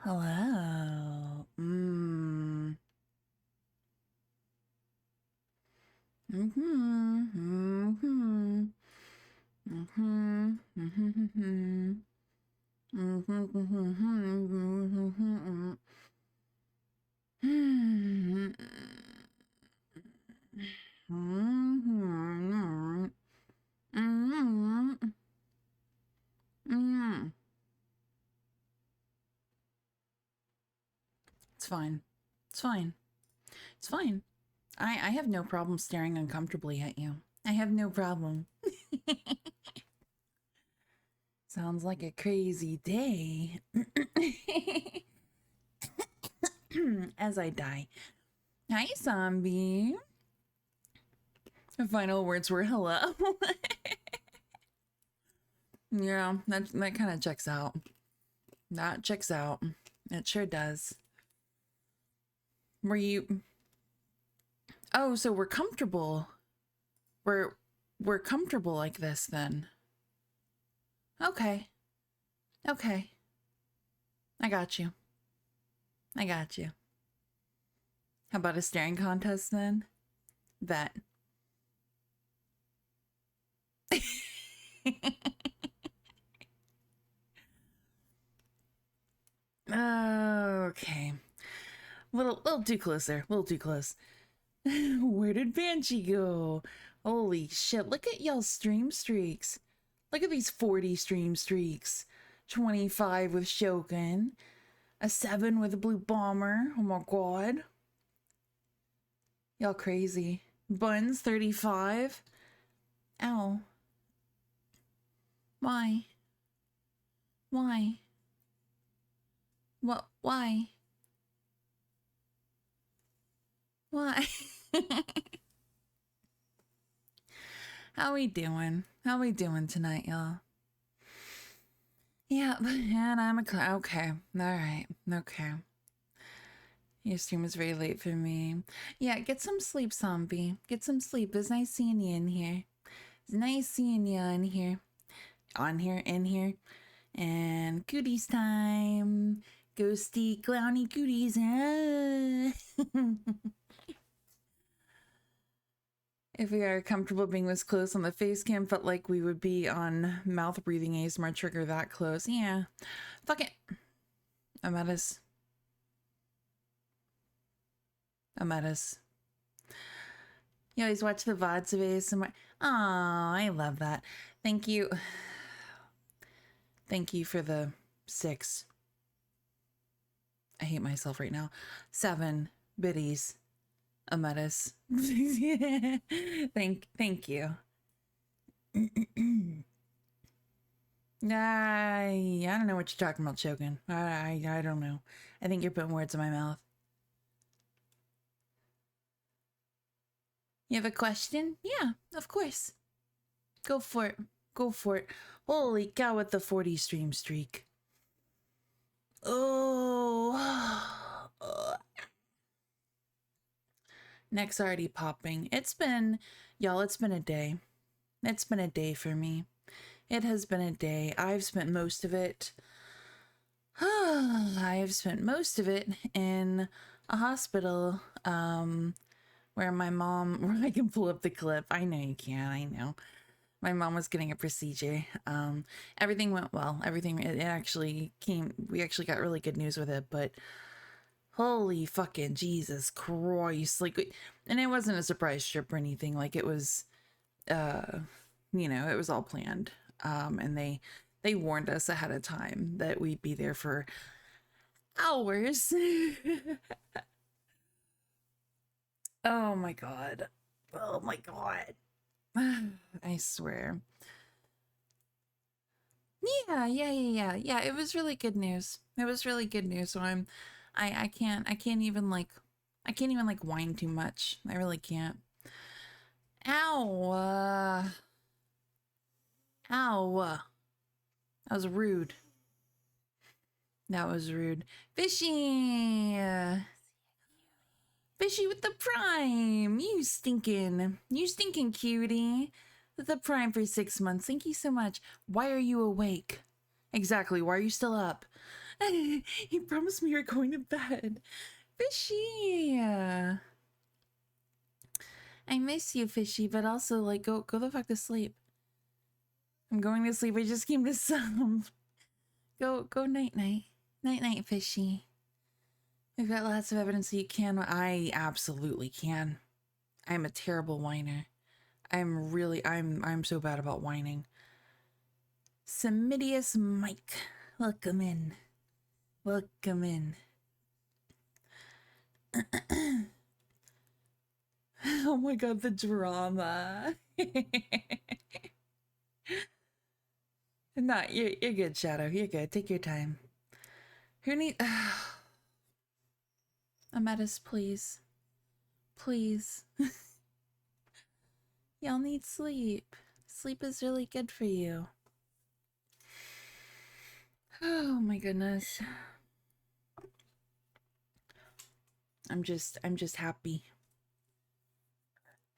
Hello. It's fine. It's fine. It's fine. I have no problem staring uncomfortably at you. I have no problem. Sounds like a crazy day. As I die. Hi, zombie. The final words were hello. Yeah, that kind of checks out. That checks out. It sure does. Were you... Oh, so we're comfortable. We're comfortable like this then. Okay. Okay. I got you. I got you. How about a staring contest then? Bet. Okay. Little too close there. Little too close. Where did Banshee go? Holy shit, look at y'all's stream streaks. Look at these 40 stream streaks. 25 with Shogun. A 7 with a Blue Bomber. Oh my god. Y'all crazy. Buns 35. Ow. Why? Why? What? Why? Why? How we doing? How we doing tonight, y'all? Yeah, and I'm okay. All right. Okay. Your stream was very late for me. Yeah, get some sleep, zombie. Get some sleep. It's nice seeing you in here. It's nice seeing you in here. In here. And cooties time. Ghosty, clowny cooties. If we are comfortable being this close on the face cam, felt like we would be on mouth breathing ASMR trigger that close. Yeah. Fuck it. Ametis. You always watch the VODs of ASMR. Oh, I love that. Thank you. Thank you for the 6. I hate myself right now. 7 biddies. Ametis. Thank you. I don't know what you're talking about, Shogun. I don't know. I think you're putting words in my mouth. You have a question? Yeah, of course. Go for it. Go for it. Holy cow, with the 40 stream streak. Oh. Neck's already popping. It's been, y'all, it's been a day. It's been a day for me. It has been a day. I've spent most of it in a hospital, where my mom, where I can pull up the clip. I know you can, I know. My mom was getting a procedure. Everything went well. It actually came, we actually got really good news with it, but holy fucking Jesus Christ. Like, and it wasn't a surprise trip or anything. Like, it was, you know, it was all planned. And they warned us ahead of time that we'd be there for hours. Oh my god. Oh my god. I swear. Yeah. It was really good news. So I can't even like whine too much. I really can't. Ow. Ow. That was rude. Fishy. Fishy with the prime. You stinking cutie. With the prime for 6 months. Thank you so much. Why are you awake? Exactly. Why are you still up? You promised me you're going to bed. Fishy. I miss you, Fishy, but also, like, go the fuck to sleep. I'm going to sleep. I just came to some. Go night night. Night night, Fishy. We've got lots of evidence that you can. I absolutely can. I'm a terrible whiner. I'm so bad about whining. Semidius Mike. Welcome in. Welcome in. Oh my god, the drama. Nah, you're good, Shadow. You're good. Take your time. Who need Ametis, please. Please. Y'all need sleep. Sleep is really good for you. Oh my goodness. I'm just happy.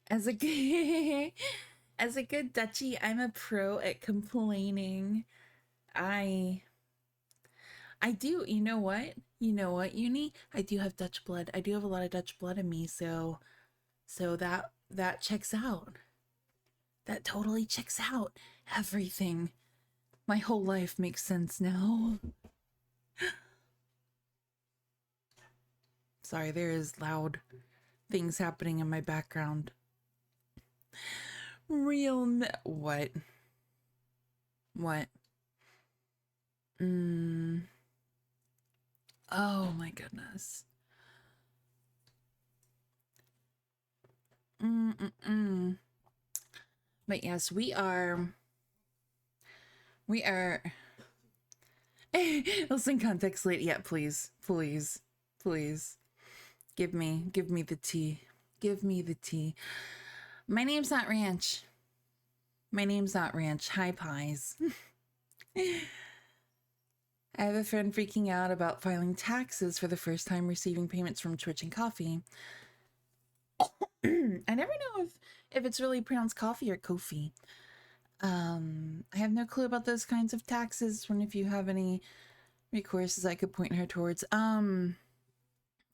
As a good Dutchie, I'm a pro at complaining. I do, you know what? You know what, Uni? I do have Dutch blood. I do have a lot of Dutch blood in me, so that checks out. That totally checks out. Everything. My whole life makes sense now. Sorry, there is loud things happening in my background. What? What? Oh my goodness. But yes, we are listen, context late. Yeah, please. Give me the tea. Give me the tea. My name's not Ranch. Hi, Pies. I have a friend freaking out about filing taxes for the first time receiving payments from Twitch and Coffee. I never know if it's really pronounced coffee or Kofi. I have no clue about those kinds of taxes. Wonder if you have any recourses I could point her towards.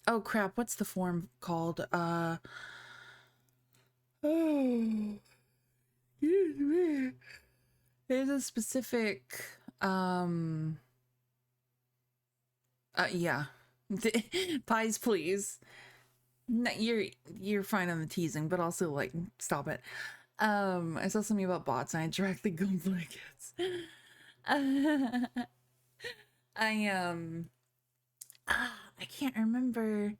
Oh crap, what's the form called? Oh, excuse me. There's a specific, yeah. Pies, please. No, you're fine on the teasing, but also, like, stop it. I saw something about bots and I directly go blankets. I can't remember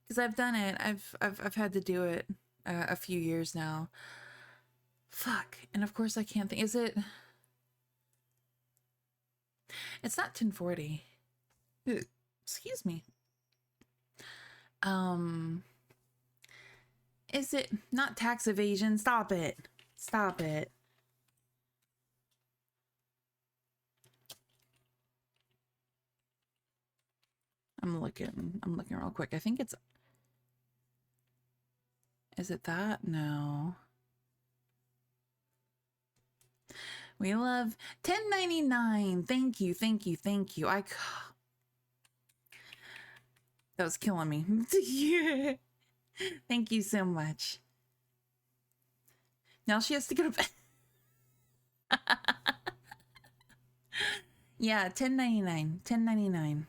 because I've done it. I've had to do it a few years now. Fuck. And of course I can't think. Is it? It's not 1040. Excuse me. Is it not tax evasion? Stop it. Stop it. I'm looking real quick. I think it's, is it that? No. We love 1099. Thank you. That was killing me. Yeah. Thank you so much. Now she has to go to bed. Yeah, 1099. 1099.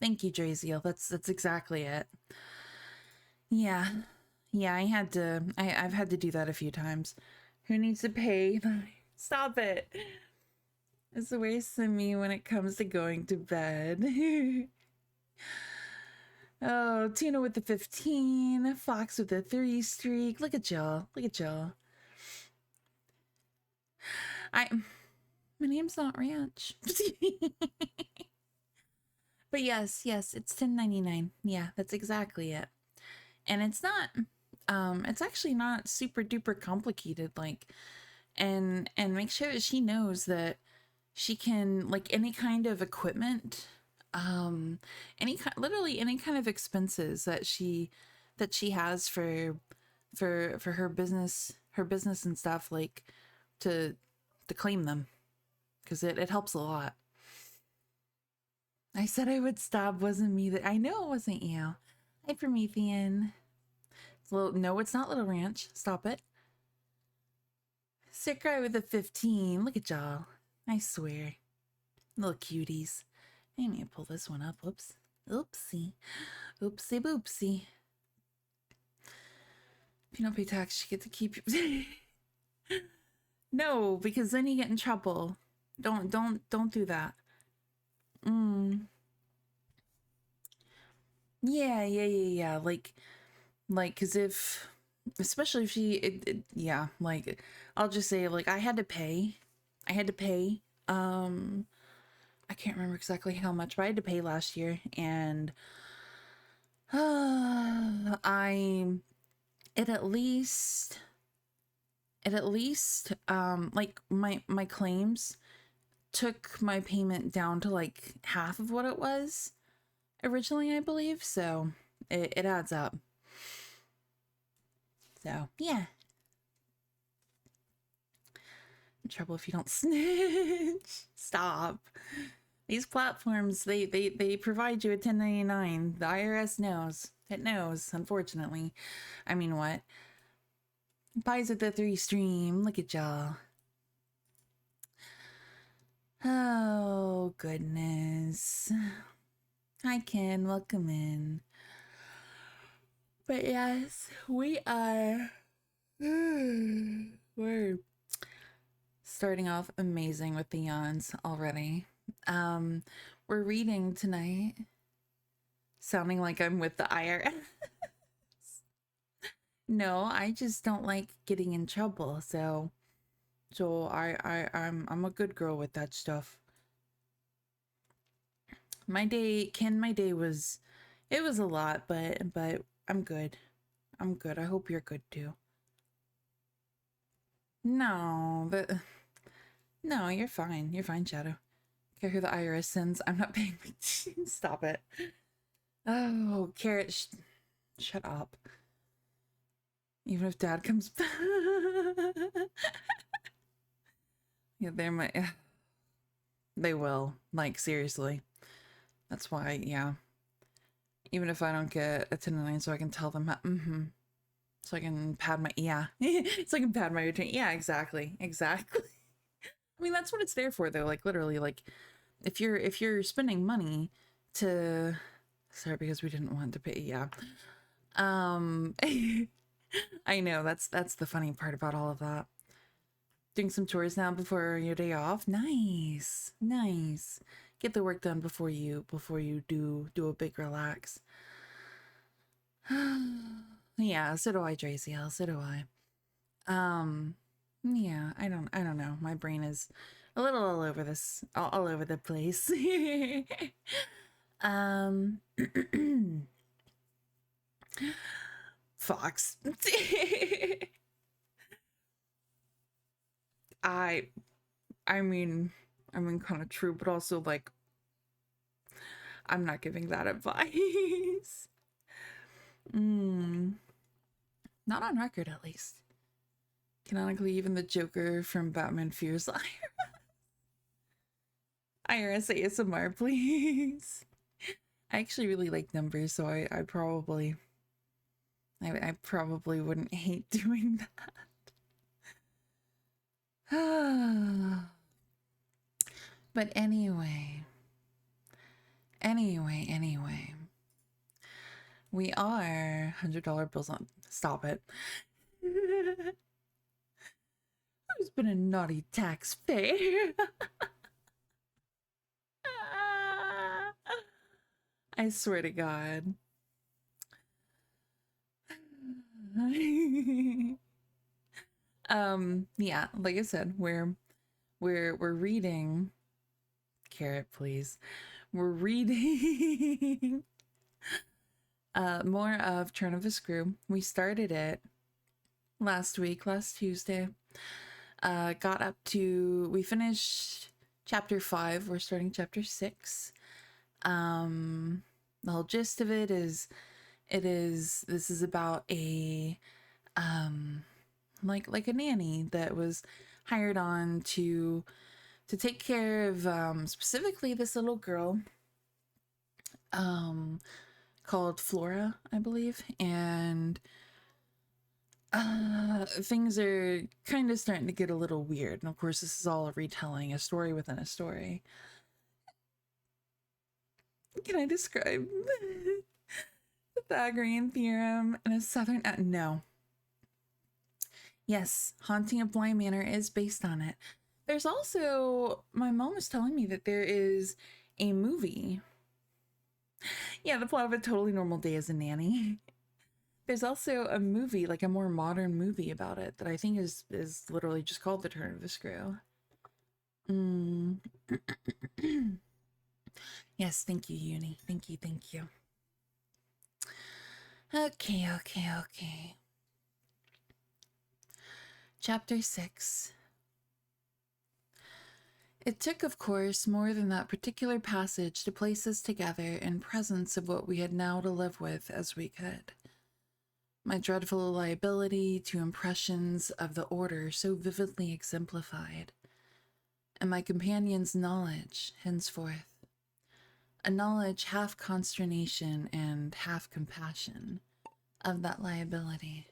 Thank you, Draziel. That's exactly it. Yeah. Yeah, I've had to do that a few times. Who needs to pay? Stop it. It's worse than me when it comes to going to bed. Oh, Tina with the 15, Fox with the 3 streak. Look at y'all. My name's not Ranch. But yes, it's 1099. Yeah, that's exactly it. And it's not, it's actually not super duper complicated. Like, and make sure that she knows that she can, like, any kind of equipment, literally any kind of expenses that she has for her business and stuff, like, to claim them, because it helps a lot. I said I would stop. Wasn't me that I know it wasn't you. Hi, Promethean. It's little, no, it's not Little Ranch. Stop it. Sick guy with a 15. Look at y'all. I swear. Little cuties. I need to pull this one up. Whoops. Oopsie. Oopsie boopsie. If you don't pay tax, you get to keep your No, because then you get in trouble. Don't do that. Yeah. Like, cause if, especially if yeah, like, I'll just say, like, I had to pay. I can't remember exactly how much, but I had to pay last year, and it at least like my claims took my payment down to like half of what it was originally, I believe. So it adds up. So yeah. In trouble if you don't snitch. Stop. These platforms, they provide you a 1099. The IRS knows. It knows, unfortunately. I mean, what? Buys at the 3 stream. Look at y'all. Oh, goodness. Hi, Ken. Welcome in. But yes, we are... We're starting off amazing with the yawns already. We're reading tonight. Sounding like I'm with the IRS. No, I just don't like getting in trouble, so I'm a good girl with that stuff. My day was, it was a lot, but I'm good. I'm good. I hope you're good too. No, you're fine. You're fine, Shadow. Care who the IRS sends. I'm not paying. Stop it. Oh, Carrot, shut up. Even if Dad comes back. Yeah, they will. Like, seriously. That's why, yeah. Even if I don't get a 1099, so I can tell them, so I can pad my, yeah. So I can pad my return. Yeah, exactly. I mean, that's what it's there for, though. Like, literally, like, if you're spending money to, sorry, because we didn't want to pay, yeah. I know, that's the funny part about all of that. Doing some chores now before your day off. Nice. Get the work done before you do a big relax. Yeah, so do I, Draziel. So do I. Yeah, I don't know. My brain is a little all over all over the place. Fox. I mean, kind of true, but also, like, I'm not giving that advice. Not on record, at least. Canonically, even the Joker from Batman fears IRS ASMR, please. I actually really like numbers, so I probably wouldn't hate doing that. But anyway. We are $100 bills on. Stop it. Who's been a naughty taxpayer? I swear to God. Yeah, like I said, we're reading. Carrot, please. We're reading more of Turn of a Screw. We started it last Tuesday. Got up to, we finished chapter 5. We're starting chapter 6. The whole gist of it is, this is about a like a nanny that was hired on to take care of specifically this little girl called Flora, I believe, and things are kind of starting to get a little weird. And of course, this is all a retelling, a story within a story. Can I describe the Pythagorean theorem in a southern? No. Yes, Haunting of Bly Manor is based on it. There's also, my mom was telling me that there is a movie. Yeah, the plot of A Totally Normal Day as a Nanny. There's also a movie, like a more modern movie about it, that I think is literally just called The Turn of the Screw. Yes, thank you, Uni. Thank you, thank you. Okay. Chapter 6. It took, of course, more than that particular passage to place us together in presence of what we had now to live with as we could. My dreadful liability to impressions of the order so vividly exemplified, and my companion's knowledge henceforth. A knowledge half consternation and half compassion of that liability.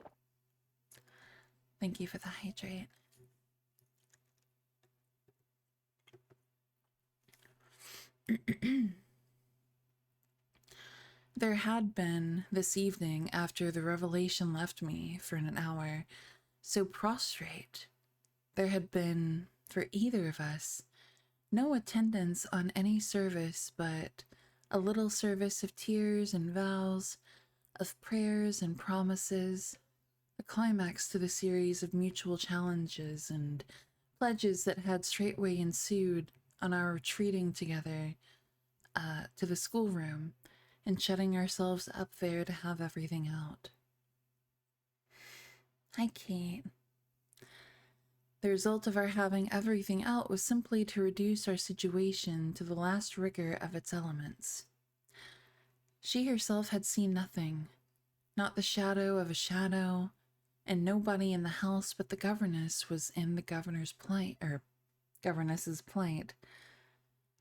Thank you for the hydrate. There had been, this evening, after the revelation left me for an hour, so prostrate, there had been, for either of us, no attendance on any service but a little service of tears and vows, of prayers and promises, a climax to the series of mutual challenges and pledges that had straightway ensued on our retreating together to the schoolroom and shutting ourselves up there to have everything out. Hi, Kate. The result of our having everything out was simply to reduce our situation to the last rigor of its elements. She herself had seen nothing, not the shadow of a shadow, and nobody in the house but the governess was in the governess's plight.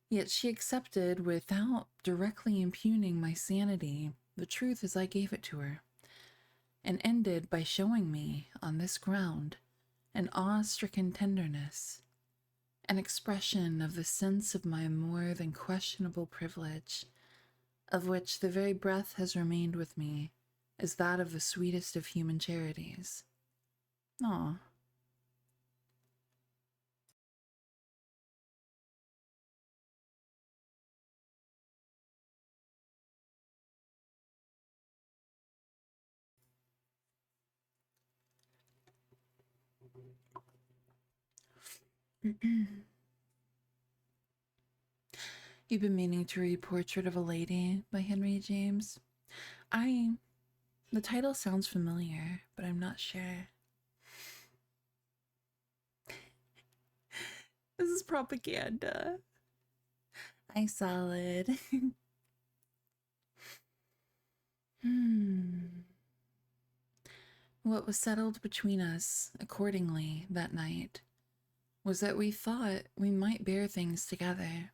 Yet she accepted, without directly impugning my sanity, the truth as I gave it to her, and ended by showing me, on this ground, an awe-stricken tenderness, an expression of the sense of my more than questionable privilege, of which the very breath has remained with me, as that of the sweetest of human charities. Aw. You've been meaning to read Portrait of a Lady by Henry James? The title sounds familiar, but I'm not sure. This is propaganda. I solid. What was settled between us, accordingly, that night, was that we thought we might bear things together.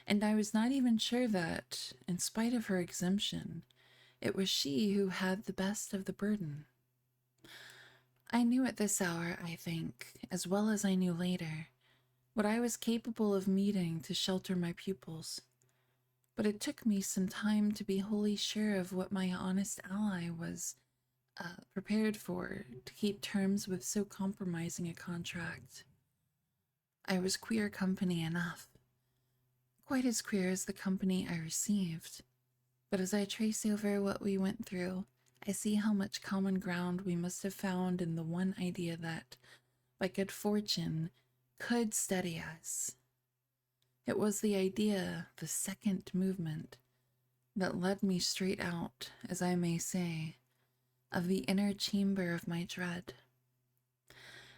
And I was not even sure that, in spite of her exemption, it was she who had the best of the burden. I knew at this hour, I think, as well as I knew later, what I was capable of meeting to shelter my pupils. But it took me some time to be wholly sure of what my honest ally was prepared for, to keep terms with so compromising a contract. I was queer company enough, quite as queer as the company I received. But as I trace over what we went through, I see how much common ground we must have found in the one idea that, by good fortune, could steady us. It was the idea, the second movement, that led me straight out, as I may say, of the inner chamber of my dread.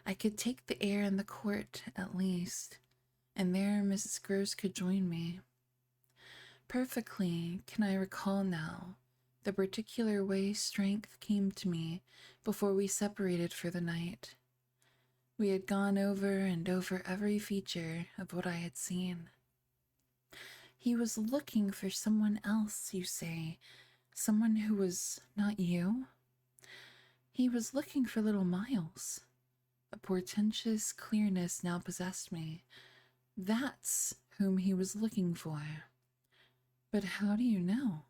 I could take the air in the court, at least, and there Mrs. Gross could join me. Perfectly can I recall now the particular way strength came to me before we separated for the night. We had gone over and over every feature of what I had seen. He was looking for someone else, you say. Someone who was not you? He was looking for little Miles. A portentous clearness now possessed me. That's whom he was looking for. But how do you know?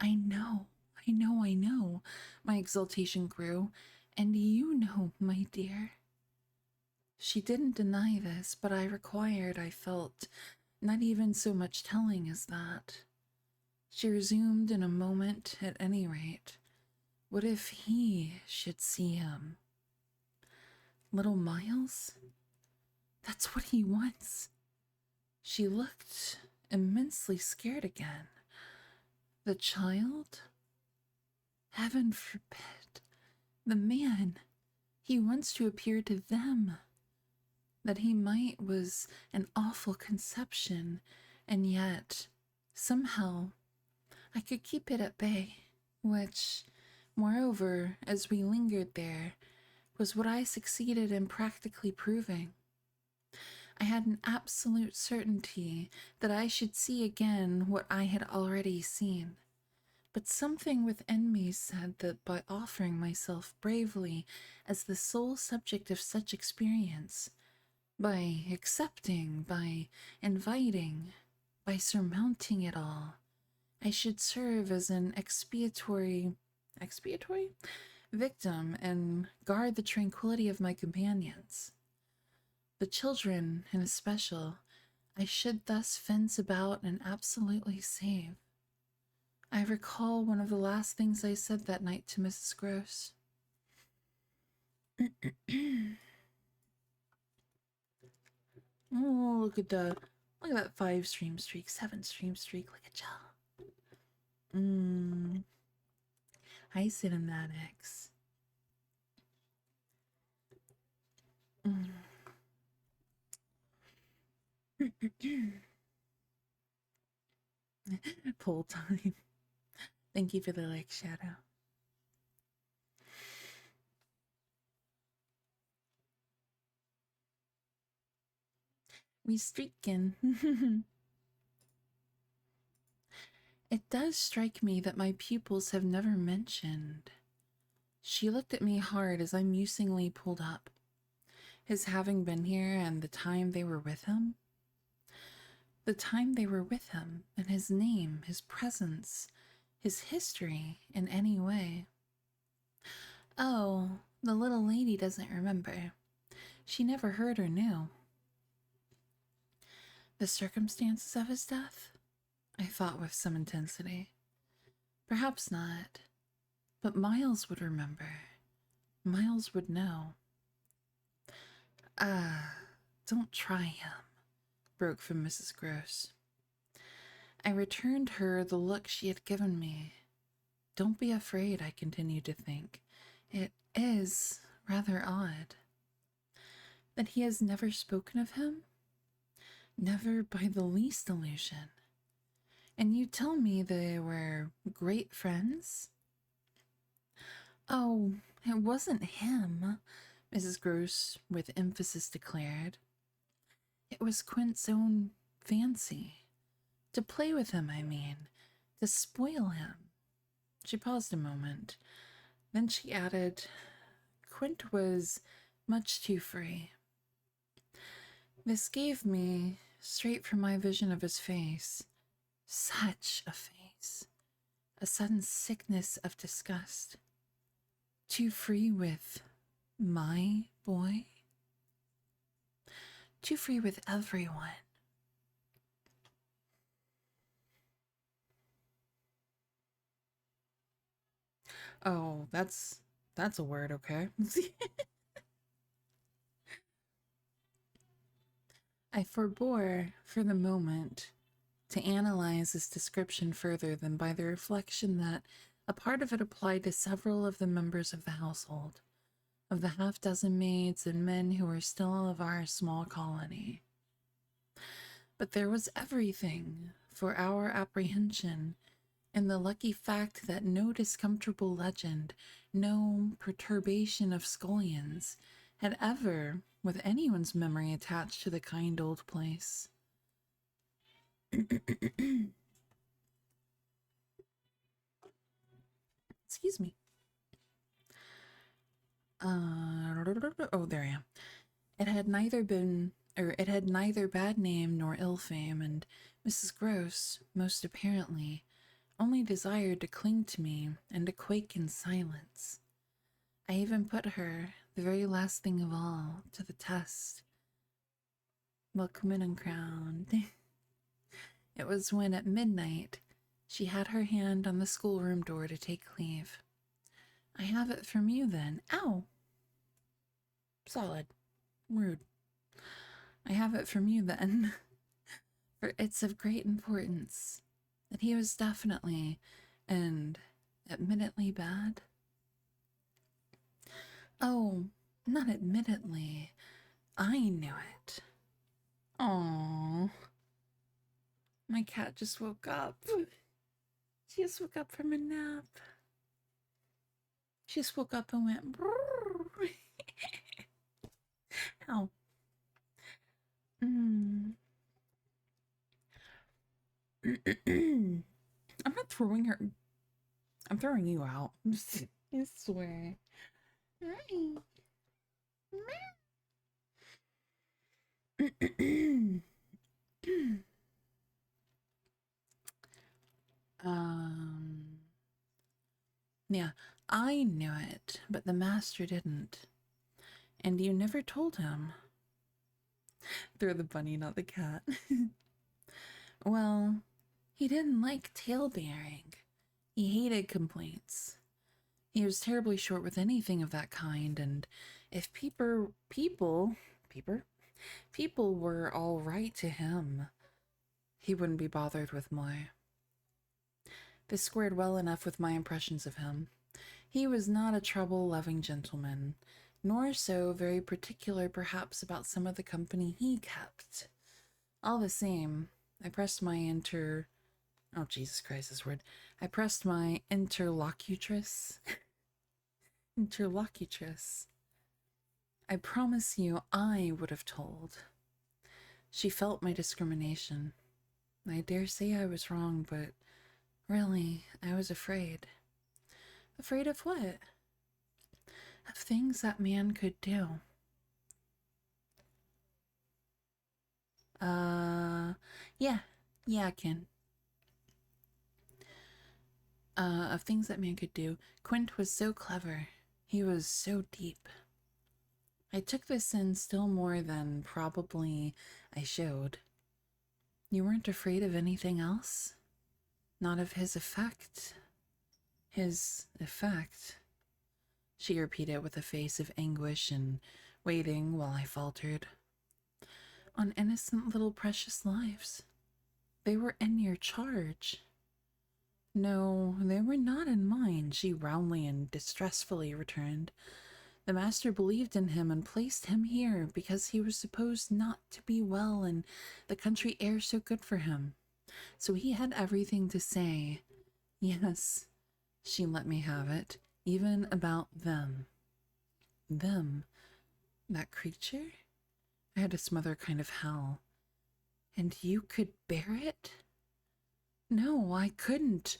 I know, I know. My exultation grew. And you know, my dear. She didn't deny this, but I felt, not even so much telling as that. She resumed in a moment, at any rate. What if he should see him? Little Miles? That's what he wants. She looked immensely scared again. The child? Heaven forbid. The man. He wants to appear to them. That he might was an awful conception, and yet, somehow, I could keep it at bay, which, moreover, as we lingered there, was what I succeeded in practically proving. I had an absolute certainty that I should see again what I had already seen. But something within me said that by offering myself bravely as the sole subject of such experience, by accepting, by inviting, by surmounting it all, I should serve as an expiatory victim and guard the tranquility of my companions. The children, in especial, I should thus fence about and absolutely save. I recall one of the last things I said that night to Mrs. Gross. Oh, look at that 5-stream streak, 7-stream streak, look at y'all. Hi, Cinematics. Poll time. Thank you for the like, Shadow. We streaking. It does strike me that my pupils have never mentioned. She looked at me hard as I musingly pulled up. His having been here and the time they were with him? The time they were with him, and his name, his presence, his history in any way. Oh, the little lady doesn't remember. She never heard or knew. The circumstances of his death? I thought with some intensity. Perhaps not. But Miles would remember. Miles would know. Don't try him, broke from Mrs. Gross. I returned her the look she had given me. Don't be afraid, I continued to think. It is rather odd. That he has never spoken of him? Never by the least allusion. And you tell me they were great friends? Oh, it wasn't him, Mrs. Gross with emphasis declared. It was Quint's own fancy. To play with him, I mean. To spoil him. She paused a moment. Then she added, Quint was much too free. This gave me, straight from my vision of his face, such a face, a sudden sickness of disgust. Too free with my boy? Too free with everyone. Oh, that's a word, okay? I forbore, for the moment, to analyze this description further than by the reflection that a part of it applied to several of the members of the household, of the half-dozen maids and men who were still of our small colony. But there was everything for our apprehension in the lucky fact that no discomfortable legend, no perturbation of scullions, had ever, with anyone's memory attached to the kind old place. Excuse me. Oh, there I am. It had neither bad name nor ill fame, and Mrs. Gross, most apparently, only desired to cling to me and to quake in silence. I even put her, the very last thing of all, to the test. Welcome in, uncrowned. It was when, at midnight, she had her hand on the schoolroom door to take leave. I have it from you, then. Ow! Solid. Rude. I have it from you, then. For it's of great importance that he was definitely and admittedly bad. Oh, not admittedly. I knew it. Aww. My cat just woke up. She just woke up from a nap. She just woke up and went. Ow. I'm not throwing her. I'm throwing you out. I swear. Yeah, I knew it, but the master didn't. And you never told him. Throw the bunny, not the cat. Well, he didn't like tale-bearing. He hated complaints. He was terribly short with anything of that kind, and if people were all right to him, he wouldn't be bothered with more. This squared well enough with my impressions of him. He was not a trouble-loving gentleman, nor so very particular perhaps about some of the company he kept. All the same, I pressed my oh, Jesus Christ, this word. I pressed my interlocutress. Interlocutress. I promise you I would have told. She felt my discrimination. I dare say I was wrong, but really, I was afraid. Afraid of what? Of things that man could do. Yeah, I can. Of things that man could do. Quint was so clever. He was so deep. I took this in still more than probably I showed. You weren't afraid of anything else? Not of his effect? His effect? She repeated with a face of anguish and waiting while I faltered. On innocent little precious lives. They were in your charge. No, they were not in mine, she roundly and distressfully returned. The master believed in him and placed him here because he was supposed not to be well and the country air so good for him. So he had everything to say. Yes, she let me have it, even about them. Them? That creature? I had to smother a kind of howl. And you could bear it? No, I couldn't.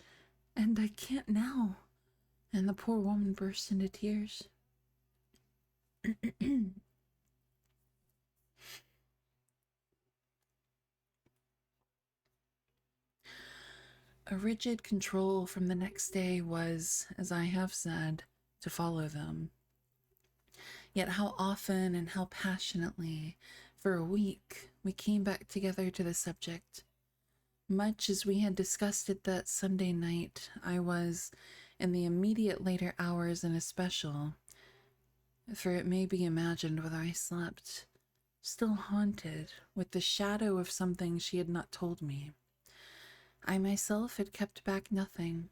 And I can't now. And the poor woman burst into tears. A rigid control from the next day was, as I have said, to follow them. Yet how often and how passionately, for a week, we came back together to the subject. Much as we had discussed it that Sunday night, I was, in the immediate later hours in especial, for it may be imagined whether I slept, still haunted with the shadow of something she had not told me. I myself had kept back nothing.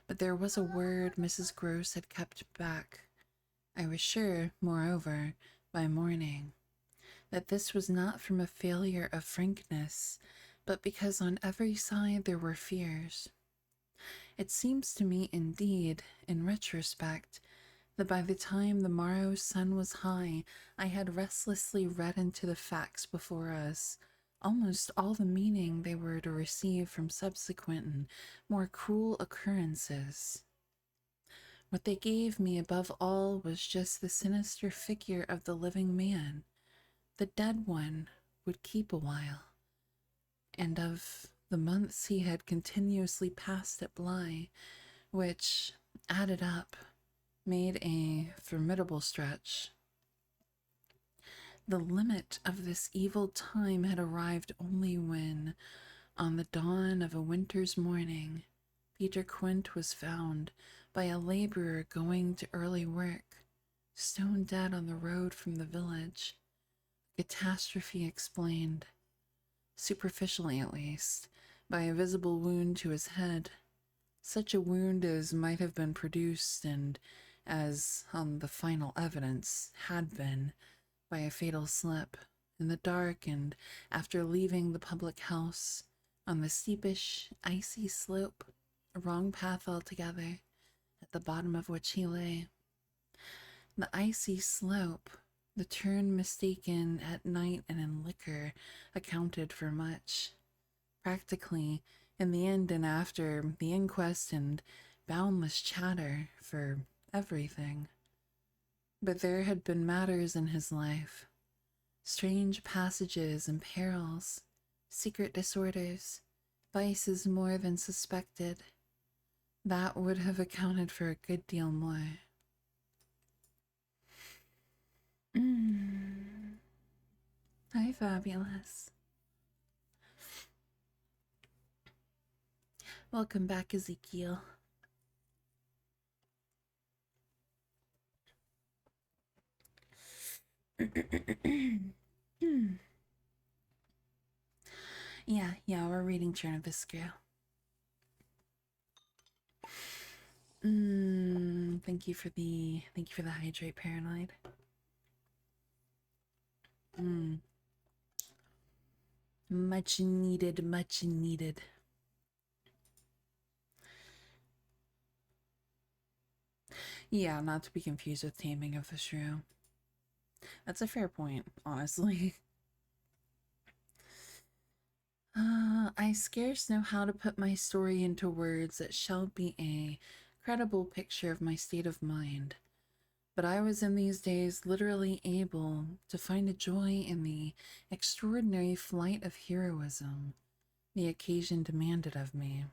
But there was a word Mrs. Gross had kept back. I was sure, moreover, by morning, that this was not from a failure of frankness, but because on every side there were fears. It seems to me, indeed, in retrospect, that by the time the morrow's sun was high, I had restlessly read into the facts before us almost all the meaning they were to receive from subsequent and more cruel occurrences. What they gave me above all was just the sinister figure of the living man. The dead one would keep a while, and of the months he had continuously passed at Bly, which, added up, made a formidable stretch. The limit of this evil time had arrived only when, on the dawn of a winter's morning, Peter Quint was found by a laborer going to early work, stone dead on the road from the village. Catastrophe explained, superficially at least, by a visible wound to his head, such a wound as might have been produced and as, on the final evidence, had been, by a fatal slip, in the dark and after leaving the public house, on the steepish, icy slope, a wrong path altogether, at the bottom of which he lay. The icy slope, the turn mistaken at night and in liquor, accounted for much. Practically, in the end and after the inquest and boundless chatter, for everything. But there had been matters in his life, strange passages and perils, secret disorders, vices more than suspected, that would have accounted for a good deal more. Hi, Fabulous. Welcome back, Ezekiel. Yeah, we're reading Churn of the Screw. Thank you for the hydrate, Paranoid. Much needed, much needed. Yeah, not to be confused with Taming of the Shrew. That's a fair point, honestly. I scarce know how to put my story into words that shall be a credible picture of my state of mind, but I was in these days literally able to find a joy in the extraordinary flight of heroism the occasion demanded of me.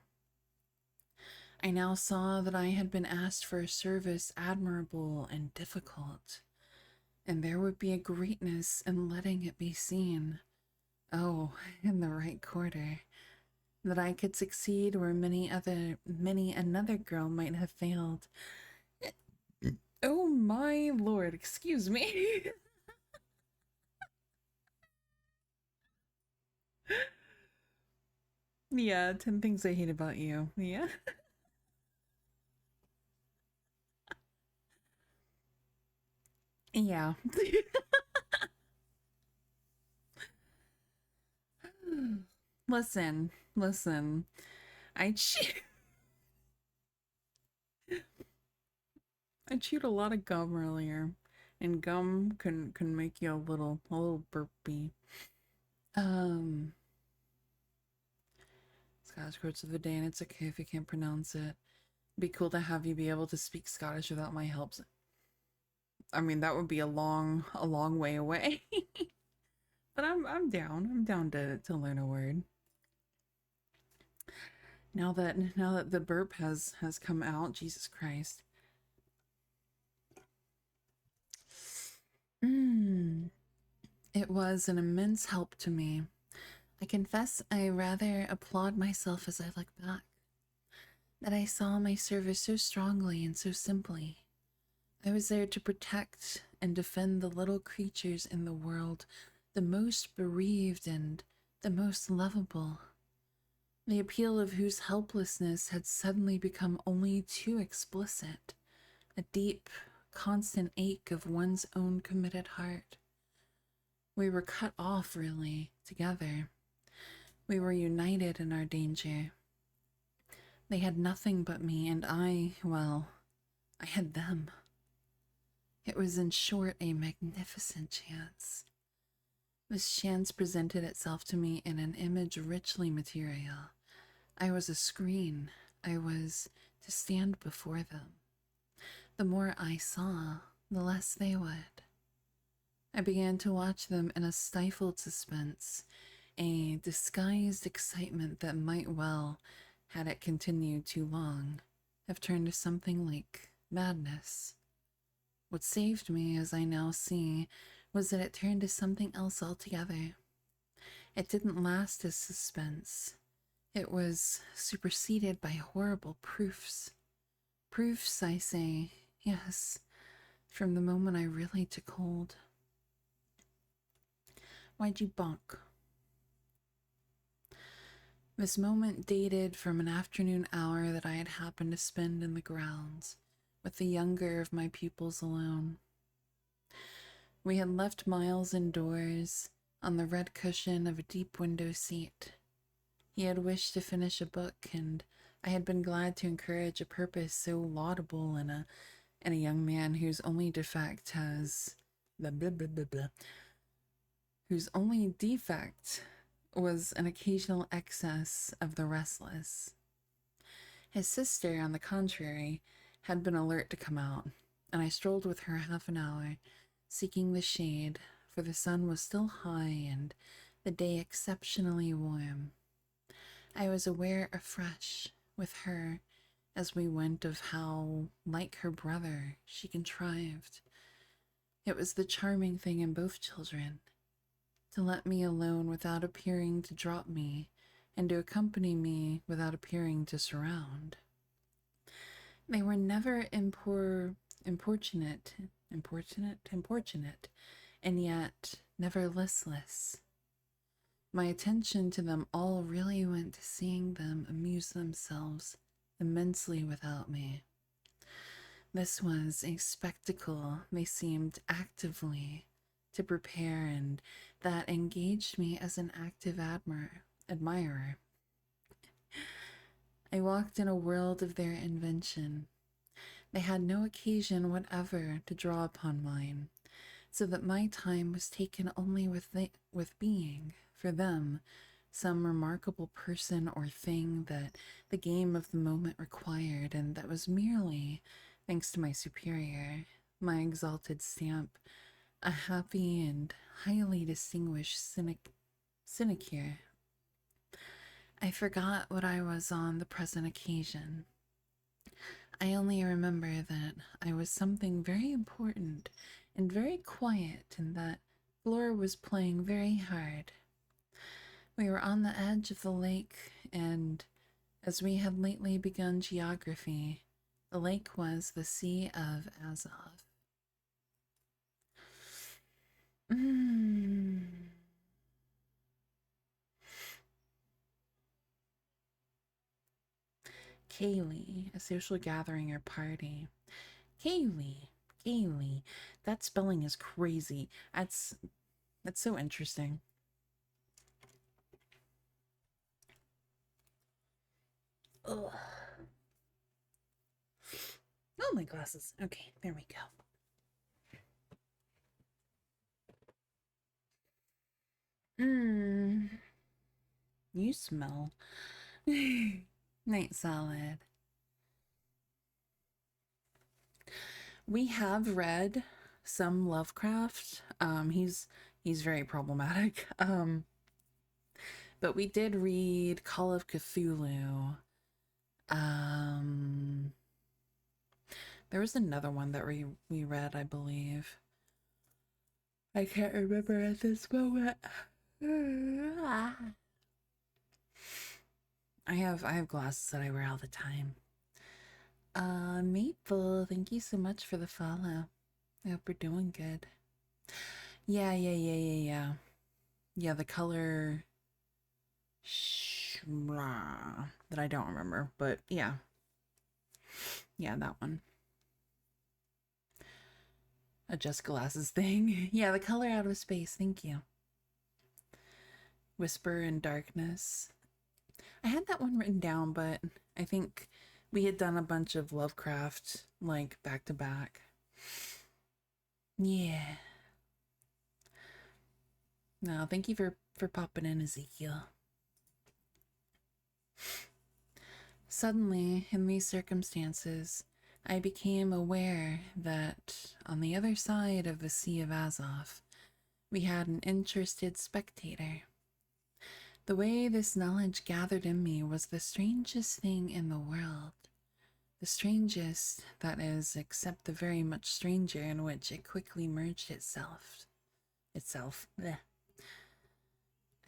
I now saw that I had been asked for a service admirable and difficult, and there would be a greatness in letting it be seen, oh, in the right quarter, that I could succeed where many another girl might have failed. Oh my lord, excuse me. Yeah, 10 things I hate about you. Yeah. Yeah. Listen. I chewed a lot of gum earlier, and gum can make you a little burpy. Scottish quotes of the day, and it's okay if you can't pronounce it. Be cool to have you be able to speak Scottish without my help. I mean, that would be a long way away. But I'm down. I'm down to learn a word. Now that the burp has come out, Jesus Christ. It was an immense help to me. I confess I rather applaud myself as I look back, that I saw my service so strongly and so simply. I was there to protect and defend the little creatures in the world, the most bereaved and the most lovable, the appeal of whose helplessness had suddenly become only too explicit, a deep, constant ache of one's own committed heart. We were cut off, really, together. We were united in our danger. They had nothing but me, and I had them. It was, in short, a magnificent chance. This chance presented itself to me in an image richly material. I was a screen. I was to stand before them. The more I saw, the less they would. I began to watch them in a stifled suspense, a disguised excitement that might well, had it continued too long, have turned to something like madness. What saved me, as I now see, was that it turned to something else altogether. It didn't last as suspense. It was superseded by horrible proofs. Proofs, I say, yes, from the moment I really took hold. Why'd you bonk? This moment dated from an afternoon hour that I had happened to spend in the grounds, with the younger of my pupils alone. We had left Miles indoors, on the red cushion of a deep window seat. He had wished to finish a book, and I had been glad to encourage a purpose so laudable in a young man whose only defect has blah blah blah blah blah, whose only defect was an occasional excess of the restless. His sister, on the contrary, had been alert to come out, and I strolled with her half an hour, seeking the shade, for the sun was still high and the day exceptionally warm. I was aware afresh with her as we went of how, like her brother, she contrived. It was the charming thing in both children, to let me alone without appearing to drop me, and to accompany me without appearing to surround. They were never importunate, and yet never listless. My attention to them all really went to seeing them amuse themselves immensely without me. This was a spectacle they seemed actively to prepare, and that engaged me as an active admirer. I walked in a world of their invention. They had no occasion whatever to draw upon mine, so that my time was taken only with being, for them, some remarkable person or thing that the game of the moment required, and that was merely, thanks to my superior, my exalted stamp, a happy and highly distinguished sinecure. I forgot what I was on the present occasion. I only remember that I was something very important and very quiet, and that Flora was playing very hard. We were on the edge of the lake, and as we had lately begun geography, the lake was the Sea of Azov. Kaylee, a social gathering or party. Kaylee. That spelling is crazy. That's so interesting. Ugh. Oh, my glasses. Okay, there we go. You smell. Night salad. We have read some Lovecraft. He's very problematic. But we did read Call of Cthulhu. There was another one that we read, I believe. I can't remember at this moment. I have glasses that I wear all the time. Maple, thank you so much for the follow. I hope you're doing good. Yeah. Yeah, the color that I don't remember, but yeah. Yeah, that one. Adjust glasses thing. Yeah, the color out of space, thank you. Whisper in Darkness. I had that one written down, but I think we had done a bunch of Lovecraft, like, back to back. Yeah. No, thank you for popping in, Ezekiel. Suddenly, in these circumstances, I became aware that on the other side of the Sea of Azov, we had an interested spectator. The way this knowledge gathered in me was the strangest thing in the world. The strangest, that is, except the very much stranger in which it quickly merged itself. Bleh.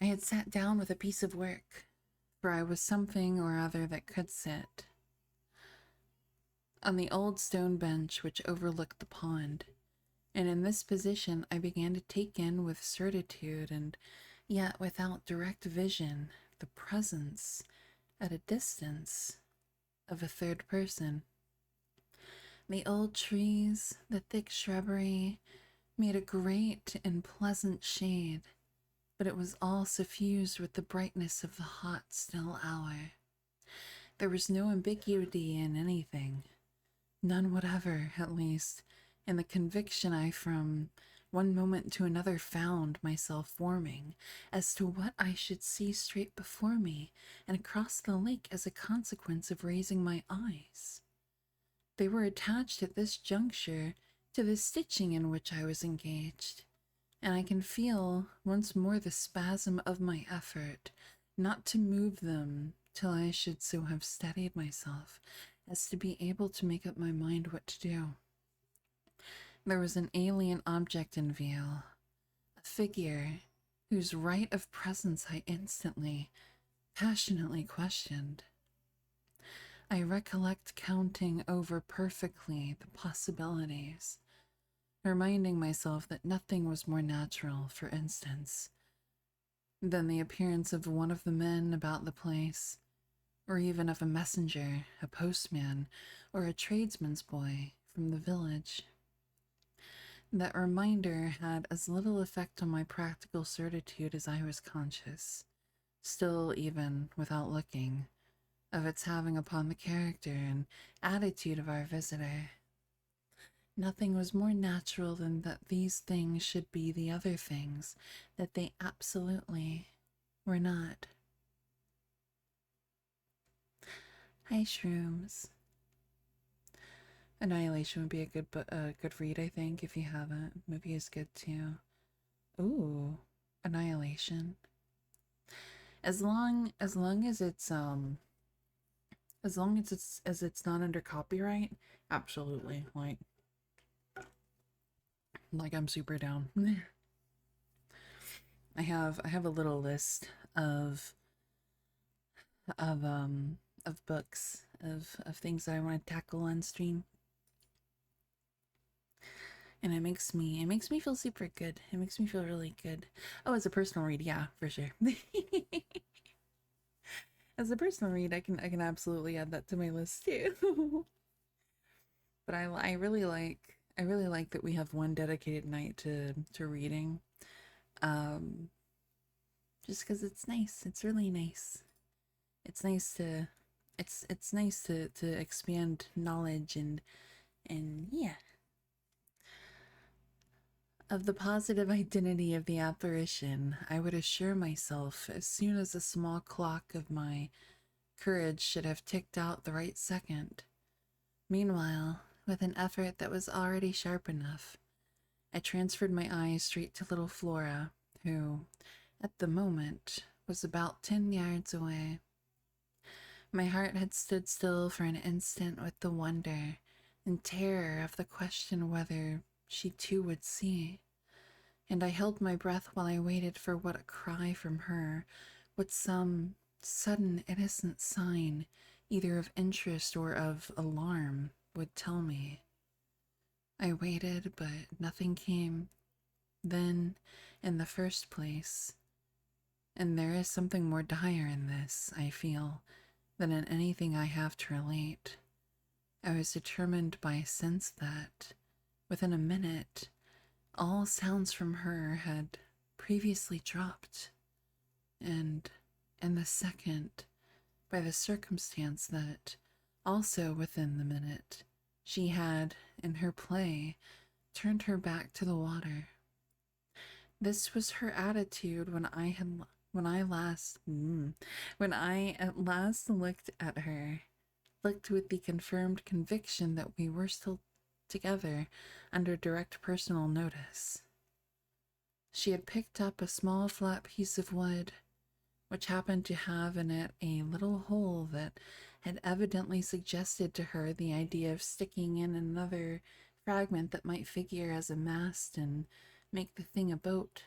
I had sat down with a piece of work, for I was something or other that could sit, on the old stone bench which overlooked the pond, and in this position I began to take in with certitude and yet without direct vision the presence, at a distance, of a third person. The old trees, the thick shrubbery, made a great and pleasant shade, but it was all suffused with the brightness of the hot, still hour. There was no ambiguity in anything, none whatever, at least, in the conviction I from one moment to another found myself forming as to what I should see straight before me and across the lake as a consequence of raising my eyes. They were attached at this juncture to the stitching in which I was engaged, and I can feel once more the spasm of my effort not to move them till I should so have steadied myself as to be able to make up my mind what to do. There was an alien object in view, a figure whose right of presence I instantly, passionately questioned. I recollect counting over perfectly the possibilities, reminding myself that nothing was more natural, for instance, than the appearance of one of the men about the place, or even of a messenger, a postman, or a tradesman's boy from the village. That reminder had as little effect on my practical certitude as I was conscious, still even without looking, of its having upon the character and attitude of our visitor. Nothing was more natural than that these things should be the other things that they absolutely were not. Hi, Shrooms. Annihilation would be a good read, I think, if you haven't. Movie is good too. Ooh, Annihilation. As long as it's as it's not under copyright, absolutely. Like I'm super down. I have a little list of books of things that I want to tackle on stream. And it makes me feel super good. It makes me feel really good. Oh, as a personal read, yeah, for sure. As a personal read, I can absolutely add that to my list too. But I really like that we have one dedicated night to reading. Just because it's nice. It's really nice. It's nice to it's nice to expand knowledge and yeah. Of the positive identity of the apparition, I would assure myself as soon as the small clock of my courage should have ticked out the right second. Meanwhile, with an effort that was already sharp enough, I transferred my eyes straight to little Flora, who, at the moment, was about 10 yards away. My heart had stood still for an instant with the wonder and terror of the question whether she too would see, and I held my breath while I waited for what a cry from her, what some sudden innocent sign, either of interest or of alarm, would tell me. I waited, but nothing came. Then, in the first place, and there is something more dire in this, I feel, than in anything I have to relate, I was determined by a sense that, within a minute, all sounds from her had previously dropped, and in the second, by the circumstance that, also within the minute, she had, in her play, turned her back to the water. This was her attitude when I at last looked at her, looked with the confirmed conviction that we were still together under direct personal notice. She had picked up a small flat piece of wood, which happened to have in it a little hole that had evidently suggested to her the idea of sticking in another fragment that might figure as a mast and make the thing a boat.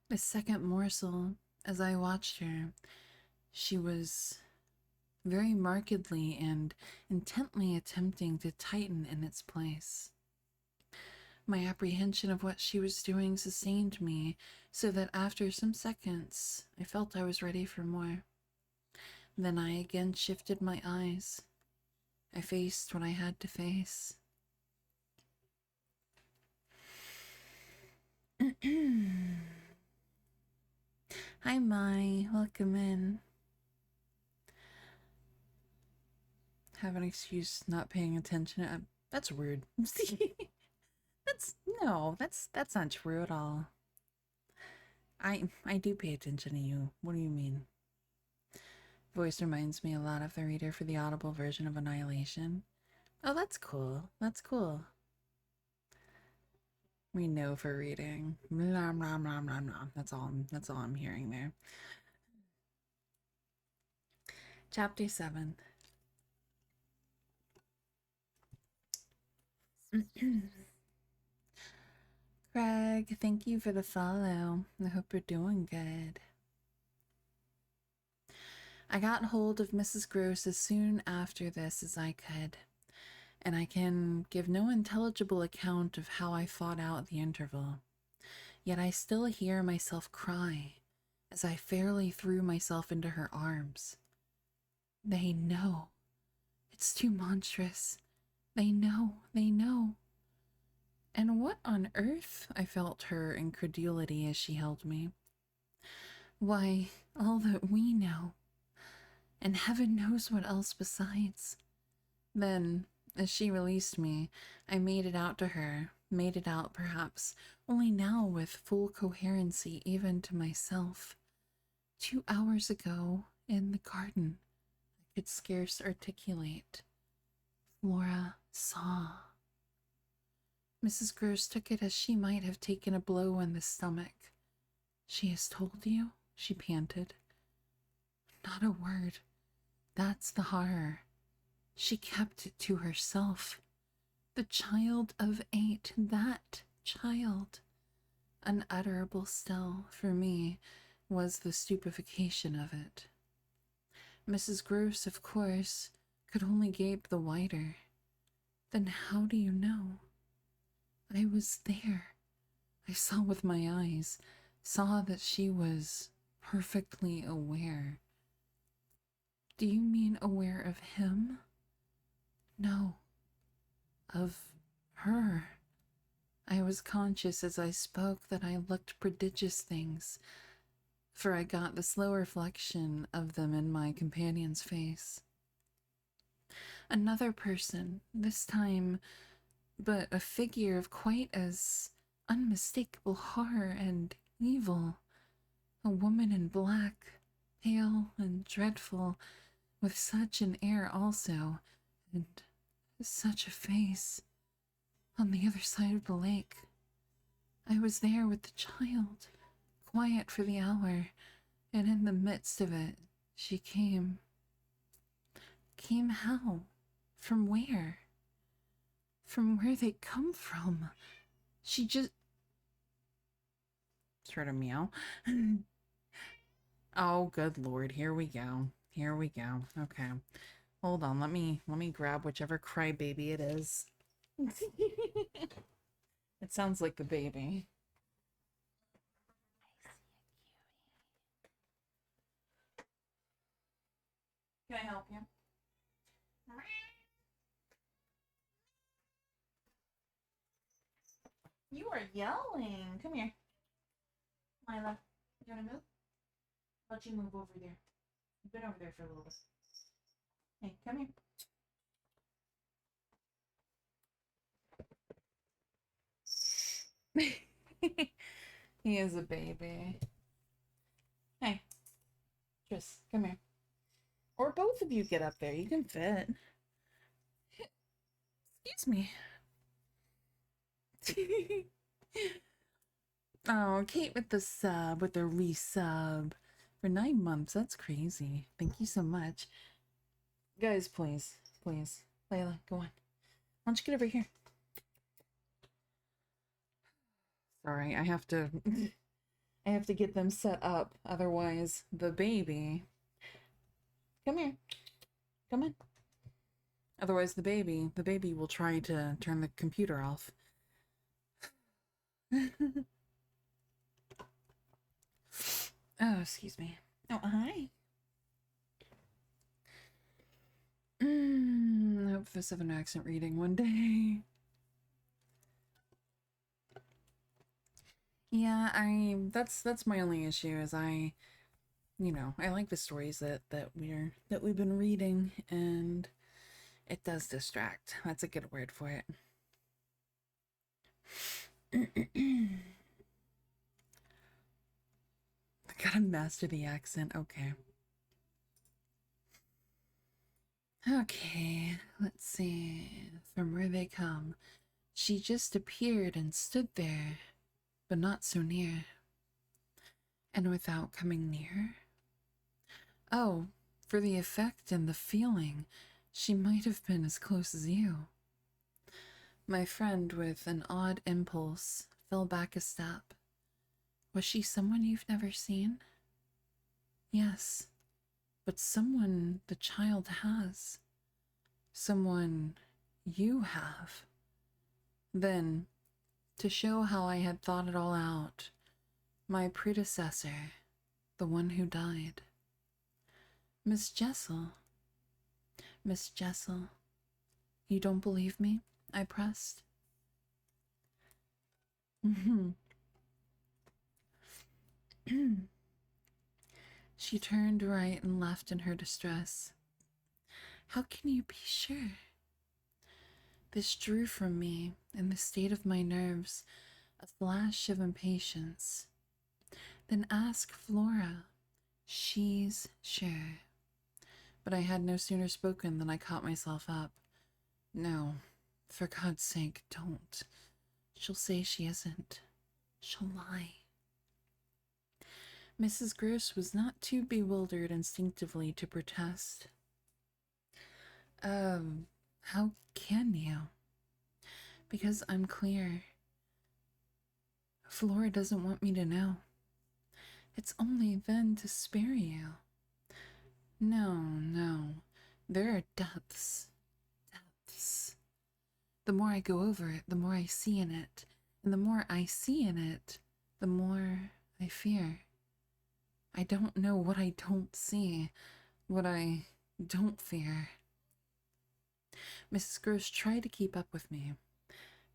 The second morsel, as I watched her, she was very markedly and intently attempting to tighten in its place. My apprehension of what she was doing sustained me, so that after some seconds, I felt I was ready for more. Then I again shifted my eyes. I faced what I had to face. Hi, Mai. Welcome in. Have an excuse not paying attention. That's rude. That's not true at all. I do pay attention to you. What do you mean? Voice reminds me a lot of the reader for the Audible version of Annihilation. Oh, that's cool. That's cool. We know for reading. Blah, blah, blah, blah, blah. That's all I'm hearing there. Chapter 7. Craig, thank you for the follow. I hope you're doing good. I got hold of Mrs. Gross as soon after this as I could, and I can give no intelligible account of how I fought out the interval. Yet I still hear myself cry as I fairly threw myself into her arms. They know. It's too monstrous. They know. And what on earth? I felt her incredulity as she held me. Why, all that we know. And heaven knows what else besides. Then, as she released me, I made it out to her, made it out perhaps only now with full coherency even to myself. 2 hours ago, in the garden, I could scarce articulate. Flora saw. Mrs. Gross took it as she might have taken a blow in the stomach. She has told you? She panted. Not a word. That's the horror. She kept it to herself. The child of 8, that child. Unutterable still, for me, was the stupefaction of it. Mrs. Gross, of course, could only gape the wider. Then how do you know? I was there. I saw with my eyes, saw that she was perfectly aware. Do you mean aware of him? No. Of her. I was conscious as I spoke that I looked prodigious things, for I got the slow reflection of them in my companion's face. Another person, this time, but a figure of quite as unmistakable horror and evil. A woman in black, pale and dreadful, with such an air also, and such a face. On the other side of the lake. I was there with the child, quiet for the hour, and in the midst of it, she came. Came how? From where? From where they come from. She just... Sort of meow. Oh, good lord, here we go. Okay. Hold on, let me grab whichever crybaby it is. It sounds like the baby. Can I help you? You are yelling. Come here. Mila, you want to move? How about you move over there? You've been over there for a little bit. Hey, come here. He is a baby. Hey, Tris, come here. Or both of you get up there. You can fit. Excuse me. Oh, Kate with the sub, with the resub for 9 months. That's crazy. Thank you so much. Guys, please, please. Layla, go on. Why don't you get over here? Sorry, I have to I have to get them set up. Otherwise, the baby. Come here. Come on. Otherwise, the baby will try to turn the computer off. Oh, excuse me. Oh, hi. I hope this have an accent reading one day. Yeah, that's my only issue is I like the stories that we've been reading, and it does distract. That's a good word for it. I gotta master the accent. Okay. Okay, let's see. From where they come. She just appeared and stood there, but not so near. And without coming near? Oh, for the effect and the feeling, she might have been as close as you. My friend, with an odd impulse, fell back a step. Was she someone you've never seen? Yes, but someone the child has. Someone you have. Then, to show how I had thought it all out, my predecessor, the one who died. Miss Jessel. Miss Jessel. You don't believe me? I pressed. She turned right and left in her distress. How can you be sure? This drew from me, in the state of my nerves, a flash of impatience. Then ask Flora. She's sure. But I had no sooner spoken than I caught myself up. No, for God's sake, don't. She'll say she isn't. She'll lie. Mrs. Gross was not too bewildered instinctively to protest. How can you? Because I'm clear. Flora doesn't want me to know. It's only then to spare you. No. There are depths. Depths. The more I go over it, the more I see in it. And the more I see in it, the more I fear. I don't know what I don't see, what I don't fear. Mrs. Gross tried to keep up with me.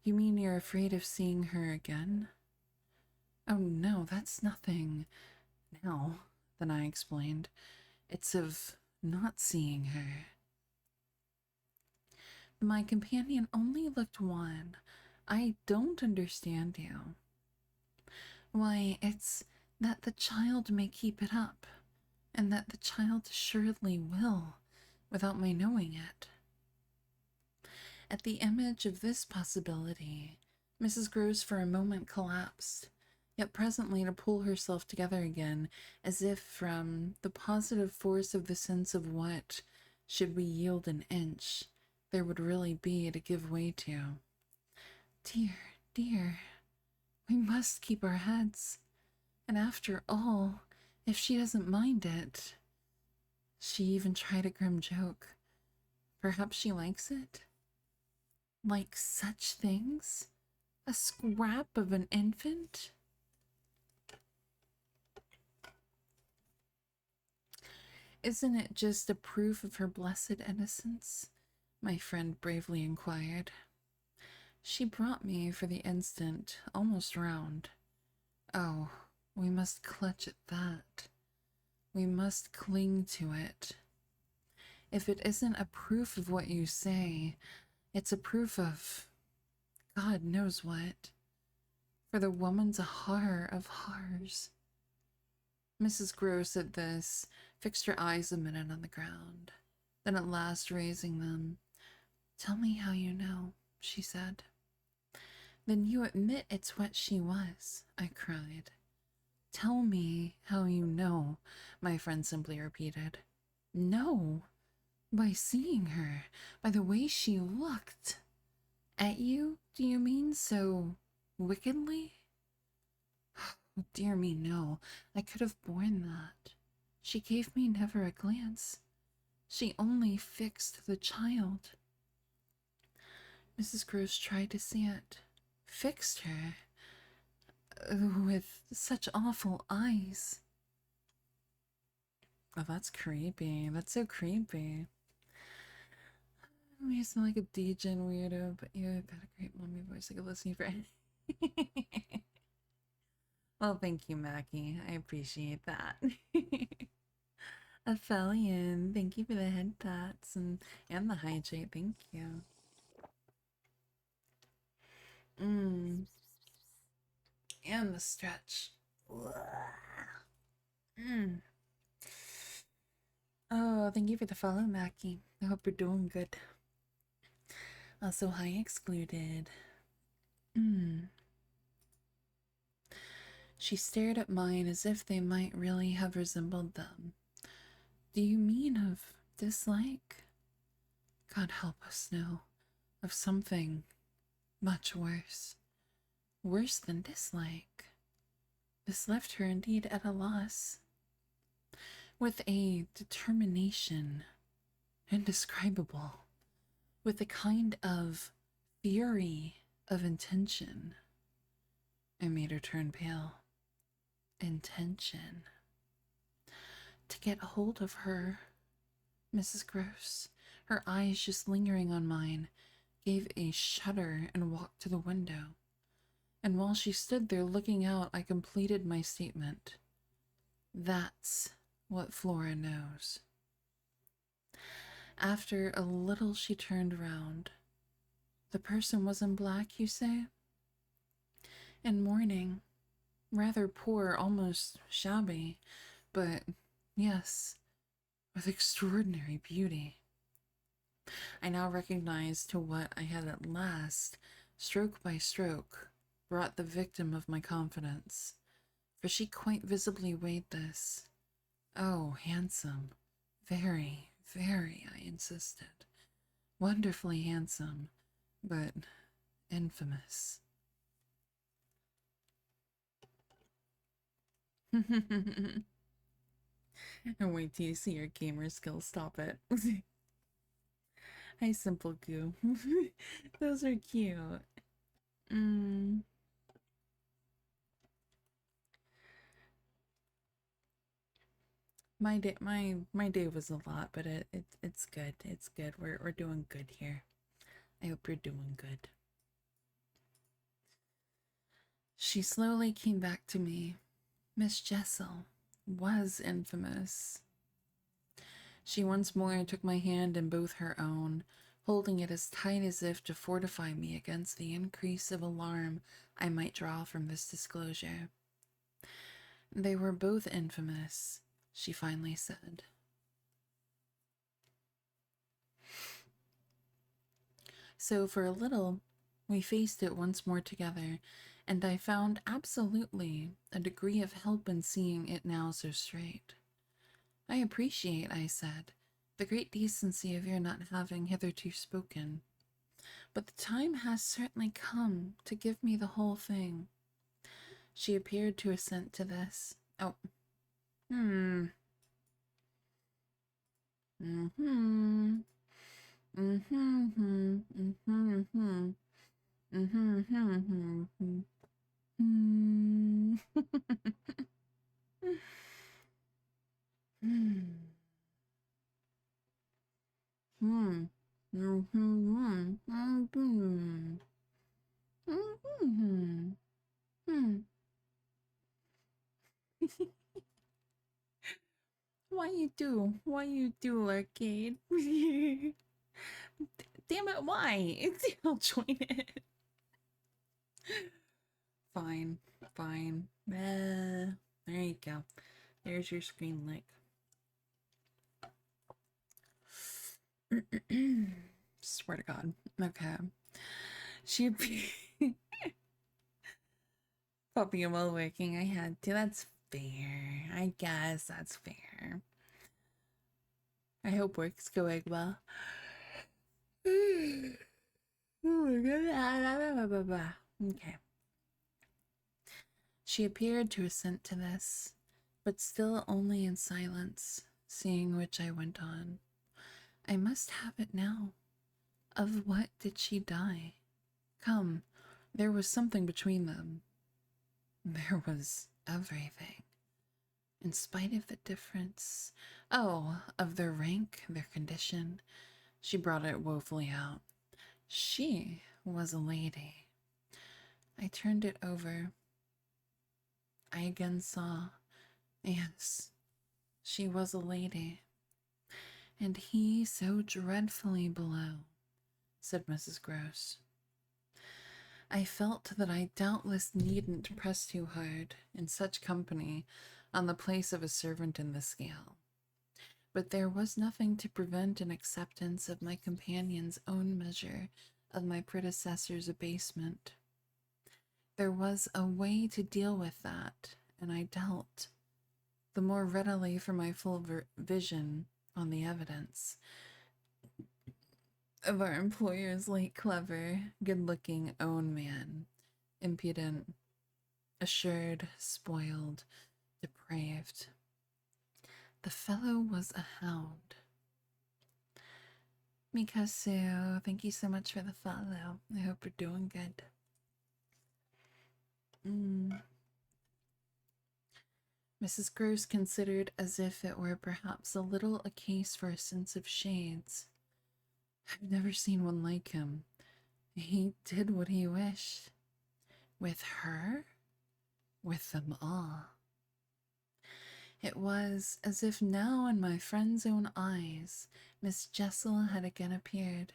You mean you're afraid of seeing her again? Oh no, that's nothing. Now, then I explained, it's of not seeing her. My companion only looked wan. I don't understand you. Why, it's that the child may keep it up, and that the child assuredly will, without my knowing it. At the image of this possibility, Mrs. Gross for a moment collapsed, yet presently to pull herself together again, as if from the positive force of the sense of what, should we yield an inch, there would really be to give way to. Dear, we must keep our heads. And after all, if she doesn't mind it... She even tried a grim joke. Perhaps she likes it? Like such things? A scrap of an infant? Isn't it just a proof of her blessed innocence? My friend bravely inquired. She brought me for the instant almost round. Oh, we must clutch at that. We must cling to it. If it isn't a proof of what you say, it's a proof of God knows what. for the woman's a horror of horrors. Mrs. Gross at this fixed her eyes a minute on the ground, then at last raising them. "Tell me how you know," she said. "Then you admit it's what she was," I cried. "Tell me how you know," my friend simply repeated. "No, by seeing her, by the way she looked." "At you, do you mean, so wickedly?" Oh, dear me, no. I could have borne that. She gave me never a glance. She only fixed the child. Mrs. Gross tried to see it. Fixed her? With such awful eyes. Oh, that's creepy. That's so creepy. You sound like a degen weirdo, but you've got a great mommy voice. I could listen to you for Well, thank you, Mackie. I appreciate that. Aphelion, thank you for the head pats and the hydrate. Thank you. And the stretch. Oh, thank you for the follow, Mackie. I hope you're doing good. Also, hi, excluded. She stared at mine as if they might really have resembled them. "Do you mean of dislike?" God help us, no. Of something much worse. Worse than dislike. This left her indeed at a loss. With a determination indescribable. With a kind of fury of intention. I made her turn pale. Intention. To get hold of her. Mrs. Gross, her eyes just lingering on mine, gave a shudder and walked to the window. And while she stood there looking out, I completed my statement. That's what Flora knows. After a little, she turned round. "The person was in black, you say?" "In mourning. Rather poor, almost shabby, but yes, with extraordinary beauty." I now recognized to what I had at last, stroke by stroke, brought the victim of my confidence, for she quite visibly weighed this. Oh, handsome. Very, very, I insisted. Wonderfully handsome, but infamous. And wait till you see your gamer skills. Stop it. Hi, Simple Goo. Those are cute. My day was a lot, but it's good. It's good. We're doing good here. I hope you're doing good. She slowly came back to me. Miss Jessel was infamous. She once more took my hand in both her own, holding it as tight as if to fortify me against the increase of alarm I might draw from this disclosure. "They were both infamous," she finally said. So for a little, we faced it once more together, and I found absolutely a degree of help in seeing it now so straight. "I appreciate," I said, "the great decency of your not having hitherto spoken. But the time has certainly come to give me the whole thing." She appeared to assent to this. Oh. Mm-hmm. Mm-hmm. Mm-hmm. Mm-hmm. Mm-hmm. Why you do, Arcade? Damn it, why? I'll join it. Fine, fine. There you go. There's your screen link. Swear to God. Okay. She puppy while working. I had to. That's fair. I guess that's fair. I hope work's going well. Oh my God. Okay. She appeared to assent to this, but still only in silence, seeing which I went on. I must have it now. Of what did she die? Come, there was something between them. There was everything. In spite of the difference, of their rank, their condition, she brought it woefully out. She was a lady. I turned it over. I again saw, yes, she was a lady. And he so dreadfully below, said Mrs. Gross. I felt that I doubtless needn't press too hard in such company on the place of a servant in the scale. But there was nothing to prevent an acceptance of my companion's own measure of my predecessor's abasement. There was a way to deal with that, and I dealt, the more readily for my full vision on the evidence of our employer's late clever, good-looking own man, impudent, assured, spoiled, depraved. The fellow was a hound. Mikasu, thank you so much for the follow. I hope you're doing good. Mrs. Gross considered as if it were perhaps a little a case for a sense of shades. I've never seen one like him. He did what he wished. With her? With them all. It was as if now in my friend's own eyes, Miss Jessel had again appeared.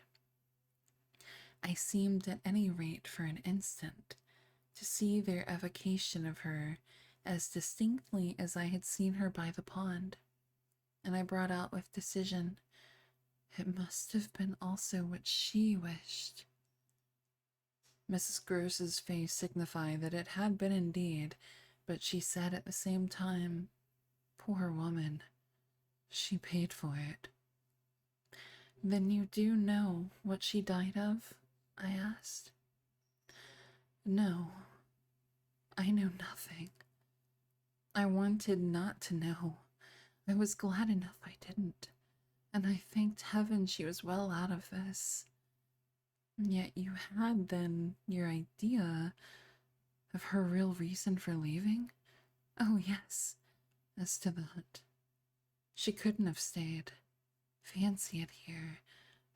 I seemed at any rate for an instant to see their evocation of her as distinctly as I had seen her by the pond, and I brought out with decision, it must have been also what she wished. Mrs. Gross's face signified that it had been indeed, but she said at the same time, poor woman, she paid for it. Then you do know what she died of? I asked. No, I know nothing. I wanted not to know. I was glad enough I didn't, and I thanked heaven she was well out of this. And yet you had, then, your idea of her real reason for leaving? Oh, yes, as to that. She couldn't have stayed. Fancy it here,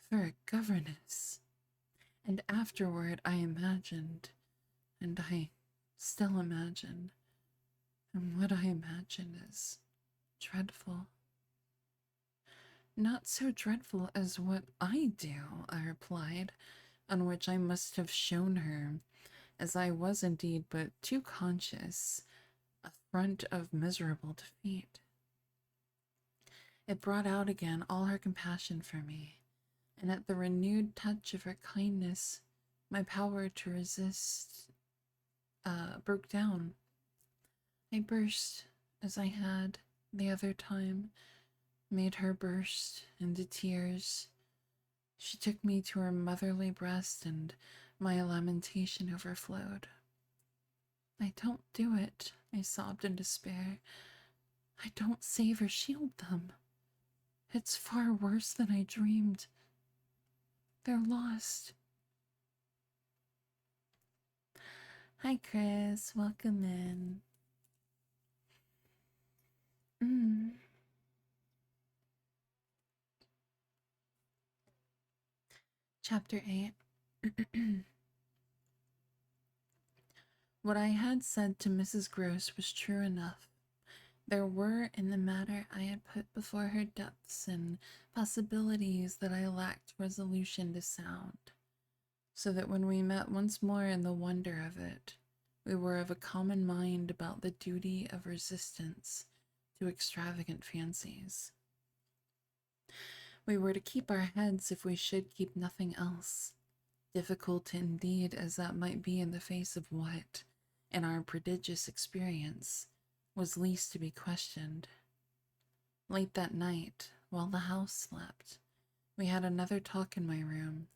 for a governess. And afterward I imagined, and I still imagine, and what I imagine is dreadful. Not so dreadful as what I do, I replied, on which I must have shown her, as I was indeed but too conscious, a front of miserable defeat. It brought out again all her compassion for me, and at the renewed touch of her kindness, my power to resist broke down. I burst, as I had the other time made her burst into tears. She took me to her motherly breast, and my lamentation overflowed. I don't do it, I sobbed in despair. I don't save or shield them. It's far worse than I dreamed. They're lost. Hi, Chris. Welcome in. Chapter 8. What I had said to Mrs. Gross was true enough. There were in the matter I had put before her depths and possibilities that I lacked resolution to sound, so that when we met once more in the wonder of it, We were of a common mind about the duty of resistance to extravagant fancies. We were to keep our heads if we should keep nothing else, difficult indeed as that might be in the face of what, in our prodigious experience, was least to be questioned. Late that night, while the house slept, we had another talk in my room,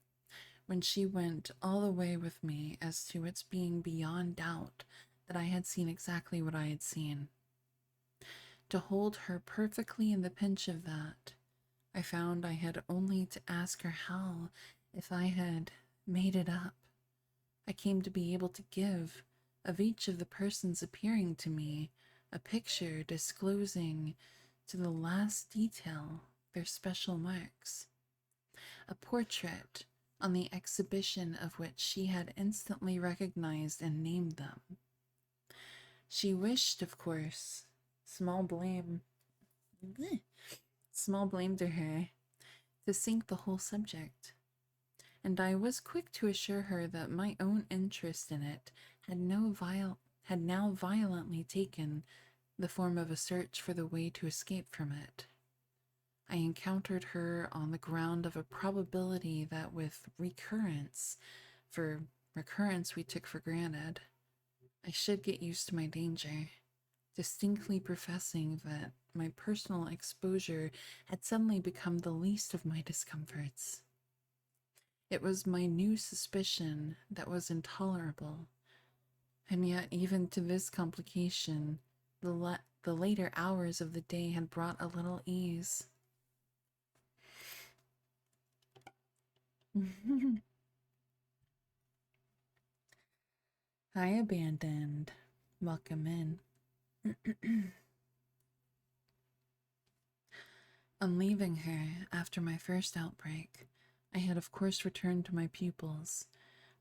when she went all the way with me as to its being beyond doubt that I had seen exactly what I had seen. To hold her perfectly in the pinch of that, I found I had only to ask her how, if I had made it up, I came to be able to give, of each of the persons appearing to me, a picture disclosing to the last detail their special marks. A portrait on the exhibition of which she had instantly recognized and named them. She wished, of course, small blame to her, to sink the whole subject, and I was quick to assure her that my own interest in it had now violently taken the form of a search for the way to escape from it. I encountered her on the ground of a probability that with recurrence, for recurrence we took for granted, I should get used to my danger, distinctly professing that my personal exposure had suddenly become the least of my discomforts. It was my new suspicion that was intolerable, and yet even to this complication, the later hours of the day had brought a little ease. Hi, Abandoned. Welcome in. On leaving her after my first outbreak, I had of course returned to my pupils,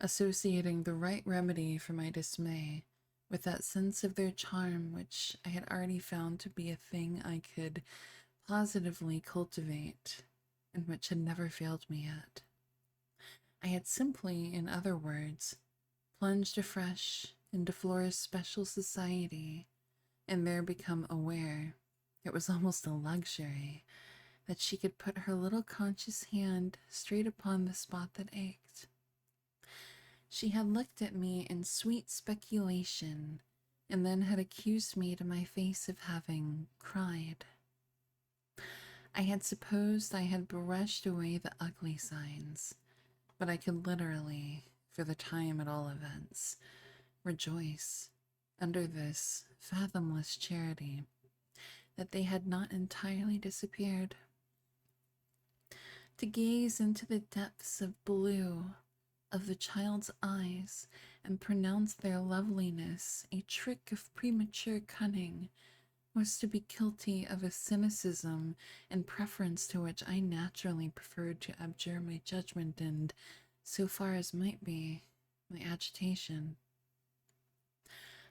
associating the right remedy for my dismay with that sense of their charm which I had already found to be a thing I could positively cultivate, and which had never failed me yet. I had simply, in other words, plunged afresh into Flora's special society, and there become aware, it was almost a luxury, that she could put her little conscious hand straight upon the spot that ached. She had looked at me in sweet speculation, and then had accused me to my face of having cried. I had supposed I had brushed away the ugly signs, but I could literally, for the time at all events, rejoice under this fathomless charity that they had not entirely disappeared. To gaze into the depths of blue of the child's eyes and pronounce their loveliness a trick of premature cunning was to be guilty of a cynicism and preference to which I naturally preferred to abjure my judgment and, so far as might be, my agitation.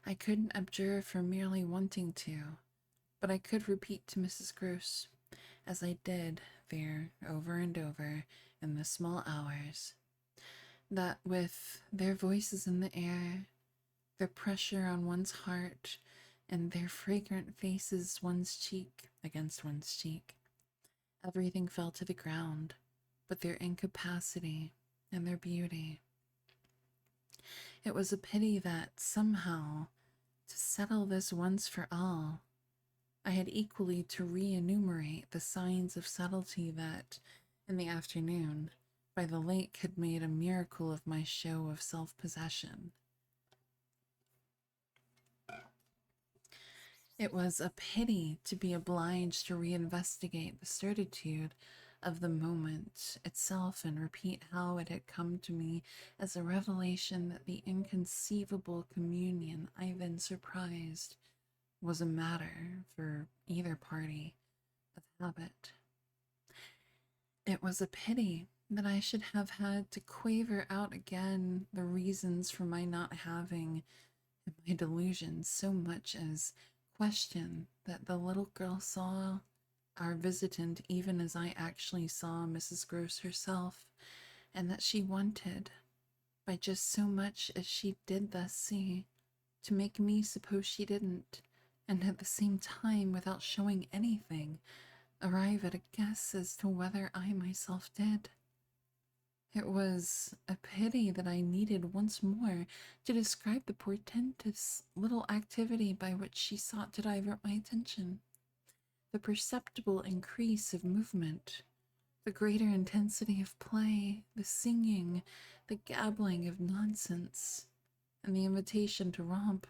I couldn't abjure for merely wanting to, but I could repeat to Mrs. Gross, as I did there over and over in the small hours, that with their voices in the air, their pressure on one's heart, and their fragrant faces against one's cheek, everything fell to the ground but their incapacity and their beauty. It was a pity that somehow, to settle this once for all, I had equally to re-enumerate the signs of subtlety that, in the afternoon, by the lake had made a miracle of my show of self-possession. It was a pity to be obliged to reinvestigate the certitude of the moment itself and repeat how it had come to me as a revelation that the inconceivable communion I then surprised was a matter for either party of habit. It was a pity that I should have had to quaver out again the reasons for my not having my delusions so much as question that the little girl saw our visitant even as I actually saw Mrs. Gross herself, and that she wanted, by just so much as she did thus see, to make me suppose she didn't, and at the same time, without showing anything, arrive at a guess as to whether I myself did. It was a pity that I needed once more to describe the portentous little activity by which she sought to divert my attention. The perceptible increase of movement, the greater intensity of play, the singing, the gabbling of nonsense, and the invitation to romp.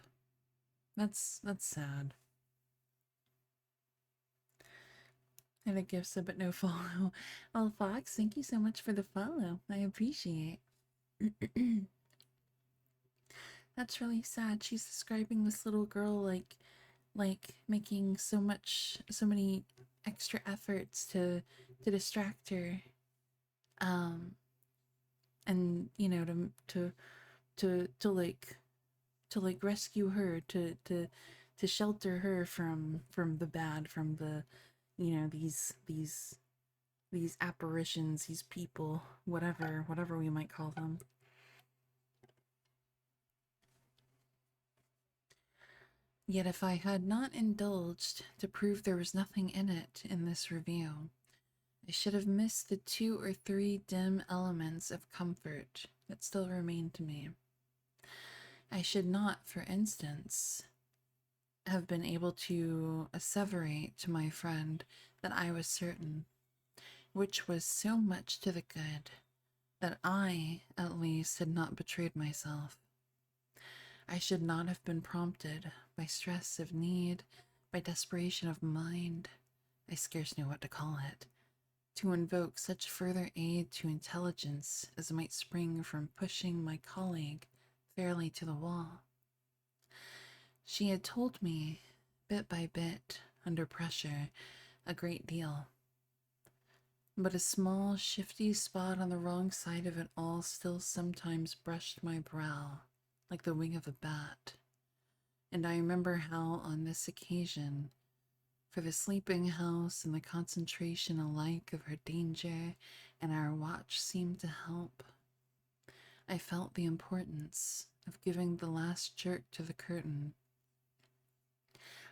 That's sad. And a gift sub but no follow. Well, Fox, thank you so much for the follow. I appreciate. That's really sad. She's describing this little girl like making so many extra efforts to distract her. And you know, to like rescue her, to shelter her from the bad, from the, you know, these apparitions, these people, whatever we might call them. Yet if I had not indulged to prove there was nothing in it in this review, I should have missed the 2 or 3 dim elements of comfort that still remain to me. I should not, for instance, have been able to asseverate to my friend that I was certain, which was so much to the good, that I, at least, had not betrayed myself. I should not have been prompted by stress of need, by desperation of mind, I scarce know what to call it, to invoke such further aid to intelligence as might spring from pushing my colleague fairly to the wall. She had told me, bit by bit, under pressure, a great deal. But a small, shifty spot on the wrong side of it all still sometimes brushed my brow, like the wing of a bat. And I remember how, on this occasion, for the sleeping house and the concentration alike of her danger and our watch seemed to help, I felt the importance of giving the last jerk to the curtain.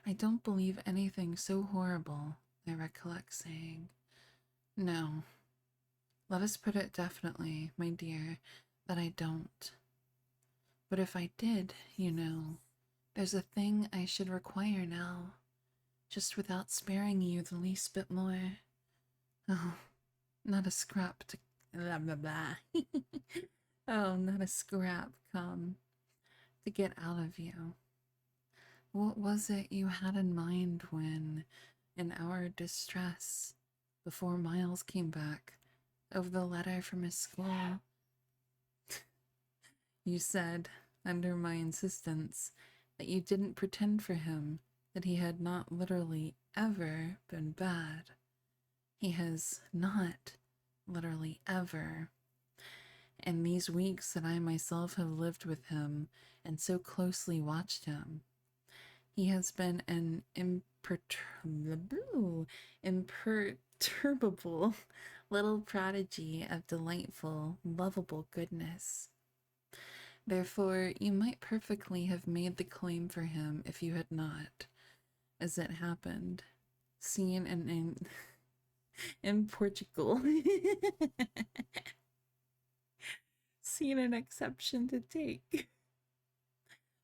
I don't believe anything so horrible, I recollect saying. No, let us put it definitely, my dear, that I don't. But if I did, you know, there's a thing I should require now, just without sparing you the least bit more. Oh, not a scrap to blah blah blah. Oh, not a scrap come to get out of you. What was it you had in mind when, in our distress, before Miles came back, over the letter from his school, you said, under my insistence, that you didn't pretend for him that he had not literally ever been bad. He has not literally ever. In these weeks that I myself have lived with him and so closely watched him, he has been an imperturbable little prodigy of delightful, lovable goodness. Therefore, you might perfectly have made the claim for him if you had not, as it happened, seen in Portugal. Seen an exception to take.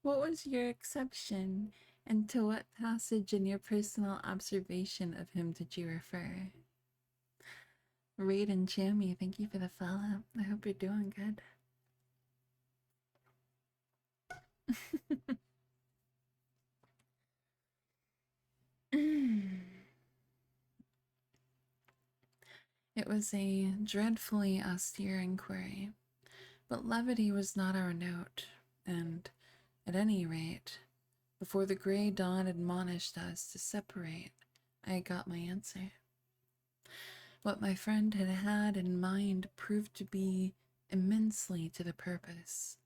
What was your exception, and to what passage in your personal observation of him did you refer? Raid and Jammy, thank you for the follow. I hope you're doing good. It was a dreadfully austere inquiry, but levity was not our note, and, at any rate, before the grey dawn admonished us to separate, I got my answer. What my friend had had in mind proved to be immensely to the purpose.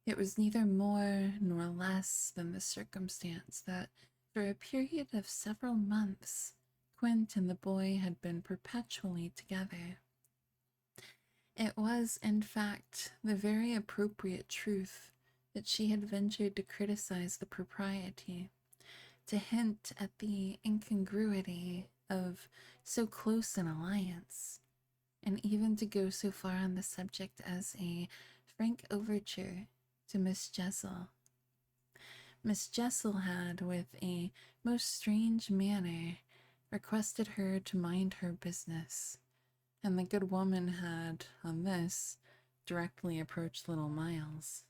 It was neither more nor less than the circumstance that, for a period of several months, Quint and the boy had been perpetually together. It was, in fact, the very appropriate truth that she had ventured to criticize the propriety, to hint at the incongruity of so close an alliance, and even to go so far on the subject as a frank overture to Miss Jessel. Miss Jessel had, with a most strange manner, requested her to mind her business, and the good woman had, on this, directly approached little Miles.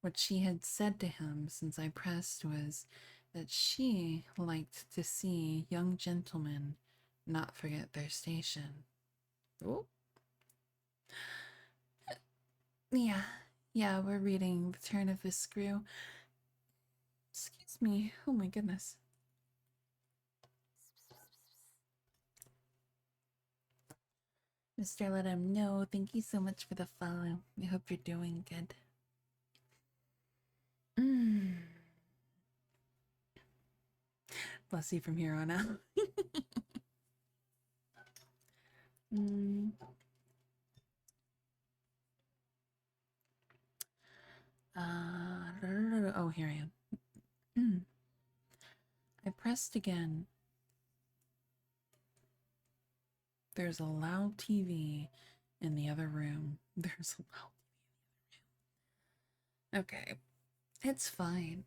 What she had said to him since I pressed was that she liked to see young gentlemen not forget their station. Oh. Yeah, we're reading The Turn of the Screw. Excuse me. Oh my goodness. Mr. Let him know. Thank you so much for the follow. I hope you're doing good. Bless you from here on out. Oh, here I am. I pressed again. There's a loud TV in the other room. There's a loud TV in the other room. Okay. It's fine.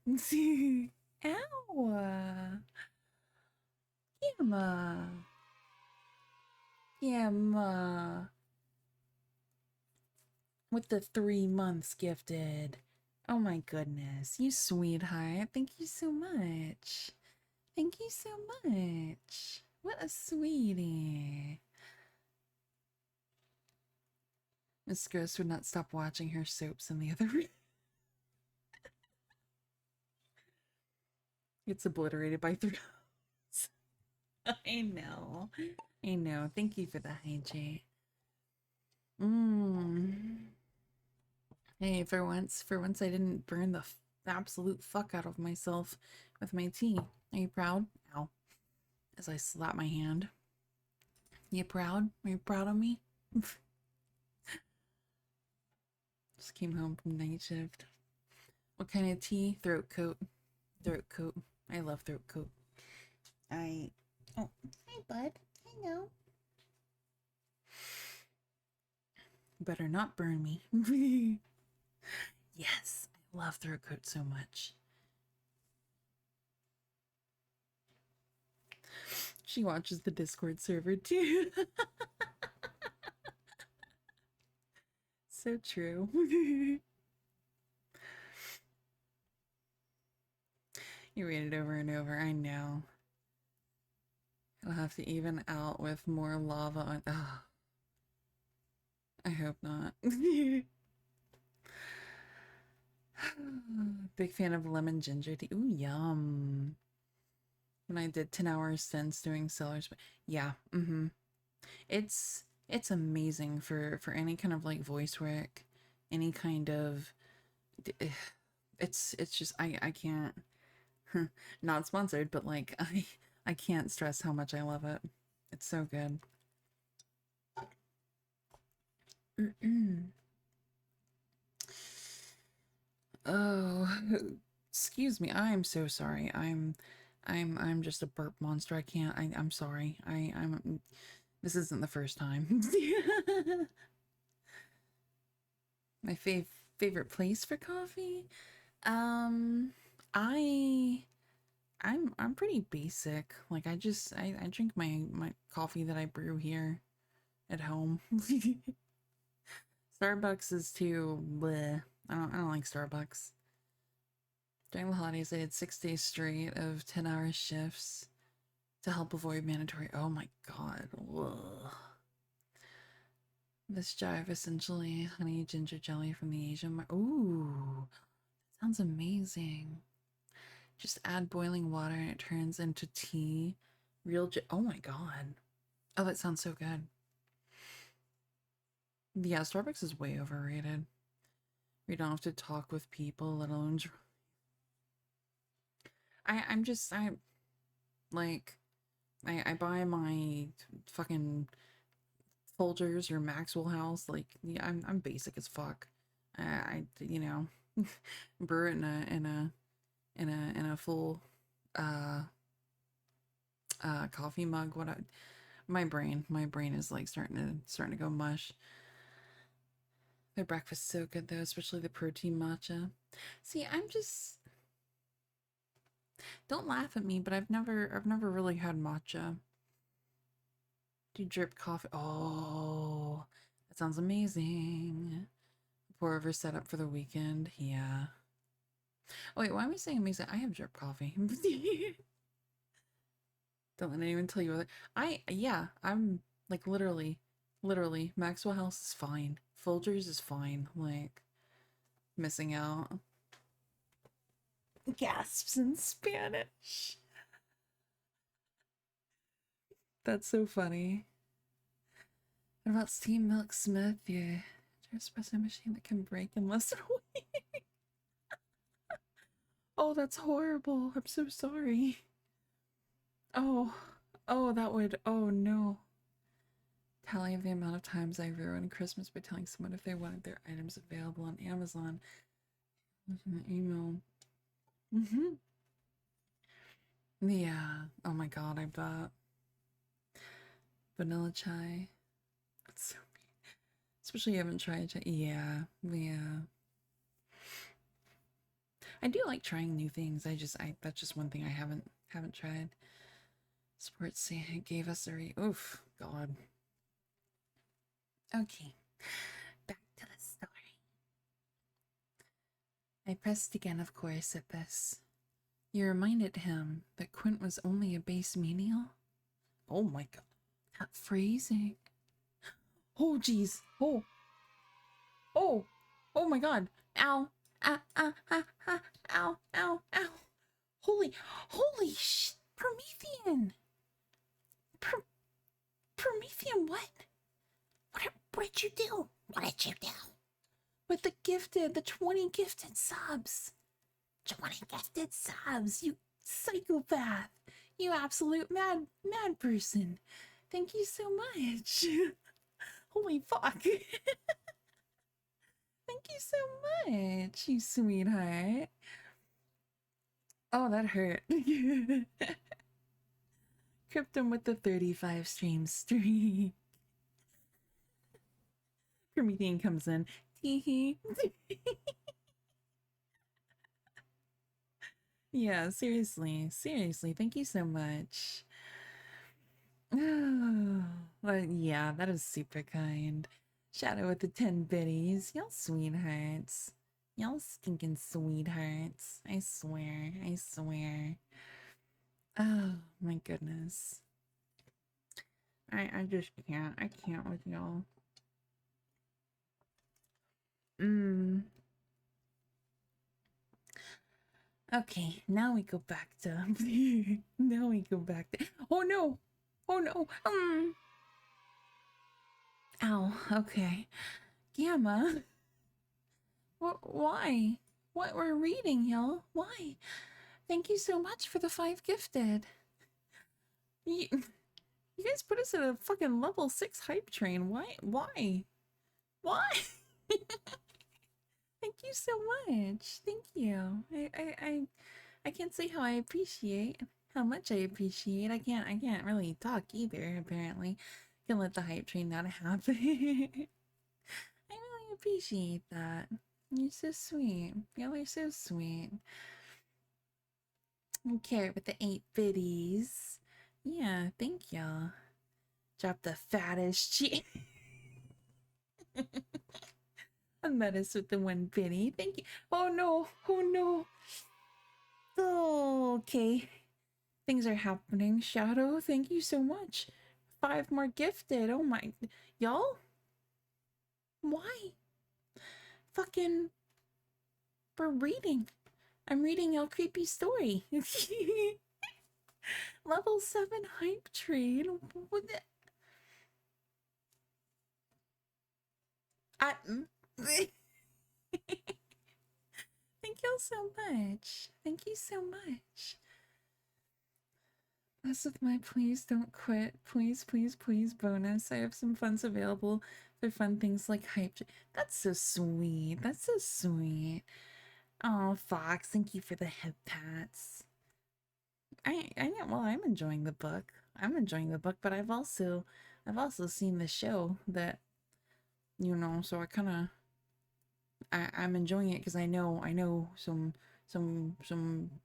Ow! Gamma. Gamma. With the 3 months gifted. Oh my goodness. You sweetheart. Thank you so much. Thank you so much. What a sweetie. Miss Gross would not stop watching her soaps in the other room. It's obliterated by Thurs. I know. I know. Thank you for the hygiene. Hey, for once I didn't burn the absolute fuck out of myself with my tea. Are you proud? Ow. As I slap my hand. You proud? Are you proud of me? Just came home from night shift. What kind of tea? Throat coat. Throat coat. I love throat coat. Oh, hi, bud. I know. Better not burn me. Yes, I love throat coat so much. She watches the Discord server too. So true. You read it over and over. I know. I'll have to even out with more lava on. Oh. I hope not. Big fan of lemon ginger tea. Ooh, yum. When I did 10 hours since doing sellers, yeah, it's amazing for any kind of like voice work, any kind of it's just I can't not sponsored, but like I can't stress how much I love it. It's so good. Oh, excuse me. I'm so sorry. I'm just a burp monster. I can't. I'm sorry. I'm. This isn't the first time. My favorite place for coffee. I'm pretty basic. Like I drink my coffee that I brew here at home. Starbucks is too bleh. I don't like Starbucks. During the holidays, I did 6 days straight of 10-hour shifts to help avoid mandatory. Oh my god. Ugh. This jive essentially honey ginger jelly from the Asian. Ooh, that sounds amazing. Just add boiling water and it turns into tea. Oh my god. Oh, that sounds so good. Yeah, Starbucks is way overrated. We don't have to talk with people, let alone. I buy my fucking Folgers or Maxwell House. Like, yeah, I'm basic as fuck. You know, brew it in a full coffee mug. My brain is like starting to go mush. Their breakfast's so good though, especially the protein matcha. See, I'm just, don't laugh at me, but I've never really had matcha. Do drip coffee? Oh, that sounds amazing. Pour over setup for the weekend. Yeah. Oh wait, why am I saying amazing? I have drip coffee. Don't let anyone tell you other. I'm like literally, Maxwell House is fine. Folgers is fine. Like, missing out. Gasps in Spanish. That's so funny. What about Steam Milk Smith? Yeah. Espresso machine that can break in less than a week. Oh, that's horrible. I'm so sorry. Oh, that would, oh no. Tally of the amount of times I ruined Christmas by telling someone if they wanted their items available on Amazon. An email. Yeah. Oh my god, I bet. Vanilla chai. That's so mean. Especially you haven't tried chai. Yeah. I do like trying new things. That's just one thing I haven't tried. Sports Santa gave us a oof, god. Okay, back to the story. I pressed again, of course, at this. You reminded him that Quint was only a base menial? Oh my god, that phrasing. Oh jeez, oh my god, ow, ow. Holy sh, Promethean. Promethean, what? What did you do? What did you do? With the 20 gifted subs. 20 gifted subs, you psychopath. You absolute mad person. Thank you so much. Holy fuck. Thank you so much, you sweetheart. Oh, that hurt. Krypton with the 35 stream. Promethean comes in. Yeah, seriously. Thank you so much. Oh, but yeah, that is super kind. Shadow with the 10 biddies. Y'all sweethearts. Y'all stinking sweethearts. I swear. Oh my goodness. I just can't. I can't with y'all. Okay, now we go back to oh no. Ow, okay. Gamma. Why? What we're reading, y'all? Why? Thank you so much for the 5 gifted. You guys put us at a fucking level 6 hype train. Why? Thank you so much. Thank you. I can't say how much I appreciate. I can't really talk either, apparently. Can let the hype train not happen. I really appreciate that. You're so sweet. Y'all are so sweet. Okay, with the 8 biddies. Yeah, thank y'all. Drop the fattest cheek. A menace with the 1 biddy. Thank you. Oh no. Oh, okay. Things are happening. Shadow, thank you so much. 5 more gifted. Oh my. Y'all? Why? Fucking. We're reading. I'm reading y'all creepy story. Level 7 hype train. What the? Thank you so much. Thank you so much. As with my please don't quit, please bonus. I have some funds available for fun things like hype. That's so sweet. Oh, Fox, thank you for the head pats. I know. Well, I'm enjoying the book. I'm enjoying the book, but I've also seen the show that, so I kind of I'm enjoying it because I know some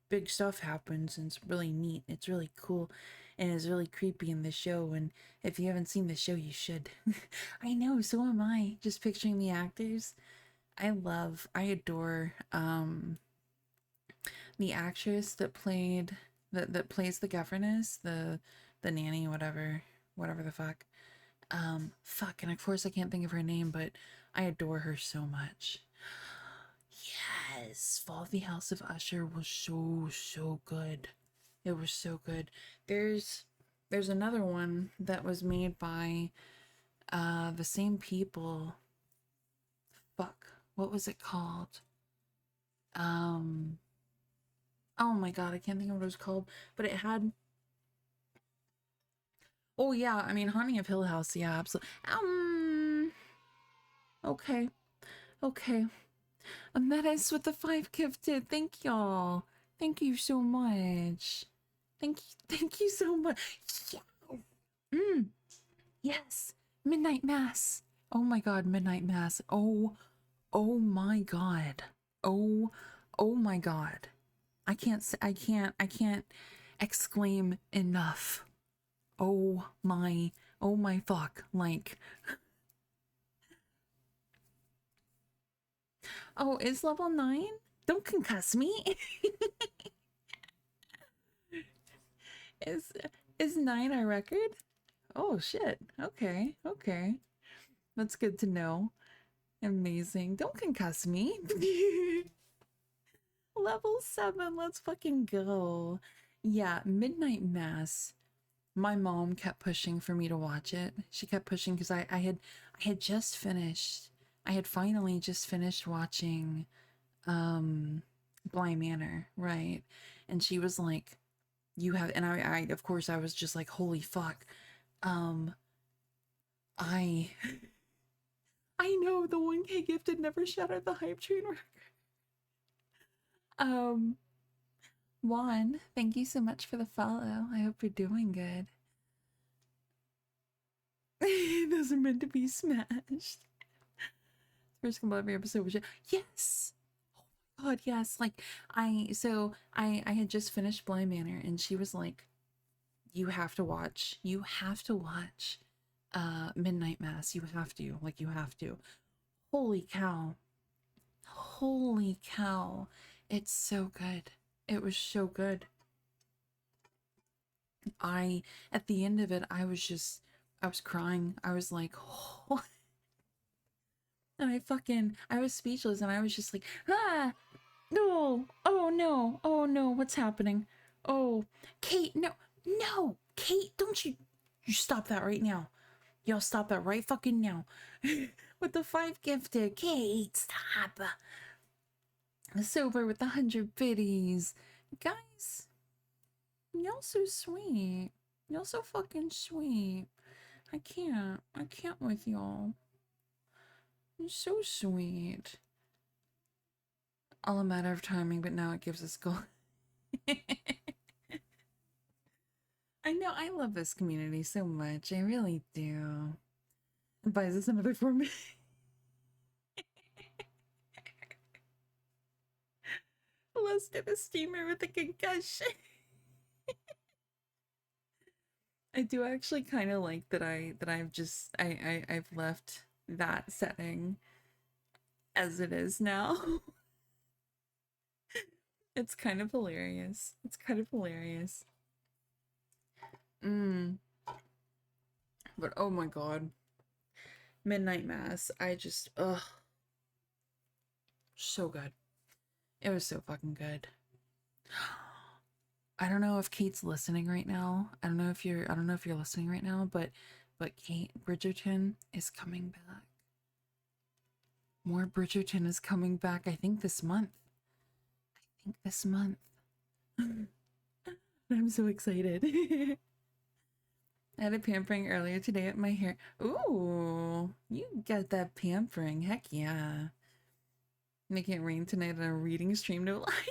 big stuff happens and it's really neat. It's really cool and it's really creepy in the show. And if you haven't seen the show, you should. I know, so am I. Just picturing the actors. I adore the actress that played that plays the governess, the nanny, whatever the fuck. Fuck, and of course I can't think of her name, but I adore her so much. Yes, Fall of the House of Usher was so good. It was so good. There's another one that was made by the same people. Fuck, what was it called? Um, oh my god, I can't think of what it was called, but it had. Oh yeah, I mean Haunting of Hill House. Yeah, absolutely. Okay, okay. And that is with the 5 gifted. Thank y'all. Thank you so much. Thank you so much. Yeah. Yes. Midnight Mass. Oh my god, Midnight Mass. Oh my god. Oh my god. I can't exclaim enough. Oh my fuck. Like, oh, is level 9? Don't concuss me. is is 9 our record? Oh shit. Okay. Okay. That's good to know. Amazing. Don't concuss me. Level 7. Let's fucking go. Yeah, Midnight Mass. My mom kept pushing for me to watch it. She kept pushing because I had just finished. I had finally just finished watching Bly Manor, right? And she was like, "You have," and I of course I was just like, "Holy fuck." Um I I know the 1K gifted never shattered the hype train record. Um Juan, thank you so much for the follow. I hope you're doing good. Those are meant to be smashed. First couple every episode was yes. Oh God, yes. Like I had just finished Bly Manor and she was like, you have to watch Midnight Mass. You have to. Holy cow. Holy cow. It's so good. It was so good. I At the end of it, I was crying. I was like, oh. And I was speechless and I was just like, ah, no, oh no, oh no, what's happening? Oh, Kate, no, no, Kate, don't you stop that right now. Y'all stop that right fucking now. With the 5 gifted, Kate, stop. Sober with the 100 biddies. Guys, y'all so sweet. Y'all so fucking sweet. I can't with y'all. You're so sweet. All a matter of timing, but now it gives us gold. I know, I love this community so much. I really do. Buys us another 4 minutes. Less than a steamer with a concussion. I do actually kind of like that I've left that setting as it is now. It's kind of hilarious. It's kind of hilarious. But oh my god. Midnight Mass. Ugh. So good. It was so fucking good. I don't know if Kate's listening right now. I don't know if you're listening right now, but Kate, Bridgerton is coming back. More Bridgerton is coming back, I think this month. I'm so excited. I had a pampering earlier today at my hair. Ooh, you got that pampering. Heck yeah. Make it rain tonight on a reading stream. No, I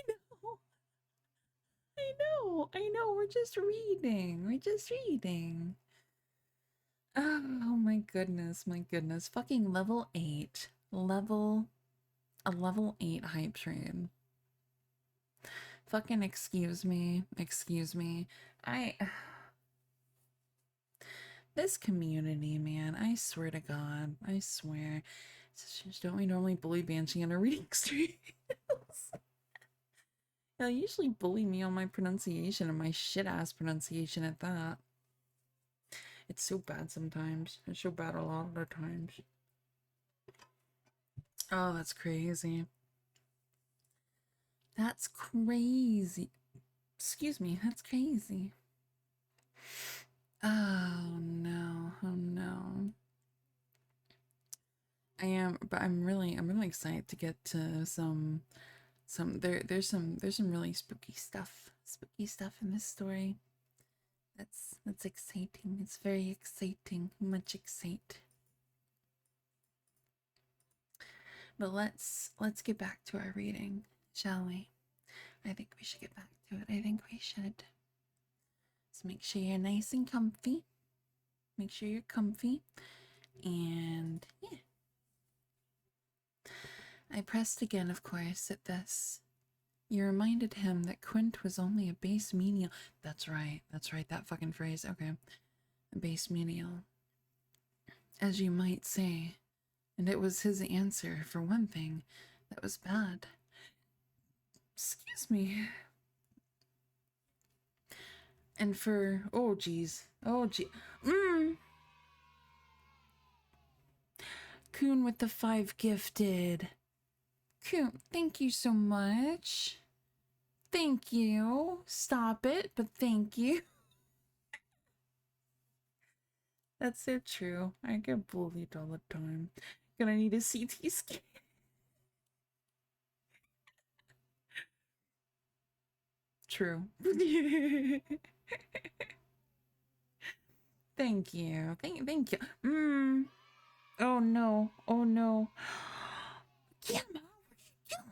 know. I know. We're just reading. We're just reading. Oh my goodness, my goodness. Fucking level 8. A level 8 hype train. Fucking excuse me. Excuse me. This community, man, I swear to God. I swear. Don't we normally bully Banshee on our reading streams? They'll usually bully me on my pronunciation and my shit-ass pronunciation at that. It's so bad sometimes. It's so bad a lot of the times. Oh, that's crazy. That's crazy. Excuse me, that's crazy. Oh no, oh no. I'm really excited to get to there's some really spooky stuff in this story. That's exciting. It's very exciting. Much excite. But let's get back to our reading, shall we? I think we should get back to it. I think we should. Let's make sure you're nice and comfy. Make sure you're comfy. And yeah. I pressed again, of course, at this. You reminded him that Quint was only a base menial. That's right, that fucking phrase. Okay. A base menial. As you might say. And it was his answer, for one thing, that was bad. Excuse me. And for... oh, geez. Oh, gee. Coon with the 5 gifted. Coon, thank you so much. Thank you. Stop it, but thank you. That's so true. I get bullied all the time. Gonna need a CT scan. True. Thank you. Thank you. Oh no. Oh no. Gemma, what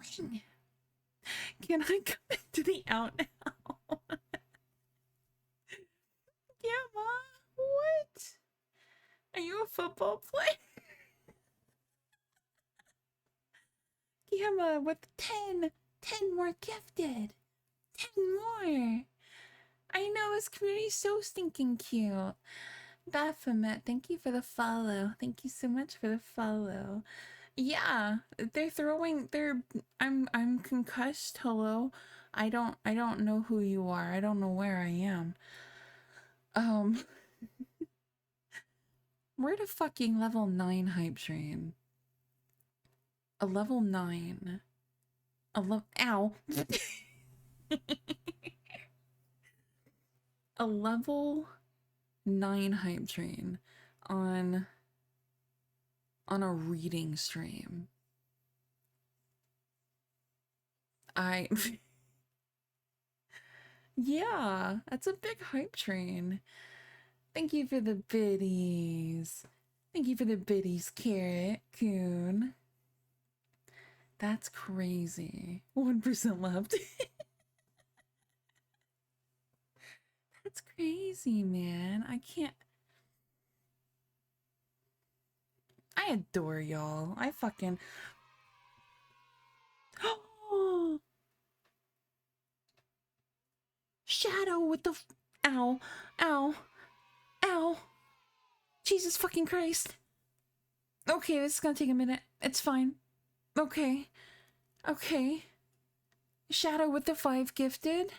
are you doing? Can I come into the out now? Gemma, what? Are you a football player? Gemma with 10 more gifted. 10 more. I know, this community's so stinking cute. Baphomet, thank you for the follow. Thank you so much for the follow. Yeah, I'm concussed. Hello. I don't know who you are. I don't know where I am. We're at a fucking level 9 hype train. A level 9. Ow. A level 9 hype train on a reading stream. Yeah, that's a big hype train. Thank you for the biddies. Thank you for the biddies, Carrot Coon. That's crazy. 1% left. That's crazy, man. I can't. I adore y'all. I fucking. Oh! Shadow with the. Ow. Ow. Ow. Jesus fucking Christ. Okay, this is gonna take a minute. It's fine. Okay. Okay. Shadow with the 5 gifted.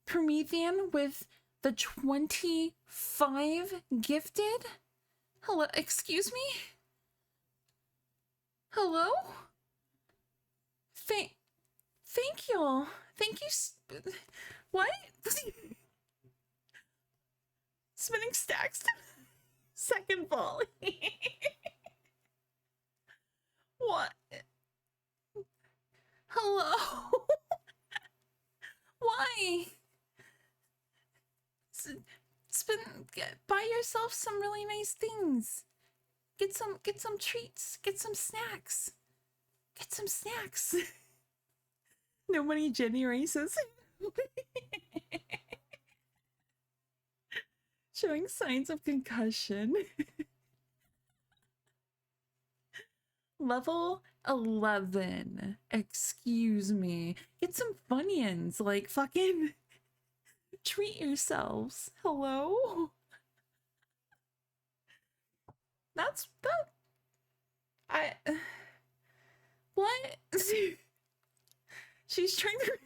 Promethean with the 25 gifted. Hello, excuse me? Hello? Thank y'all. Thank you. What? Spinning stacks. Second volley. What? Hello? Why? Buy yourself some really nice things. Get some treats. Get some snacks. Get some snacks. Nobody Jenny races. Showing signs of concussion. Level 11. Excuse me. Get some Funyuns. Like, fucking treat yourselves. Hello? That's that. What? She's trying to.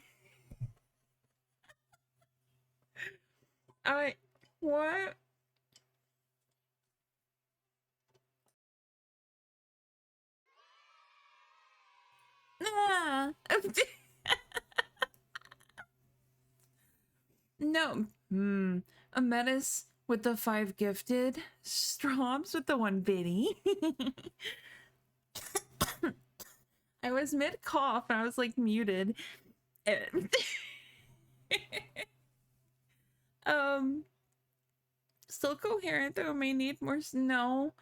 What? Ah. No. A menace with the 5 gifted. Strobs with the 1 biddy. I was mid cough and I was like muted. Still coherent though. May need more. No.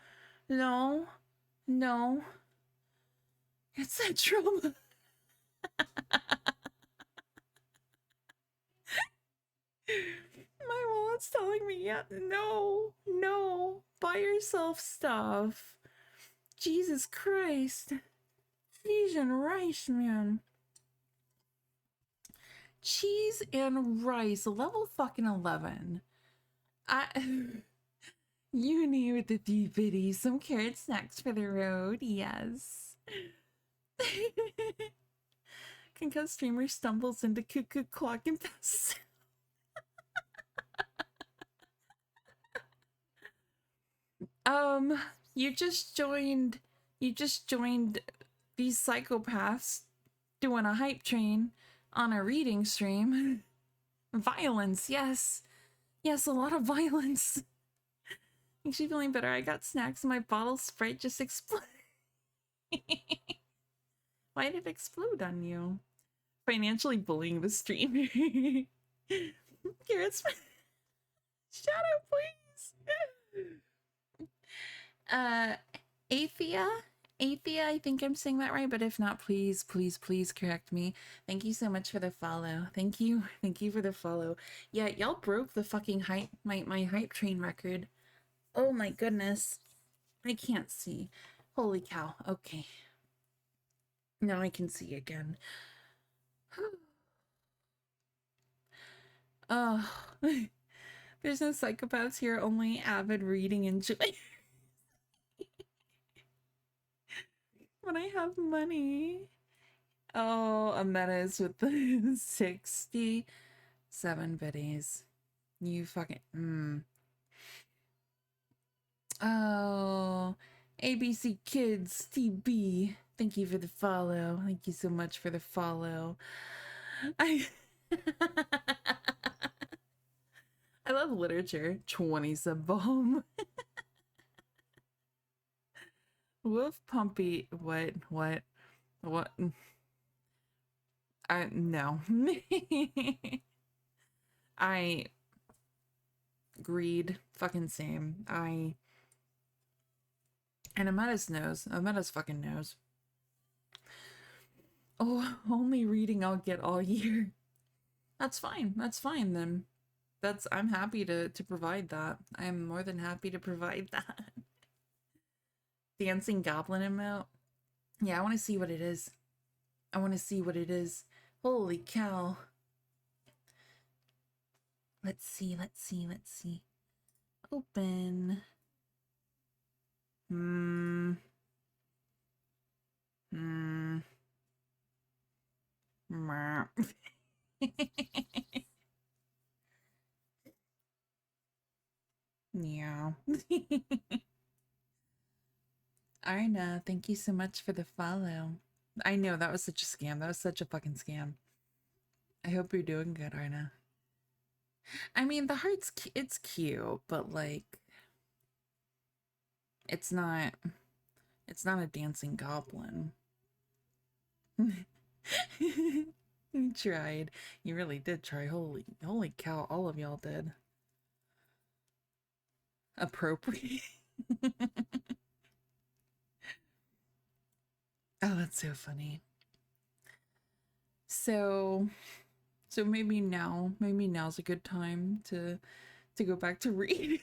It's that trauma. My wallet's telling me, yeah, no. Buy yourself stuff. Jesus Christ. Cheese and rice, man. Cheese and rice. Level fucking 11. You need with the 3 biddies. Some carrot snacks for the road. Yes. Concussed streamer stumbles into cuckoo clock and passes. You just joined these psychopaths doing a hype train on a reading stream. Violence, yes. Yes, a lot of violence. Makes you feeling better. I got snacks and my bottle Sprite just exploded. Why did it explode on you? Financially bullying the streamer. Carrots. Shut up, please. Athea, I think I'm saying that right, but if not, please correct me. Thank you so much for the follow. Thank you for the follow. Yeah, y'all broke the fucking hype, my hype train record. Oh my goodness. I can't see. Holy cow. Okay. Now I can see again. Oh, there's no psychopaths here, only avid reading enjoy. When I have money. Oh, a menace with the 67 biddies. You fucking Oh, ABC Kids TB. Thank you for the follow. Thank you so much for the follow. I love literature. 20 sub bomb. Wolf Pumpy. What? No. I greed. Fucking same. And Ametta's knows. Ametta's fucking knows. Oh, only reading I'll get all year. That's fine. That's fine then. I'm happy to provide that. I'm more than happy to provide that. Dancing goblin emote. Yeah, I want to see what it is. Holy cow. Let's see. Open. Yeah. Arna, thank you so much for the follow. I know, that was such a scam. That was such a fucking scam. I hope you're doing good, Arna. I mean, the heart's it's cute, but like it's not a dancing goblin. You tried. You really did try. Holy cow, all of y'all did. Appropriate. Oh, that's so funny. So, so maybe now's a good time to go back to reading.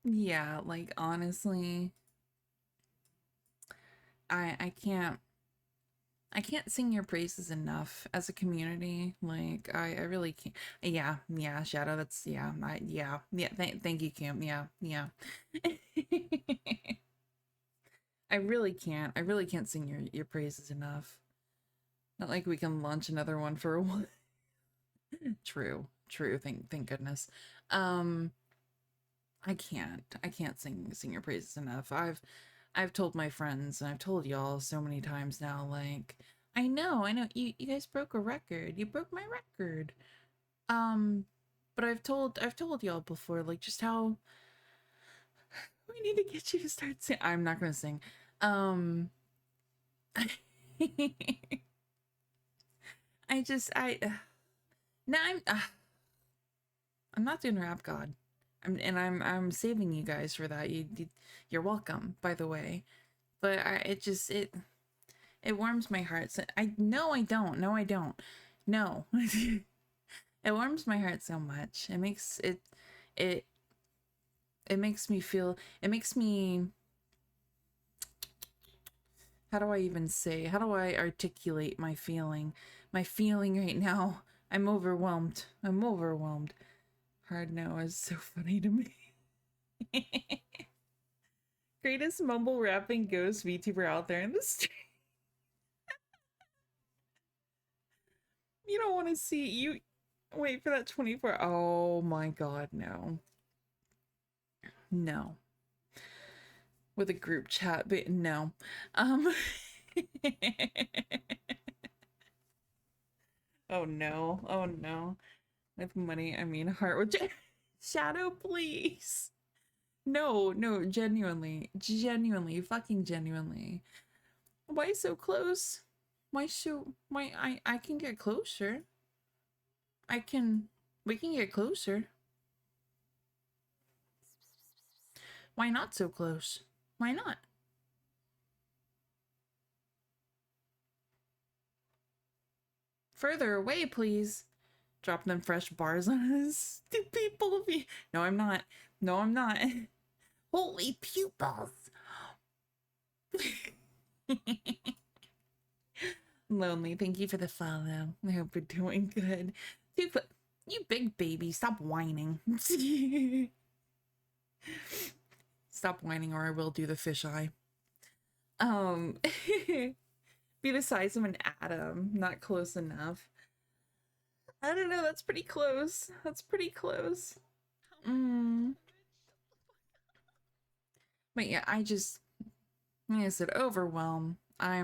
Yeah, like honestly, I can't sing your praises enough as a community. Like I really can't. Yeah, Shadow. That's yeah. Thank you, Kim. Yeah. I really can't. I really can't sing your praises enough. Not like we can launch another one for a while. True. Thank goodness. Um, I can't sing your praises enough. I've told my friends and I've told y'all so many times now, like, I know, you guys broke a record. You broke my record. Um, but I've told y'all before, like, just how we need to get you to start sing. I'm not gonna sing. Um, now I'm not doing Rap God. I'm saving you guys for that. You're welcome, by the way. But it warms my heart. So I no, I don't. No, I don't. No, it warms my heart so much. It it makes me feel. It makes me. How do I even say? How do I articulate my feeling? My feeling right now. I'm overwhelmed. I'm overwhelmed. Hard no is so funny to me. Greatest mumble rapping ghost VTuber out there in the street. You don't want to see you. Wait for that 24. Oh my god, no. No. With a group chat, but no. Um Oh no. Oh no. With money, I mean heart with Shadow, please. No, genuinely, fucking genuinely. Why so close? Why I can get closer. I can we can get closer. Why not so close? Why not? Further away, please. Drop them fresh bars on us. Do people be. No, I'm not. No, I'm not. Holy pupils. Lonely, thank you for the follow. I hope you're doing good. Dude, you big baby, stop whining. Stop whining or I will do the fisheye. Be the size of an atom. Not close enough. I don't know, that's pretty close. That's pretty close. But yeah, like I said, overwhelm. I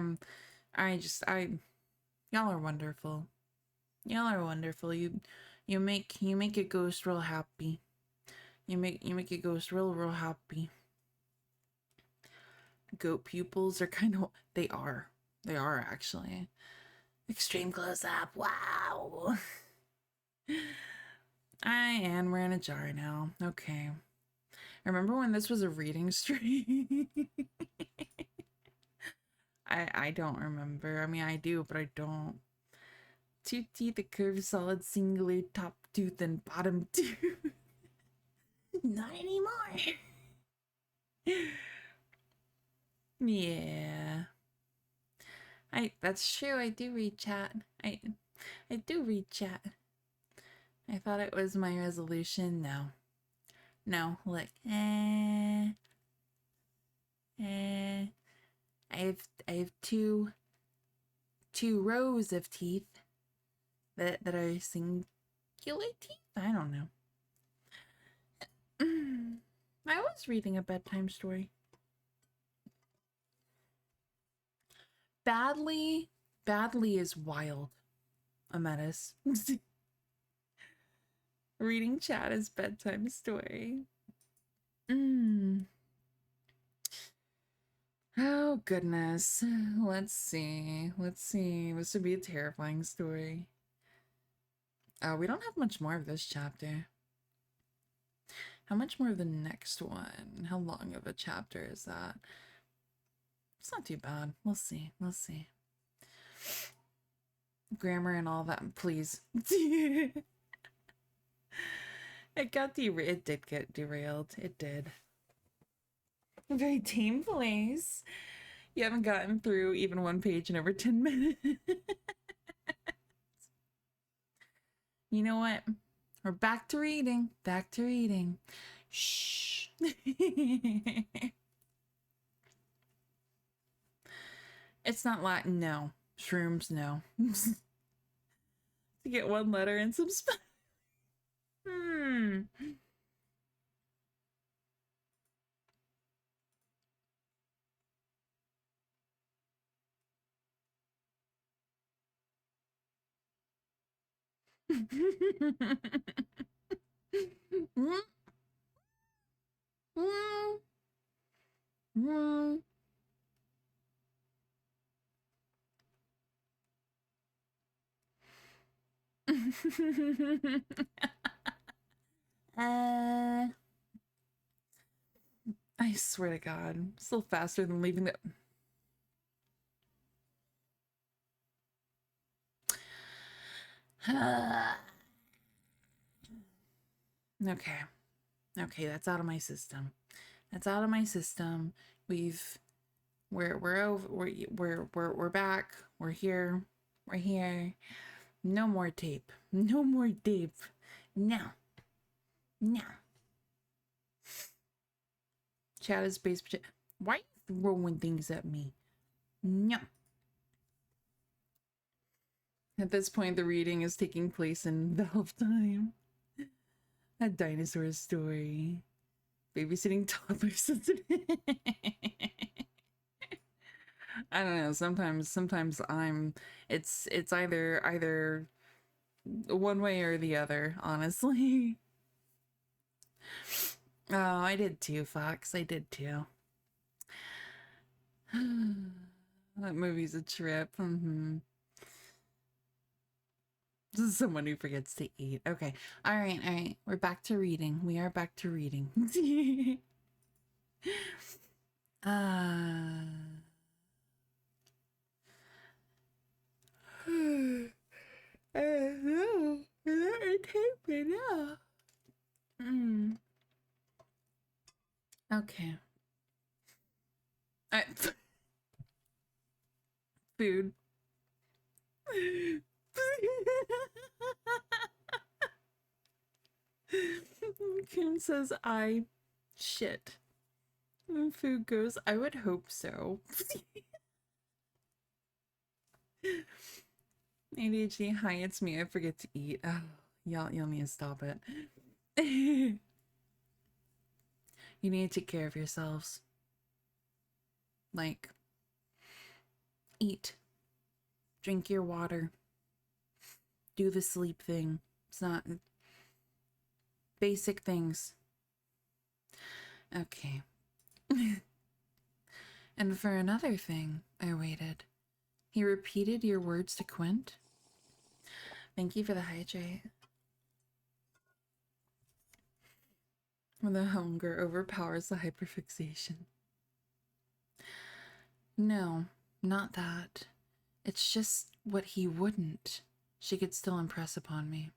y'all are wonderful. Y'all are wonderful. You make a ghost real happy. You make a ghost real happy. Goat pupils are kind of they are. They are actually. Extreme close up. Wow. And we're in a jar now. Okay. Remember when this was a reading stream? I don't remember. I mean I do, but I don't. Two teeth, a curved solid singular top tooth and bottom tooth. Not anymore. Yeah. That's true, I do read chat. I do read chat. I thought it was my resolution. No. No, look. I have two rows of teeth that are singular teeth. I don't know. I was reading a bedtime story. Badly is wild. Ametis. Reading chat is bedtime story. Oh goodness. Let's see. This would be a terrifying story. We don't have much more of this chapter. How much more of the next one? How long of a chapter is that? It's not too bad. We'll see. We'll see. Grammar and all that, please. It got derailed. It did get derailed. It did. Very tame place. You haven't gotten through even one page in over 10 minutes. You know what? We're back to reading. Back to reading. Shh. It's not Latin, no. Shrooms, no. To get one letter and some I swear to God, still faster than leaving the. Okay. Okay, that's out of my system. That's out of my system. We're back. We're here. We're here. No more tape. No more tape. No. No. Chat is space. Why are you throwing things at me? No. At this point, the reading is taking place in Valve time. A dinosaur story. Babysitting toddlers. I don't know. Sometimes it's either one way or the other, honestly. Oh, I did too, Fox. I did too. That movie's a trip. This is someone who forgets to eat. Okay. All right. We're back to reading. We are back to reading. Okay. Food. Kim says shit. When food goes, I would hope so. ADHD, hi, it's me. I forget to eat. Oh, y'all need to stop it. You need to take care of yourselves. Like, eat. Drink your water. Do the sleep thing. It's not basic things. Okay. And for another thing, I waited. He repeated your words to Quint. Thank you for the hydrate. When the hunger overpowers the hyperfixation. No, not that. It's just what he wouldn't. She could still impress upon me.